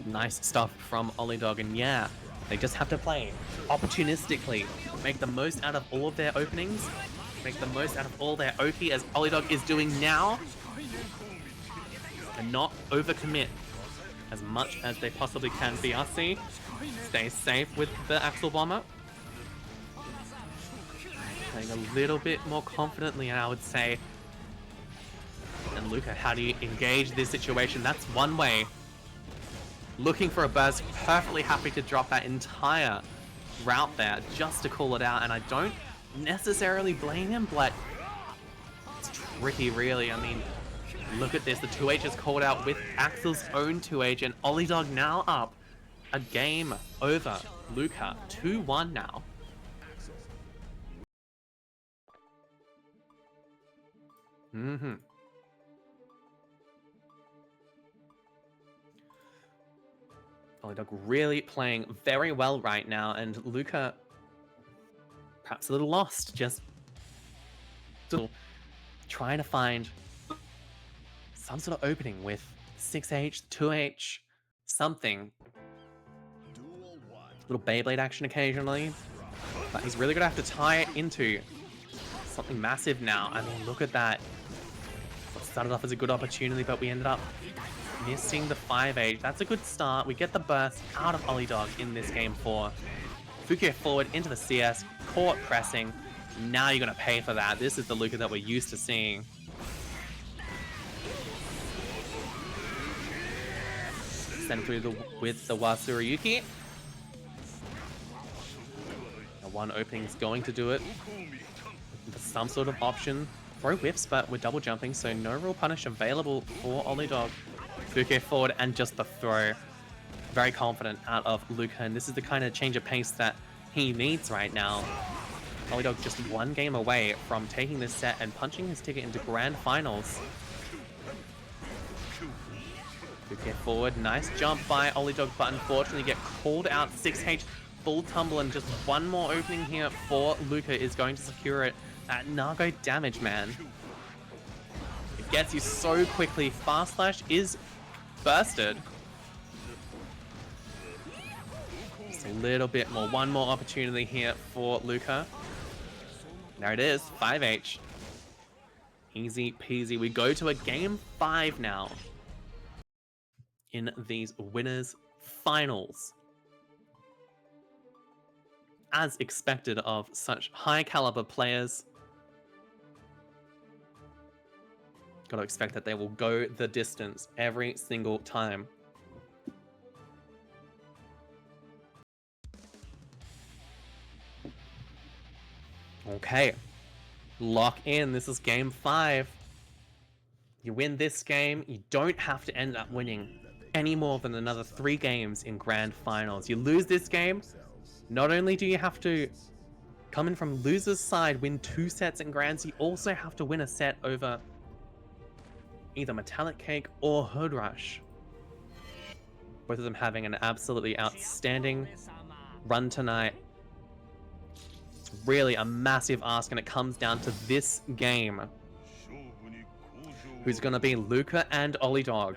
Nice stuff from Olliedog, and yeah, they just have to play opportunistically, make the most out of all of their openings, make the most out of all their OP, as Olliedog is doing now, and not overcommit as much as they possibly can. BRC, stay safe with the Axle Bomber. playing a little bit more confidently, I would say. And Luca, how do you engage this situation? That's one way. Looking for a burst, perfectly happy to drop that entire route there just to call it out, and I don't necessarily blame him, but it's tricky, really. I mean, look at this. The 2H is called out with Axel's own 2H, and Olliedog now up a game over Luca. 2-1 now. Olliedog really playing very well right now, and Luca perhaps a little lost, just trying to find some sort of opening with 6H, 2H, something. A little Beyblade action occasionally, but he's really going to have to tie it into something massive now. I mean, look at that. What started off as a good opportunity, but we ended up missing the 5H. That's a good start. We get the burst out of Olliedog in this game 4. Fukia forward into the CS, caught pressing. Now you're going to pay for that. This is the Luca that we're used to seeing. Send through with the Nagoriyuki. One opening is going to do it. For some sort of option. Throw whips, but we're double jumping, so no real punish available for Olliedog. Fukia forward and just the throw. Very confident out of Luca, and this is the kind of change of pace that he needs right now. Olliedog just one game away from taking this set and punching his ticket into grand finals. Fukia forward, nice jump by Olliedog, but unfortunately get called out. 6H full tumble, and just one more opening here for Luca is going to secure it. That Nago damage, man. It gets you so quickly. Fast Slash is bursted. Just a little bit more. One more opportunity here for Luca. There it is. 5H. Easy peasy. We go to a game 5 now in these winners finals. As expected of such high caliber players, gotta expect that they will go the distance every single time. Okay, lock in. This is game 5. You win this game, you don't have to end up winning any more than another 3 games in grand finals. You lose this game, not only do you have to come in from loser's side, win 2 sets in grands, you also have to win a set over either MetallicCake or HoodRush. Both of them having an absolutely outstanding run tonight. It's really a massive ask, and it comes down to this game. Who's going to be Luca and Olliedog?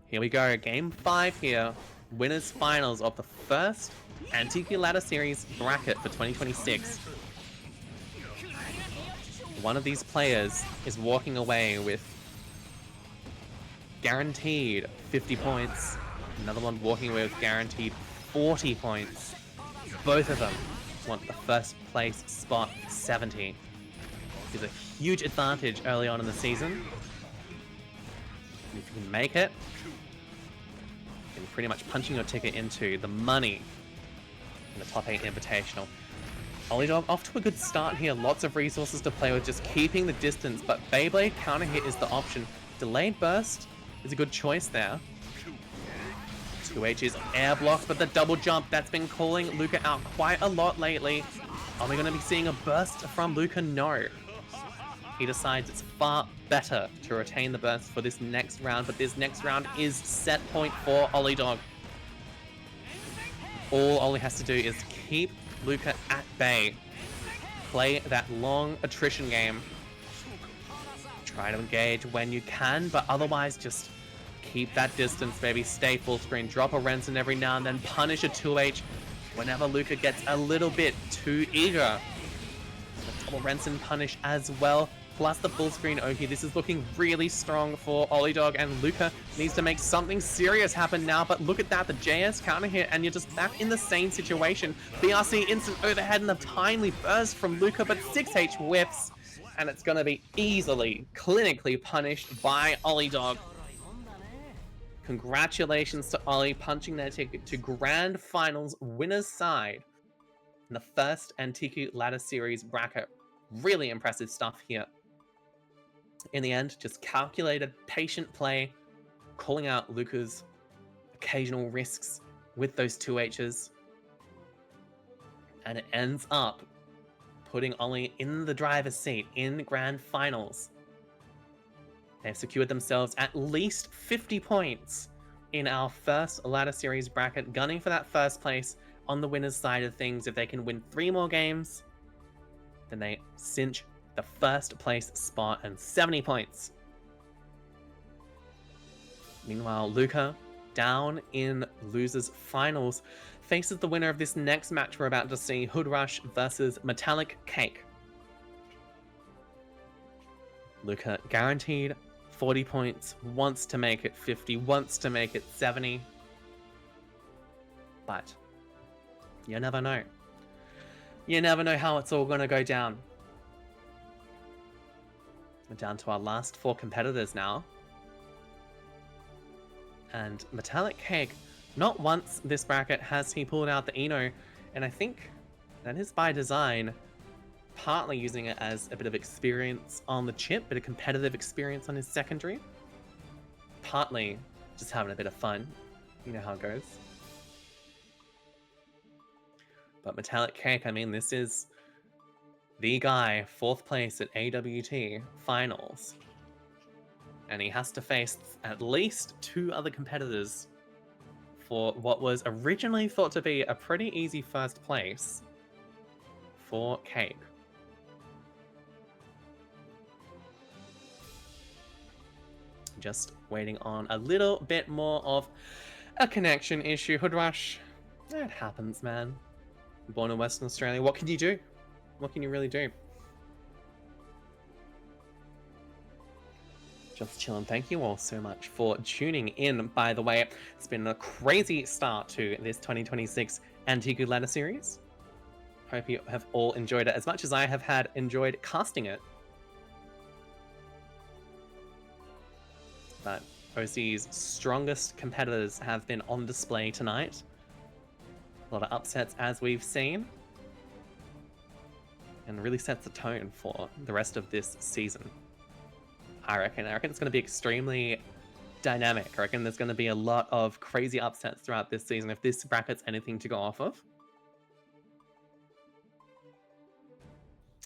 Here we go, game 5 here. Winners finals of the first Antiku Ladder Series bracket for 2026. One of these players is walking away with guaranteed 50 points. Another one walking away with guaranteed 40 points. Both of them want the first place spot 70. It's a huge advantage early on in the season. And if you can make it, you're pretty much punching your ticket into the money in the top 8 invitational. Olliedog off to a good start here. Lots of resources to play with, just keeping the distance, but Beyblade counter hit is the option. Delayed burst is a good choice there. 2H is air blocked, but the double jump, that's been calling Luca out quite a lot lately. Are we going to be seeing a burst from Luca? No. He decides it's far better to retain the burst for this next round, but this next round is set point for Olliedog. All Ollie has to do is keep Luca at bay. Play that long attrition game. Try to engage when you can, but otherwise just keep that distance, baby. Stay full screen. Drop a Renson every now and then. Punish a 2H whenever Luca gets a little bit too eager. The double Renson punish as well, plus the full screen Oki. This is looking really strong for Olliedog, and Luca needs to make something serious happen now, but look at that, the JS counter hit, and you're just back in the same situation. BRC instant overhead and a timely burst from Luca, but 6H whiffs, and it's going to be easily, clinically punished by Olliedog. Congratulations to Ollie punching their ticket to Grand Finals winner's side in the first Antiku Ladder Series bracket. Really impressive stuff here. In the end, just calculated, patient play, calling out Luca's occasional risks with those 2Hs. And it ends up putting Ollie in the driver's seat in Grand Finals. They've secured themselves at least 50 points in our first Ladder Series bracket, gunning for that first place on the winner's side of things. If they can win 3 more games, then they cinch the first place spot and 70 points. Meanwhile, Luca, down in losers finals, faces the winner of this next match we're about to see, HoodRush versus MetallicCake. Luca guaranteed 40 points, wants to make it 50, wants to make it 70. But you never know. You never know how it's all going to go down. We're down to our last 4 competitors now. And MetallicCake, not once this bracket has he pulled out the Eno, and I think that is by design, partly using it as a bit of experience on the Chipp, bit of competitive experience on his secondary, partly just having a bit of fun. You know how it goes. But MetallicCake, I mean, this is the guy, 4th place at AWT Finals. And he has to face at least 2 other competitors for what was originally thought to be a pretty easy first place for Cake. Just waiting on a little bit more of a connection issue. HoodRush, it happens, man. Born in Western Australia, what can you do? What can you really do? Just chilling. Thank you all so much for tuning in. By the way, it's been a crazy start to this 2026 Antiku Ladder Series. Hope you have all enjoyed it as much as I have enjoyed casting it. But OCE's strongest competitors have been on display tonight. A lot of upsets as we've seen. And really sets the tone for the rest of this season. I reckon it's going to be extremely dynamic. I reckon there's going to be a lot of crazy upsets throughout this season if this bracket's anything to go off of.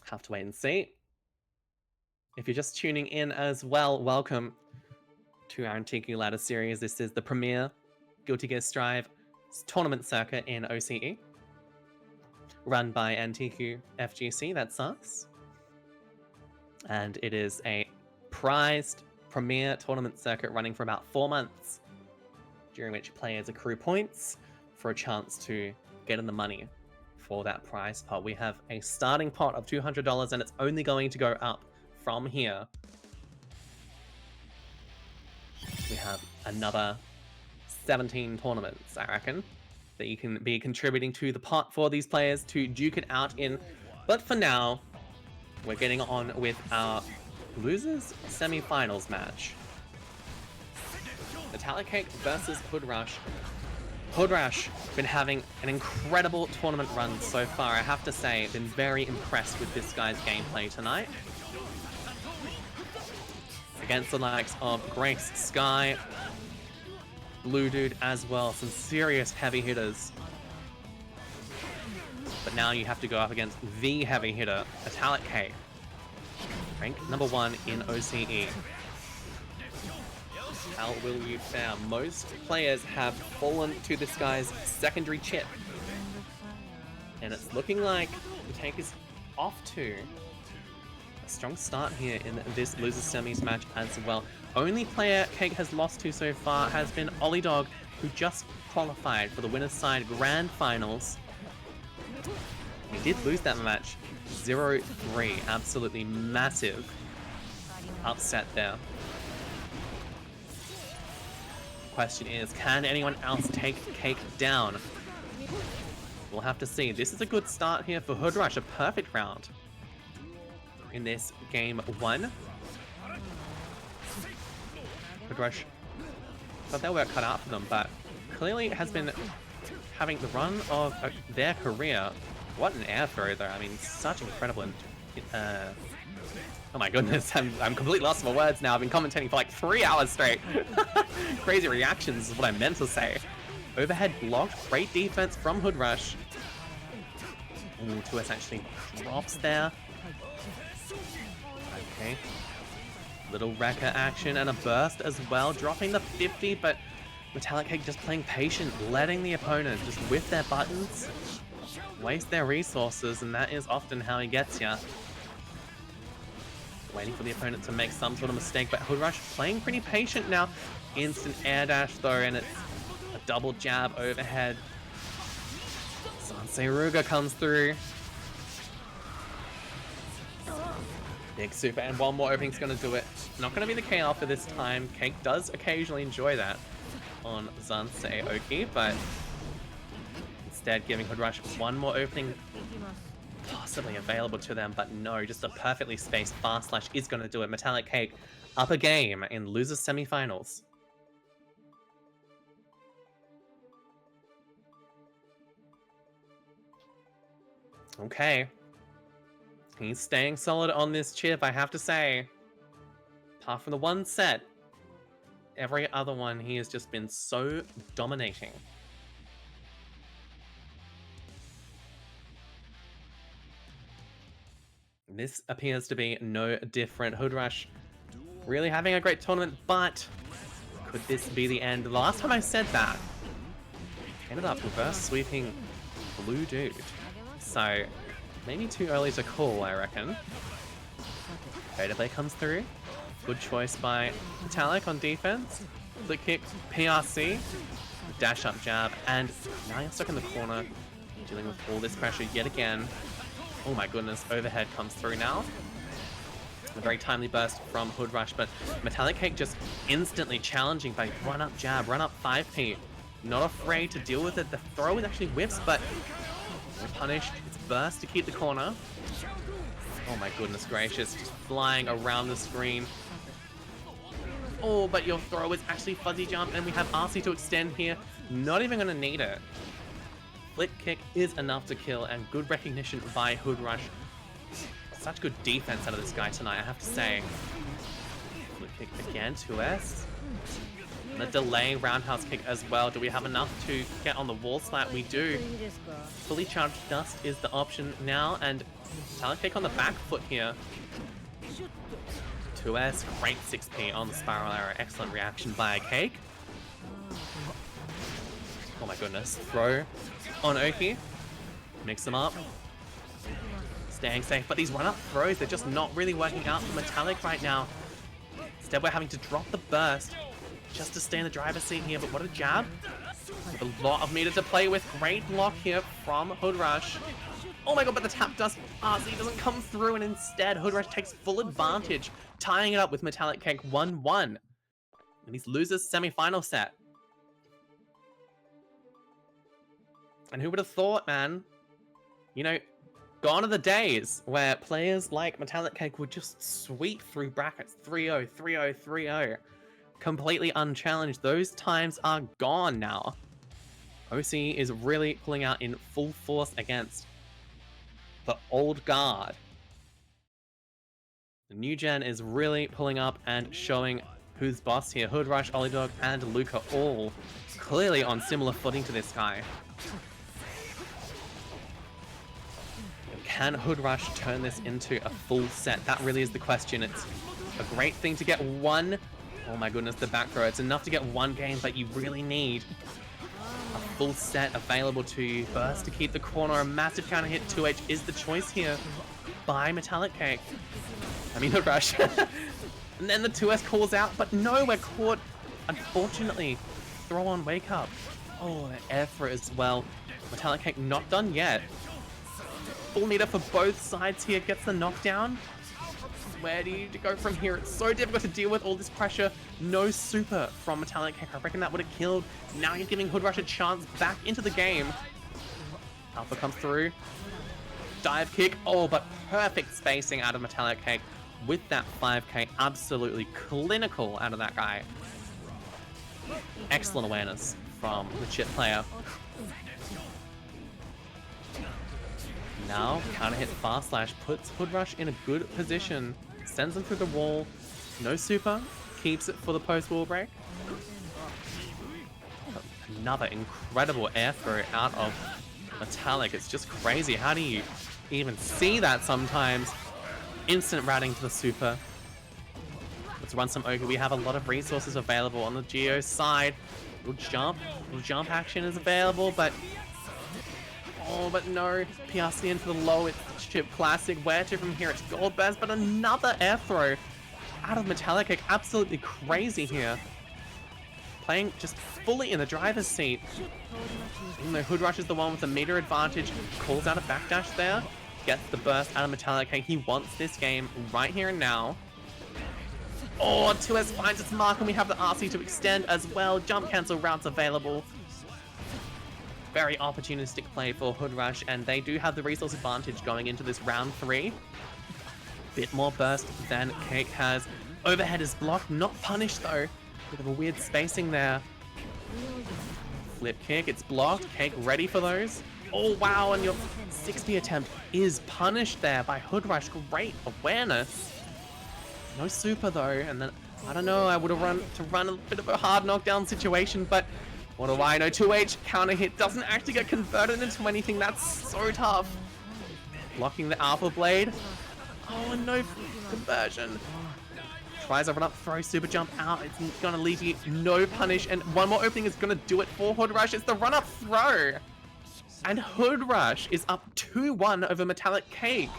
Have to wait and see. If you're just tuning in as well, welcome to our Antiku Ladder Series. This is the premier Guilty Gear Strive tournament circuit in OCE. Run by Antiku FGC, that's us. And it is a prized premier tournament circuit running for about 4 months, during which players accrue points for a chance to get in the money for that prize pot. We have a starting pot of $200 and it's only going to go up from here. We have another 17 tournaments, I reckon, that you can be contributing to the pot for these players to duke it out in. But for now, we're getting on with our losers semi-finals match. MetallicCake versus HoodRush. HoodRush been having an incredible tournament run so far. I have to say, been very impressed with this guy's gameplay tonight. Against the likes of Grace, Sky, Bluedude as well. Some serious heavy hitters. But now you have to go up against the heavy hitter, MetallicCake. Rank number 1 in OCE. How will you fare? Most players have fallen to this guy's secondary Chipp. And it's looking like the tank is off to a strong start here in this losers semis match as well. Only player Cake has lost to so far has been Olliedog, who just qualified for the winner's side grand finals. He did lose that match 0-3. Absolutely massive upset there. Question is, can anyone else take Cake down? We'll have to see. This is a good start here for HoodRush, a perfect round in this game 1. HoodRush got their work cut out for them, but clearly has been having the run of their career. What an air throw though. I mean, such incredible. Oh my goodness, I'm completely lost for words now. I've been commentating for like 3 hours straight. Crazy reactions is what I meant to say. Overhead blocked, great defense from HoodRush. Ooh, 2S actually drops there. Okay. Little wrecker action and a burst as well, dropping the 50, but MetallicCake just playing patient, letting the opponent just whiff their buttons, waste their resources, and that is often how he gets ya. Waiting for the opponent to make some sort of mistake, but HoodRush playing pretty patient now. Instant air dash though, and it's a double jab overhead. Ruga comes through. Big super, and one more opening's gonna do it. Not gonna be the KL for this time. Cake does occasionally enjoy that on Zansei Oki, but instead giving HoodRush one more opening possibly available to them, but no, just a perfectly spaced fast slash is gonna do it. MetallicCake up a game in losers semifinals. Okay. He's staying solid on this Chipp, I have to say. Apart from the one set, every other one he has just been so dominating. This appears to be no different. HoodRush really having a great tournament, but could this be the end? The last time I said that, ended up reverse sweeping Bluedude. So maybe too early to call, I reckon. Blade comes through. Good choice by Metallic on defense. Flick kick, PRC, dash up jab, and now you're stuck in the corner, dealing with all this pressure yet again. Oh my goodness, overhead comes through now. A very timely burst from HoodRush, but MetallicCake just instantly challenging by run up jab, run up 5p. Not afraid to deal with it. The throw is actually whiffs, but we're punished. It's burst to keep the corner. Oh my goodness gracious, just flying around the screen. Oh, but your throw is actually fuzzy jump, and we have RC to extend here. Not even gonna need it. Flip kick is enough to kill, and good recognition by HoodRush. Such good defense out of this guy tonight, I have to say. Flip kick again, 2S. And a delay roundhouse kick as well. Do we have enough to get on the wall slat? We do. Fully charged dust is the option now, and MetallicCake on the back foot here. 2S, great 6p on the spiral arrow. Excellent reaction by Cake. Oh my goodness. Throw on Oki. Mix them up. Staying safe, but these run-up throws, they're just not really working out for Metallic right now. Instead, we're having to drop the burst just to stay in the driver's seat here, but what a jab. With a lot of meter to play with. Great block here from HoodRush. Oh my god, but the tap dust RC doesn't come through, and instead HoodRush takes full advantage, tying it up with MetallicCake 1-1 in his losers semi-final set. And who would have thought, man? You know, gone are the days where players like MetallicCake would just sweep through brackets 3-0, 3-0, 3-0. Completely unchallenged. Those times are gone now. OCE is really pulling out in full force against the old guard. The new gen is really pulling up and showing who's boss here. HoodRush, Olliedog, and Luca all clearly on similar footing to this guy. Can HoodRush turn this into a full set? That really is the question. It's a great thing to get one. Oh my goodness, the back throw. It's enough to get one game, but you really need a full set available to you. Burst to keep the corner. A massive counter hit 2H is the choice here by MetallicCake. I mean, HoodRush. And then the 2S calls out, but no, we're caught. Unfortunately, throw on wake up. Oh, the air throw as well. MetallicCake not done yet. full meter for both sides here. Gets the knockdown. Where do you go from here? It's so difficult to deal with all this pressure. No super from MetallicCake. I reckon that would have killed. Now you're giving HoodRush a chance back into the game. Alpha comes through. Dive kick. Oh, but perfect spacing out of MetallicCake with that 5k. Absolutely clinical out of that guy. Excellent awareness from the Chipp player. Now, counter hit fast slash puts HoodRush in a good position. Sends him through the wall. No super. Keeps it for the post wall break. Another incredible air throw out of Metallic. It's just crazy. How do you even see that sometimes? Instant routing to the super. Let's run some Ogre. We have a lot of resources available on the Geo side. Little jump action is available, but oh, but no. PRC into the low. It's Chipp classic. Where to from here? It's Gold Burst, but another air throw out of MetallicCake. Absolutely crazy here. Playing just fully in the driver's seat. Even though HoodRush is the one with the meter advantage, calls out a backdash there. Gets the burst out of MetallicCake. He wants this game right here and now. Oh, 2S finds its mark, and we have the RC to extend as well. Jump cancel routes available. Very opportunistic play for HoodRush, and they do have the resource advantage going into this round 3. Bit more burst than Cake has. Overhead is blocked, not punished though. Bit of a weird spacing there. Flip kick, it's blocked. Cake ready for those. Oh wow, and your 6B attempt is punished there by HoodRush. Great awareness. No super though, and then, I don't know, I would have run a bit of a hard knockdown situation, but what do I know? 2H counter hit doesn't actually get converted into anything. That's so tough. Blocking the Alpha Blade. Oh, and no conversion. Tries a run up throw, super jump out. It's gonna leave you no punish, and one more opening is gonna do it for HoodRush. It's the run up throw. And HoodRush is up 2-1 over MetallicCake.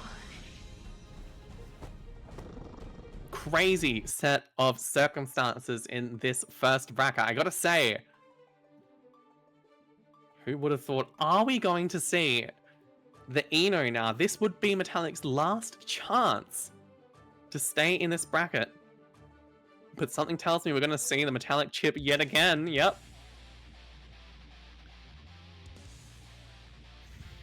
Crazy set of circumstances in this first bracket. I gotta say, who would have thought? Are we going to see the Eno now? This would be Metallic's last chance to stay in this bracket. But something tells me we're going to see the Metallic Chipp yet again. Yep.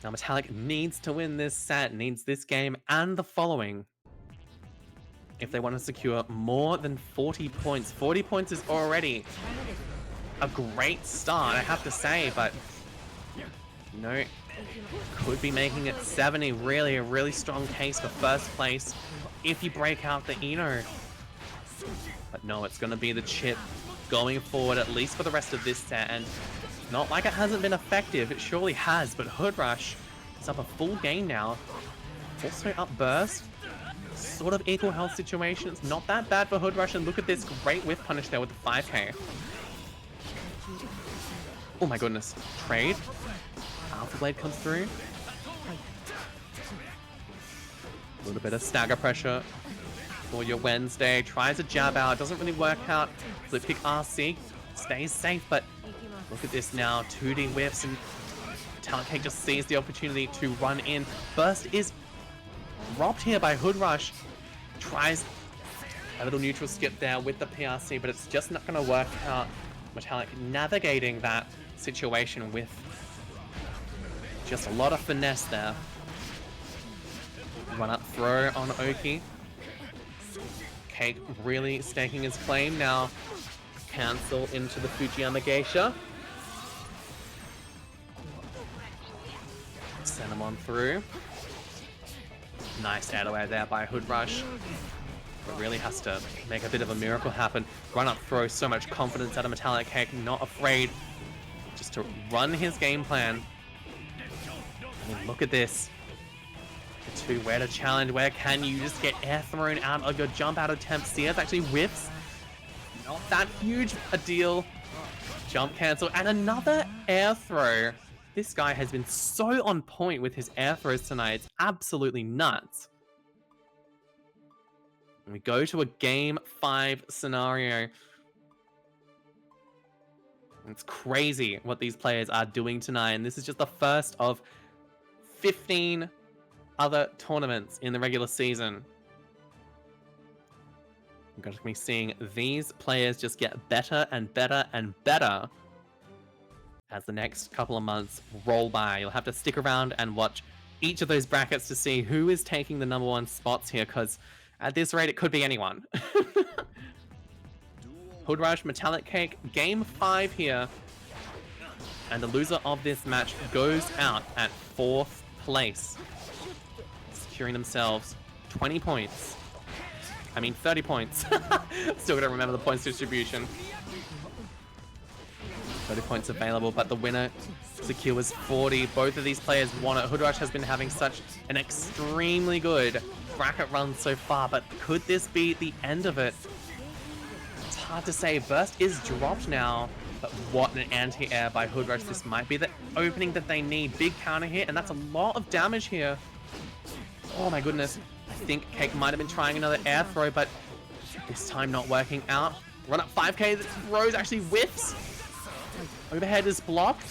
Now Metallic needs to win this set, needs this game and the following if they want to secure more than 40 points. 40 points is already a great start, I have to say, but you know, could be making it 70. Really, a really strong case for first place if you break out the Eno. But no, it's going to be the Chipp going forward, at least for the rest of this set, and not like it hasn't been effective, it surely has, but HoodRush is up a full game now. Also up burst. Sort of equal health situation. It's not that bad for HoodRush, and look at this great whiff punish there with the 5k. Oh my goodness. Trade. Alpha Blade comes through. A little bit of stagger pressure for your Wednesday. Tries a jab out, doesn't really work out. Flip kick RC. Stays safe, but look at this now. 2D whiffs, and MetallicCake just sees the opportunity to run in. Burst is robbed here by HoodRush. Tries a little neutral skip there with the PRC, but it's just not going to work out. Metallic navigating that situation with just a lot of finesse there. Run up throw on Oki. Cake really staking his claim now. Cancel into the Fujiyama Geisha. Send him on through. Nice air away there by HoodRush. But really has to make a bit of a miracle happen. Run up throw, so much confidence out of MetallicCake, not afraid just to run his game plan. I mean, look at this. The two, where to challenge, where can you just get air thrown out of your jump out attempt? Sears actually whiffs. Not that huge a deal. Jump cancel, and another air throw. This guy has been so on point with his air throws tonight. It's absolutely nuts. And we go to a game 5 scenario. It's crazy what these players are doing tonight. And this is just the first of 15 other tournaments in the regular season. We're going to be seeing these players just get better and better and better as the next couple of months roll by. You'll have to stick around and watch each of those brackets to see who is taking the #1 spots here, because at this rate, it could be anyone. HoodRush, MetallicCake, Game 5 here. And the loser of this match goes out at 4th place, securing themselves 20 points. I mean, 30 points. Still gotta remember the points distribution. 30 points available, but the winner secures 40. Both of these players won it. HoodRush has been having such an extremely good bracket run so far, but could this be the end of it? It's hard to say. Burst is dropped now, but what an anti-air by HoodRush. This might be the opening that they need. Big counter hit, and that's a lot of damage here. Oh my goodness. I think Cake might have been trying another air throw, but this time not working out. Run up 5k, the throws actually whiffs. Overhead is blocked.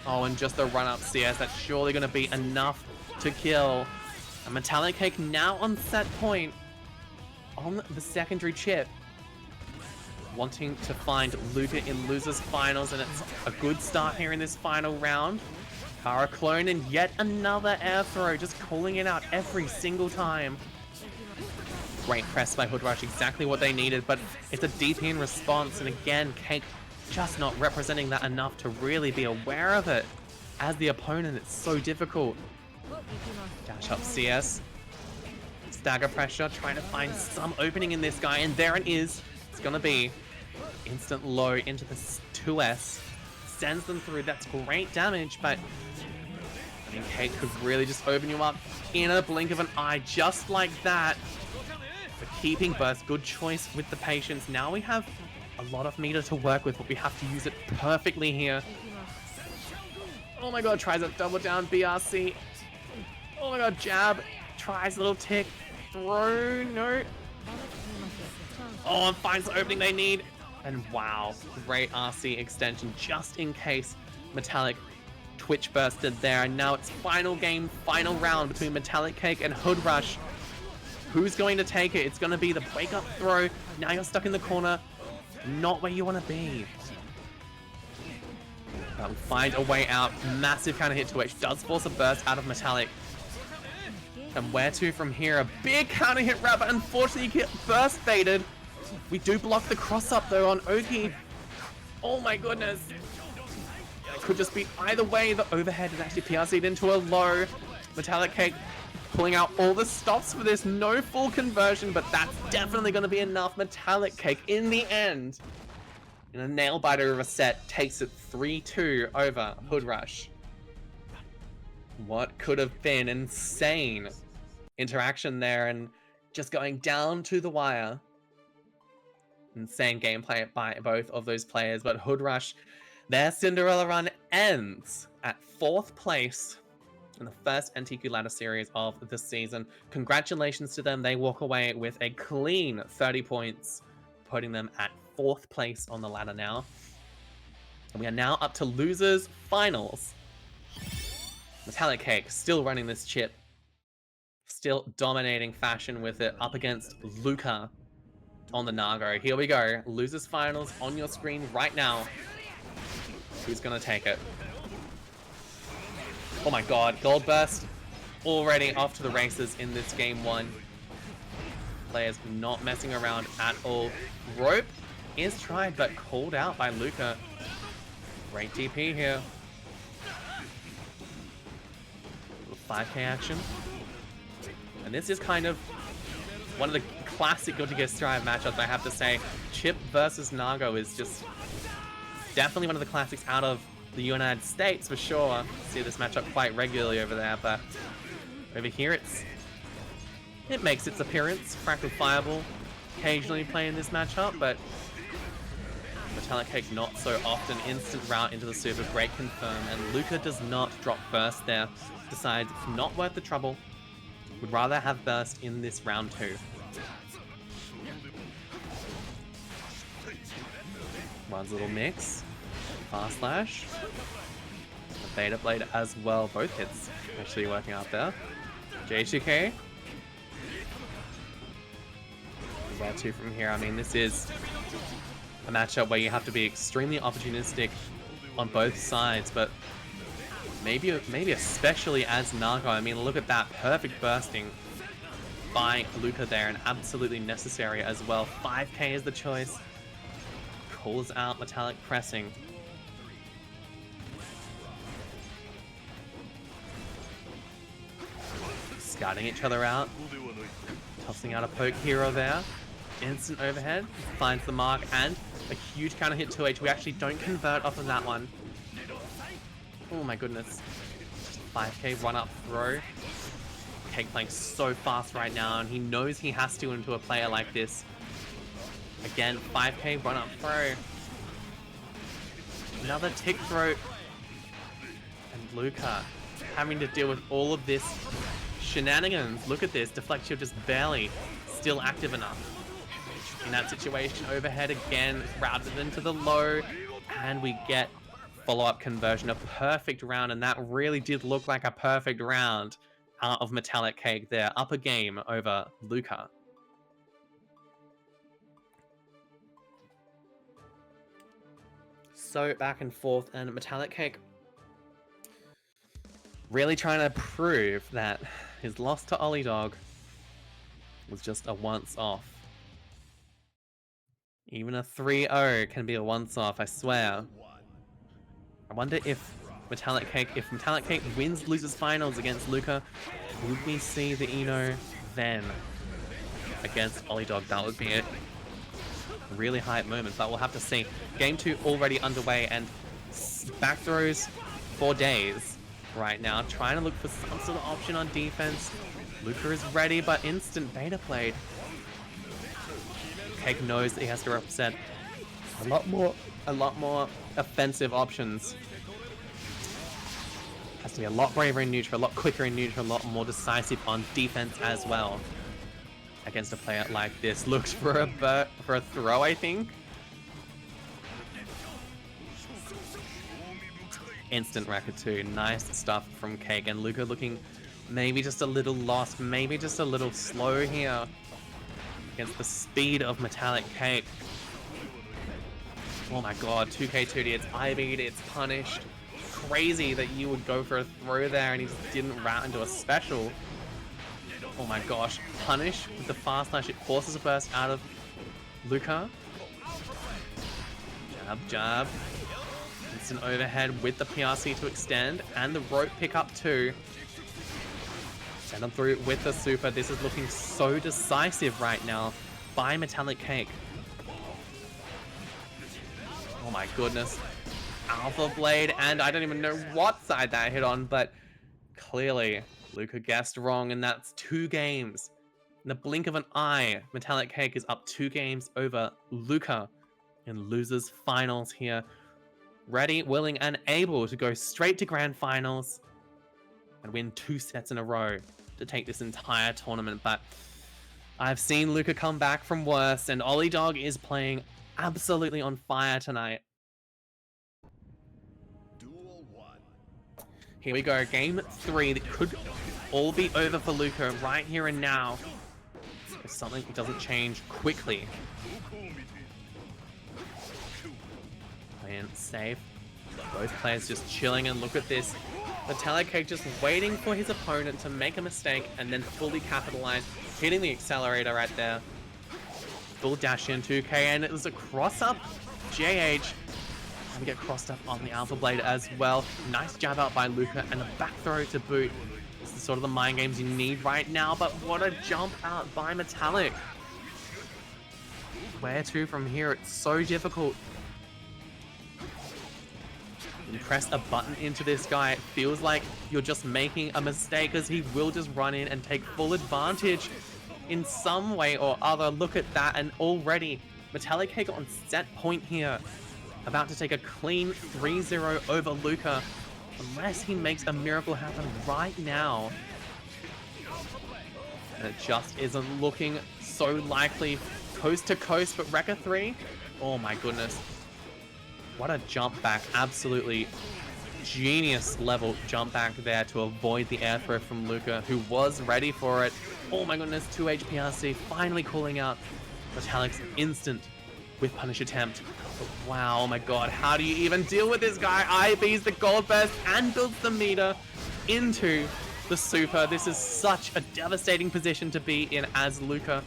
Oh, and just the run up CS, that's surely going to be enough to kill. A MetallicCake now on set point on the secondary chip. Wanting to find Luca in losers finals, and it's a good start here in this final round. Kara clone and yet another air throw, just calling it out every single time. Great press by HoodRush, exactly what they needed, but it's a DP in response, and again, Cake just not representing that enough to really be aware of it. As the opponent, it's so difficult. Dash up CS. Stagger pressure, trying to find some opening in this guy, and there it is. It's gonna be instant low into the 2S. Sends them through, that's great damage, but I mean, Cake could really just open you up in a blink of an eye, just like that. But keeping burst, good choice with the patience. Now we have a lot of meter to work with, but we have to use it perfectly here. Oh my god, tries a double down BRC. Oh my god, jab. Tries a little tick. Throw, no. Oh, and finds the opening they need. And wow, great RC extension just in case Metallic Twitch bursted there. And now it's final game, final round between MetallicCake and HoodRush. Who's going to take it? It's going to be the wake up throw. Now you're stuck in the corner. Not where you want to be. But we'll find a way out. Massive counter hit to H. Does force a burst out of Metallic. And where to from here? A big counter hit wrap, but unfortunately you get burst baited. We do block the cross up though on Oki. Oh my goodness. It could just be either way. The overhead is actually PRC'd into a low. MetallicCake pulling out all the stops for this. No full conversion, but that's definitely going to be enough. MetallicCake in the end, in a nail biter of a set, takes it 3-2 over HoodRush. What could have been insane interaction there, and just going down to the wire. Insane gameplay by both of those players, but HoodRush, their Cinderella run ends at 4th place in the first NTQ ladder series of the season. Congratulations to them. They walk away with a clean 30 points, putting them at 4th place on the ladder now. And we are now up to losers finals. MetallicCake still running this chip, still dominating fashion with it, up against Luca on the Nago. Here we go. Losers finals on your screen right now. Who's gonna take it? Oh my god, Gold Burst already off to the races in this game 1. Players not messing around at all. Rope is tried, but called out by Luca. Great DP here. 5k action. And this is kind of one of the classic Guilty Gear Strive matchups, I have to say. Chipp versus Nago is just definitely one of the classics out of the United States for sure. See this matchup quite regularly over there, but over here it makes its appearance. Fractal Fireball occasionally playing this matchup, but MetallicCake not so often. Instant route into the super, great confirm, and Luca does not drop burst there. Decides it's not worth the trouble. Would rather have burst in this round 2. Runs a little mix. Fast slash. The Beta Blade as well. Both hits actually working out there. JCK. Where to from here? I mean, this is a matchup where you have to be extremely opportunistic on both sides, but maybe especially as Nago. I mean, look at that perfect bursting by Luca there, and absolutely necessary as well. 5k is the choice. Calls out Metallic pressing. Scouting each other out. Tossing out a poke hero there. Instant overhead. Finds the mark, and a huge counter hit 2H. We actually don't convert off of that one. Oh my goodness. 5k run up throw. Cake playing so fast right now, and he knows he has to into a player like this. Again, 5k run up throw. Another tick throw. And Luca having to deal with all of this shenanigans. Look at this. Deflect shield just barely still active enough. In that situation, overhead again, routed into the low, and we get follow-up conversion. A perfect round, and that really did look like a perfect round out of MetallicCake there. Up a game over Luca. So back and forth, and MetallicCake really trying to prove that his loss to Olliedog was just a once-off. Even a 3-0 can be a once-off, I swear. I wonder if MetallicCake wins losers finals against Luca, would we see the Eno then against Olliedog? That would be a really hype moment, but we'll have to see. Game 2 already underway, and back throws for days right now, trying to look for some sort of option on defense. Luca is ready, but instant beta played. Cake knows that he has to represent a lot more offensive options. Has to be a lot braver in neutral, a lot quicker in neutral, a lot more decisive on defense as well. Against a player like this. Looks for a throw, I think. Instant racket 2. Nice stuff from Cake, and Luca looking maybe just a little lost, maybe just a little slow here against the speed of MetallicCake. Oh my god, 2k 2D, it's IB'd, it's punished. Crazy that you would go for a throw there and he just didn't route into a special. Oh my gosh, punish with the fast slash, it forces a burst out of Luca. Jab, jab. Instant overhead with the PRC to extend, and the rope pick up too. Send them through with the super. This is looking so decisive right now by MetallicCake. Oh my goodness. Alpha Blade, and I don't even know what side that hit on, but clearly Luca guessed wrong, and that's 2 games. In the blink of an eye, MetallicCake is up 2 games over Luca in losers finals here. Ready, willing, and able to go straight to grand finals and win 2 sets in a row to take this entire tournament. But I've seen Luca come back from worse, and Olliedog is playing absolutely on fire tonight. Here we go, game 3 that could all be over for Luca right here and now if something doesn't change quickly. Playing safe. Both players just chilling, and look at this. MetallicCake just waiting for his opponent to make a mistake and then fully capitalize, hitting the accelerator right there. Full dash in 2k, and it was a cross-up JH. And get crossed up on the Alpha Blade as well. Nice jab out by Luca, and a back throw to boot. This is sort of the mind games you need right now, but what a jump out by Metallic. Where to from here? It's so difficult. You press a button into this guy, it feels like you're just making a mistake, as he will just run in and take full advantage in some way or other. Look at that, and already MetallicCake on set point here. About to take a clean 3-0 over Luca, unless he makes a miracle happen right now. And it just isn't looking so likely. Coast to coast, but Rekka 3? Oh my goodness. What a jump back. Absolutely genius level jump back there to avoid the air throw from Luca, who was ready for it. Oh my goodness, 2 HPRC finally calling out Metallic's instant with punish attempt. But wow, oh my god, how do you even deal with this guy? IBs the gold burst and builds the meter into the super. This is such a devastating position to be in as Luca.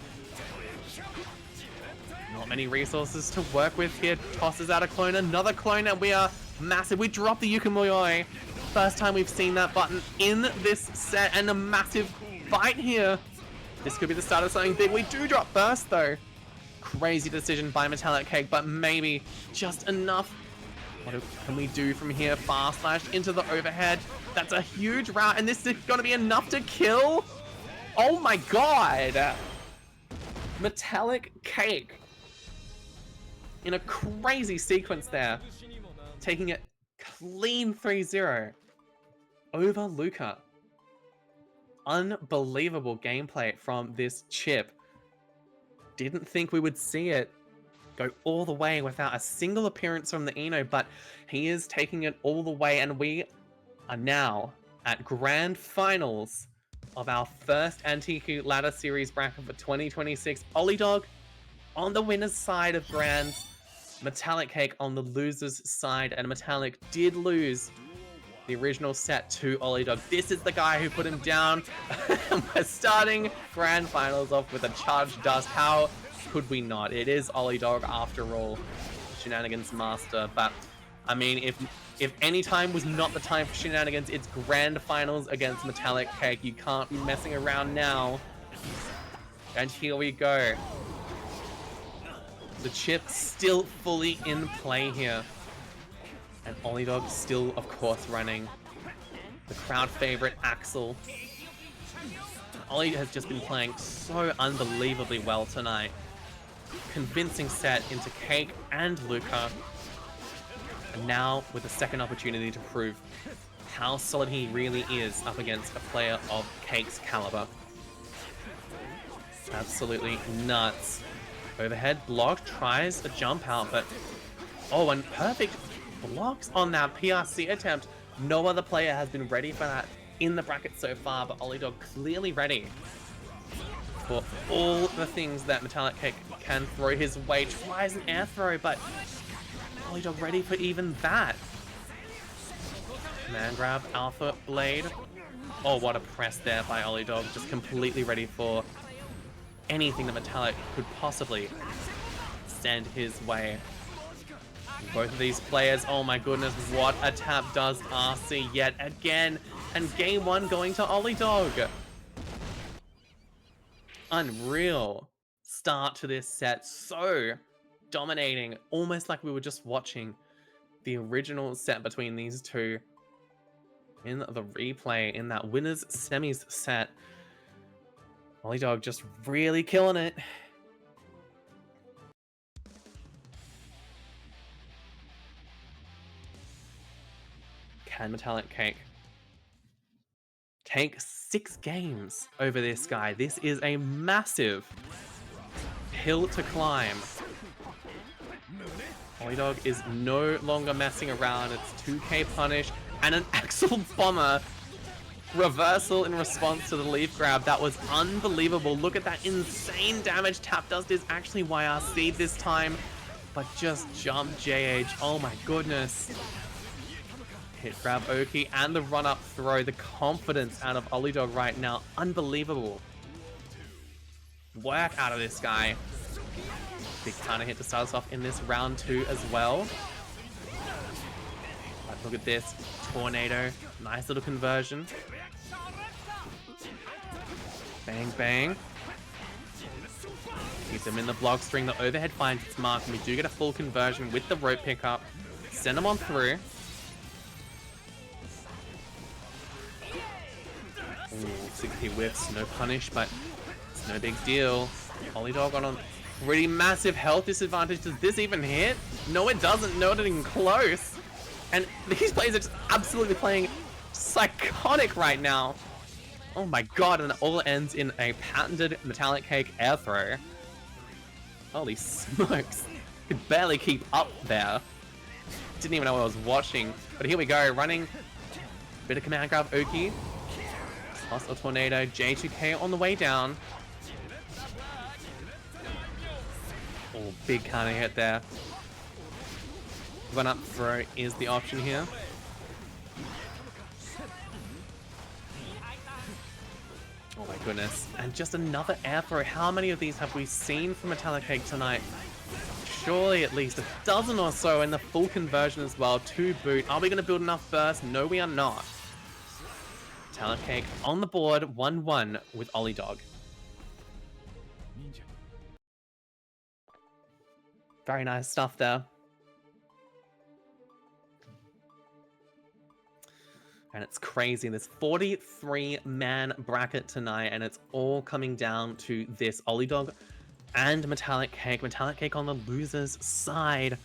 Not many resources to work with here. Tosses out a clone, another clone, and we are massive. We drop the Yukamuyoe. First time we've seen that button in this set, and a massive fight here. This could be the start of something big. We do drop burst though. Crazy decision by MetallicCake, but maybe just enough. What can we do from here? Fast slash into the overhead. That's a huge route, and this is gonna be enough to kill. Oh my god. MetallicCake in a crazy sequence there, taking it clean 3-0 over Luca. Unbelievable gameplay from this Chipp. Didn't think we would see it go all the way without a single appearance from the Eno, but he is taking it all the way, and we are now at grand finals of our first Antiku ladder series bracket for 2026. Olliedog on the winner's side of grands, MetallicCake on the loser's side, and Metallic did lose the original set to Olliedog. This is the guy who put him down. We're starting grand finals off with a charged dust. How could we not? It is Olliedog after all, shenanigans master. But I mean, if any time was not the time for shenanigans, it's grand finals against MetallicCake. You can't be messing around now. And here we go. The Chipp still fully in play here. And Olliedog still, of course, running the crowd favorite Axel. Ollie has just been playing so unbelievably well tonight. Convincing set into Cake and Luca. And now with a second opportunity to prove how solid he really is up against a player of Cake's caliber. Absolutely nuts. Overhead block, tries a jump out, but oh, and perfect blocks on that PRC attempt. No other player has been ready for that in the bracket so far, but Olliedog clearly ready for all the things that MetallicCake can throw his way. Tries an air throw, but Olliedog ready for even that. Man grab, Alpha Blade. Oh, what a press there by Olliedog. Just completely ready for anything that Metallic could possibly send his way. Both of these players, oh my goodness, what a tap does RC yet again. And game one going to Olliedog. Unreal start to this set. So dominating, almost like we were just watching the original set between these two in the replay in that winners semis set. Olliedog just really killing it. Can MetallicCake take 6 games over this guy? This is a massive hill to climb. Olliedog is no longer messing around. It's 2k punish and an Axel bomber reversal in response to the leaf grab. That was unbelievable. Look at that insane damage. Tap dust is actually YRC this time, but just jump JH. Oh my goodness. Hit grab Oki and the run up throw. The confidence out of Olliedog right now, unbelievable. Work out of this guy. Big counter hit to start us off in this round 2 as well. But look at this tornado, nice little conversion. Bang bang. Keeps him in the block string. The overhead finds its mark, and we do get a full conversion with the rope pickup. Send him on through. Ooh, 60 whiffs, no punish, but it's no big deal. Olliedog on a pretty massive health disadvantage. Does this even hit? No, it doesn't. Not even close. And these players are just absolutely playing psychotic right now. Oh my god, and it all ends in a patented MetallicCake air throw. Holy smokes. Could barely keep up there. Didn't even know I was watching. But here we go, running. Bit of command grab, Oki. Toss a tornado, J2K on the way down. Oh, big counter hit there. Run up throw is the option here. Oh my goodness. And just another air throw. How many of these have we seen from MetallicCake tonight? Surely at least a dozen or so in the full conversion as well to boot. Are we going to build enough burst? No, we are not. MetallicCake on the board, 1-1 with Olliedog. Very nice stuff there. And it's crazy. This 43-man bracket tonight, and it's all coming down to this Olliedog and MetallicCake. MetallicCake on the loser's side.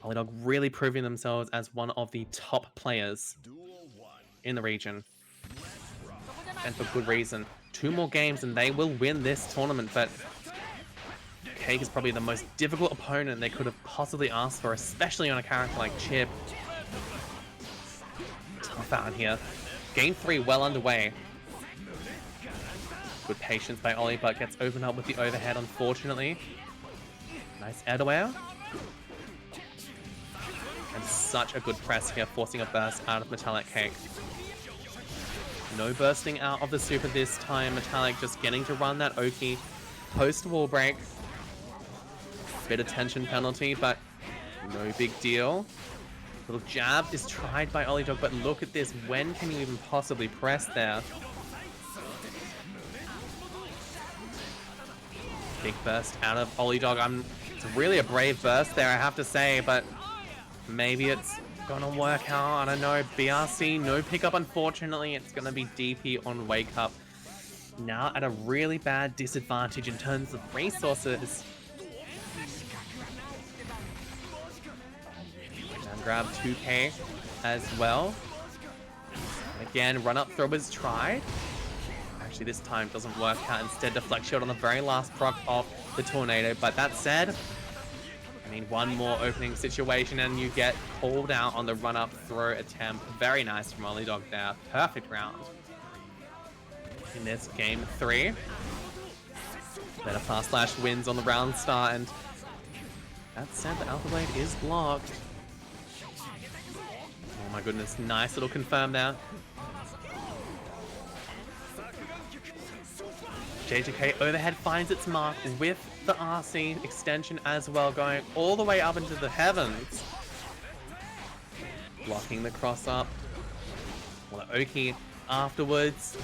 Olliedog really proving themselves as one of the top players in the region. And for good reason. 2 more games and they will win this tournament, but Cake is probably the most difficult opponent they could have possibly asked for, especially on a character like Chipp. Tough out here. Game 3 well underway. Good patience by Ollie, but gets opened up with the overhead, unfortunately. Nice air-to-air. And such a good press here, forcing a burst out of MetallicCake. No bursting out of the super this time. Metallic just getting to run that Oki post-wall break. Bit of tension penalty, but no big deal. Little jab is tried by Olliedog, but look at this. When can you even possibly press there? Big burst out of Olliedog. It's really a brave burst there, I have to say, but maybe it's gonna work out. I don't know. BRC, no pickup, unfortunately. It's gonna be DP on Wake Up. Now at a really bad disadvantage in terms of resources. And grab 2K as well. And again, run up throw is tried. Actually, this time doesn't work out. Instead, deflect shield on the very last proc of the tornado. But that said, I mean, one more opening situation and you get pulled out on the run-up throw attempt. Very nice from Olliedog there. Perfect round in this game 3. Better fast slash wins on the round start, and that said, the Alpha Blade is blocked. Oh my goodness, nice little confirm there. J2K overhead finds its mark with the RC extension as well, going all the way up into the heavens. Blocking the cross up. Well, the Oki afterwards.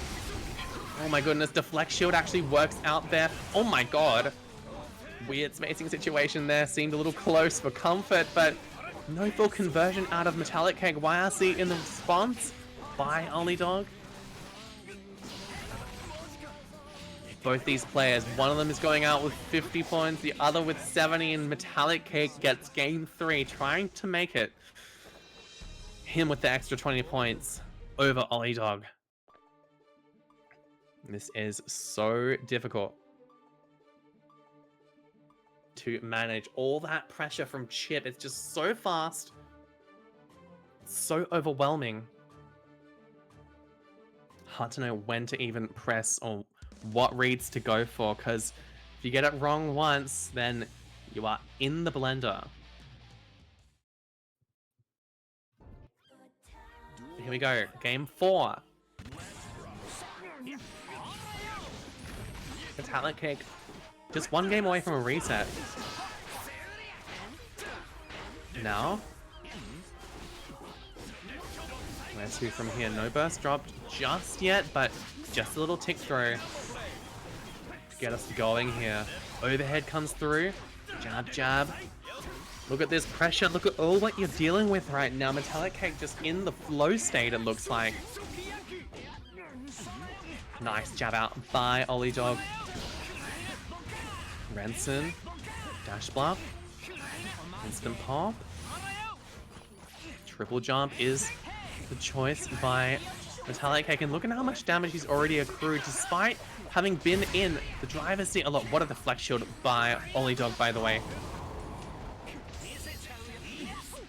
Oh my goodness, deflect shield actually works out there. Oh my god. Weird spacing situation there. Seemed a little close for comfort, but no full conversion out of MetallicCake. YRC in the response by Olliedog. Both these players, one of them is going out with 50 points, the other with 70, and MetallicCake gets game 3, trying to make it. Him with the extra 20 points over Olliedog. This is so difficult to manage. All that pressure from Chipp, it's just so fast. It's so overwhelming. Hard to know when to even press or what reads to go for, because if you get it wrong once, then you are in the blender. Here we go, game 4. MetallicCake just one game away from a reset. Now, where's who from here? No burst dropped just yet, but just a little tick through to get us going here. Overhead comes through. Jab, jab. Look at this pressure. Look at all what you're dealing with right now. MetallicCake just in the flow state, it looks like. Nice jab out by Olliedog. Renson. Dash bluff. Instant pop. Triple jump is the choice by MetallicCake, and look at how much damage he's already accrued despite having been in the driver's seat a lot. What a deflect shield by Olliedog, by the way.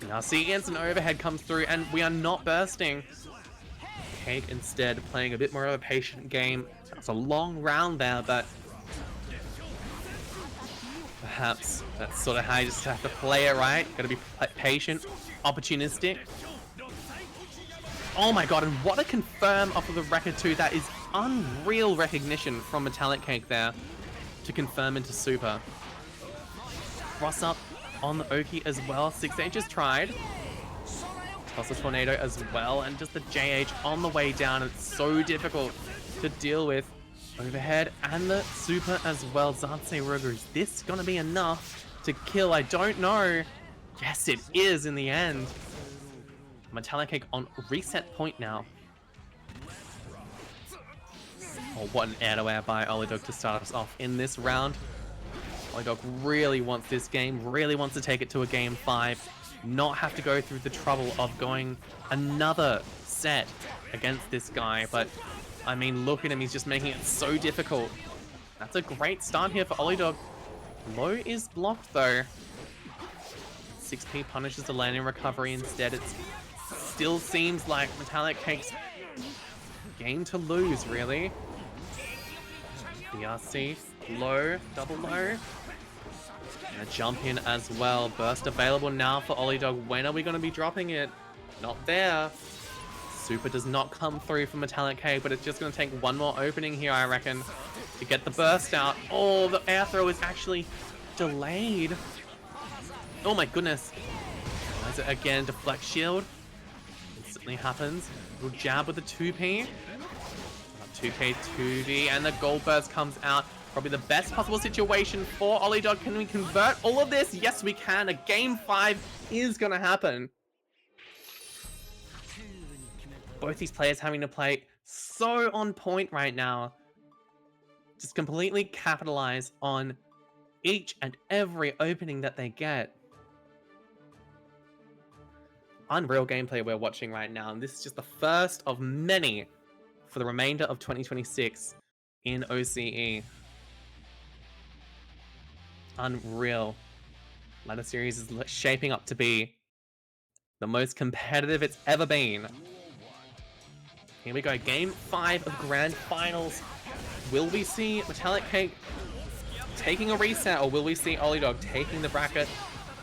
Now see, instant overhead comes through, and we are not bursting. Cake instead playing a bit more of a patient game. It's a long round there, but perhaps that's sort of how you just have to play it, right? Gotta be patient, opportunistic. Oh my god, and what a confirm off of the record too. That is unreal recognition from MetallicCake there to confirm into Super. Cross up on the Oki as well. 6H just tried. Toss the Tornado as well, and just the JH on the way down. It's so difficult to deal with. Overhead and the Super as well. Zansei Rogu, is this gonna be enough to kill? I don't know. Yes, it is in the end. MetallicCake on reset point now. Oh, what an air-to-air by Olliedog to start us off in this round. Olliedog really wants this game, really wants to take it to a game 5. Not have to go through the trouble of going another set against this guy, but I mean, look at him, he's just making it so difficult. That's a great start here for Olliedog. Low is blocked though. 6P punishes the landing recovery instead. It still seems like MetallicCake's game to lose, really. BRC, low, double low. And a jump in as well. Burst available now for Olliedog. When are we going to be dropping it? Not there. Super does not come through for MetallicCake, but it's just going to take one more opening here, I reckon, to get the burst out. Oh, the air throw is actually delayed. Oh my goodness. As it again, deflect shield. Instantly happens. Little jab with the 2P. 2K, 2D, and the gold burst comes out. Probably the best possible situation for Olliedog. Can we convert all of this? Yes, we can. A game 5 is going to happen. Both these players having to play so on point right now. Just completely capitalize on each and every opening that they get. Unreal gameplay we're watching right now, and this is just the first of many for the remainder of 2026 in OCE. Unreal. Ladder Series is shaping up to be the most competitive it's ever been. Here we go, game 5 of Grand Finals. Will we see MetallicCake taking a reset, or will we see Olliedog taking the bracket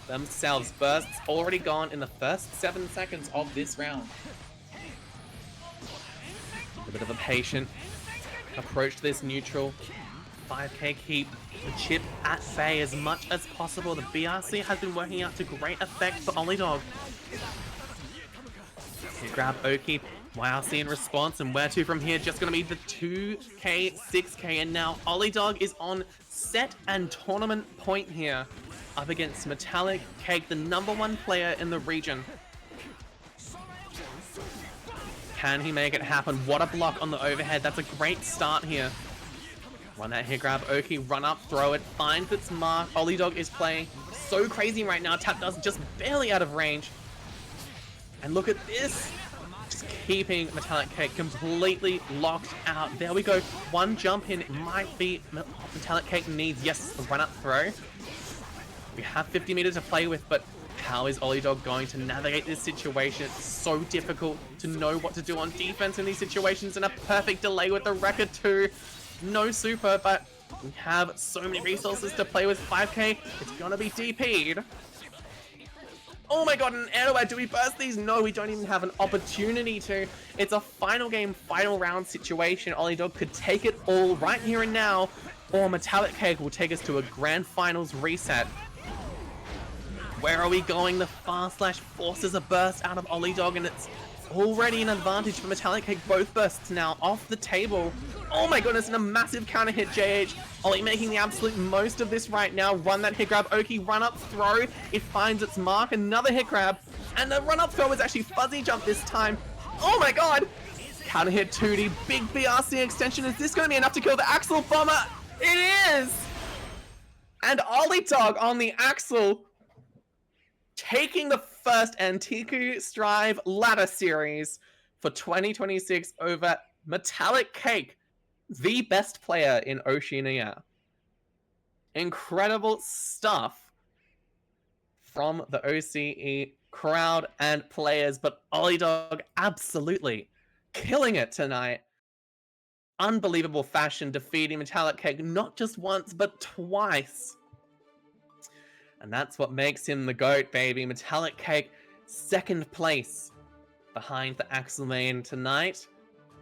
themselves? Bursts already gone in the first 7 seconds of this round. A bit of a patient approach to this neutral. 5k keep the Chipp at bay as much as possible. The BRC has been working out to great effect for Olliedog. Grab Oki, YRC in response, and where to from here? Just going to be the 2k, 6k, and now Olliedog is on set and tournament point here, up against MetallicCake, the #1 player in the region. Can he make it happen? What a block on the overhead. That's a great start here. Run that hit grab. Oki, run up, throw it, finds its mark. Olliedog is playing so crazy right now. Tap does just barely out of range. And look at this. Just keeping MetallicCake completely locked out. There we go. One jump in. It might be MetallicCake needs. Yes, the run up throw. We have 50 meters to play with, but how is Olliedog going to navigate this situation? It's so difficult to know what to do on defense in these situations, and a perfect delay with the record too. No super, but we have so many resources to play with. 5k, it's gonna be DP'd. Oh my god, an air-to-air, do we burst these? No, we don't even have an opportunity to. It's a final game, final round situation. Olliedog could take it all right here and now, or MetallicCake will take us to a grand finals reset. Where are we going? The far slash forces a burst out of Olliedog, and it's already an advantage for MetallicCake. Both bursts now off the table. Oh my goodness, and a massive counter hit JH. Ollie making the absolute most of this right now. Run that hit grab. Oki, run up, throw. It finds its mark. Another hit grab. And the run up throw is actually fuzzy jump this time. Oh my god. Counter hit 2D. Big BRC extension. Is this going to be enough to kill the Axle Bomber? It is! And Olliedog on the Axle, taking the first Antiku Strive Ladder Series for 2026 over MetallicCake, the best player in Oceania. Incredible stuff from the OCE crowd and players, but Olliedog absolutely killing it tonight. Unbelievable fashion, defeating MetallicCake not just once, but twice. And that's what makes him the GOAT, baby. MetallicCake, second place behind the Axelmane tonight,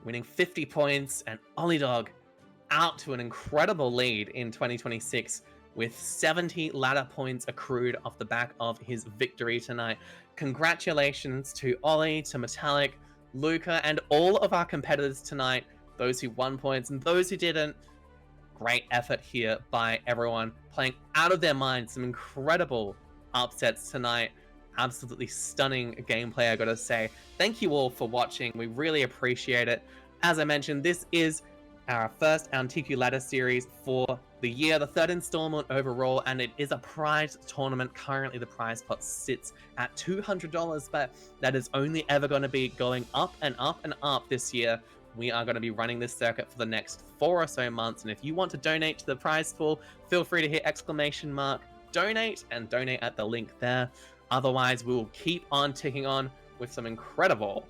winning 50 points, and Olliedog out to an incredible lead in 2026 with 70 ladder points accrued off the back of his victory tonight. Congratulations to Ollie, to Metallic, Luca, and all of our competitors tonight, those who won points and those who didn't. Great effort here by everyone, playing out of their minds. Some incredible upsets tonight. Absolutely stunning gameplay, I gotta say. Thank you all for watching. We really appreciate it. As I mentioned, this is our first Antiku Ladder series for the year, the third installment overall, and it is a prize tournament. Currently, the prize pot sits at $200, but that is only ever going to be going up and up and up this year. We are going to be running this circuit for the next 4 or so months, and if you want to donate to the prize pool, feel free to hit !donate and donate at the link there. Otherwise, we will keep on ticking on with some incredible,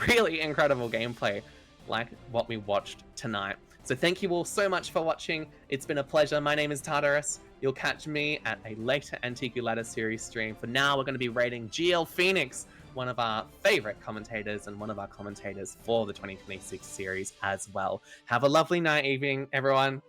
really incredible gameplay like what we watched tonight. So thank you all so much for watching. It's been a pleasure. My name is Tartarus. You'll catch me at a later Antiku Ladder series stream. For now, we're going to be rating GL Phoenix, one of our favorite commentators and one of our commentators for the 2026 series as well. Have a lovely night, evening, everyone.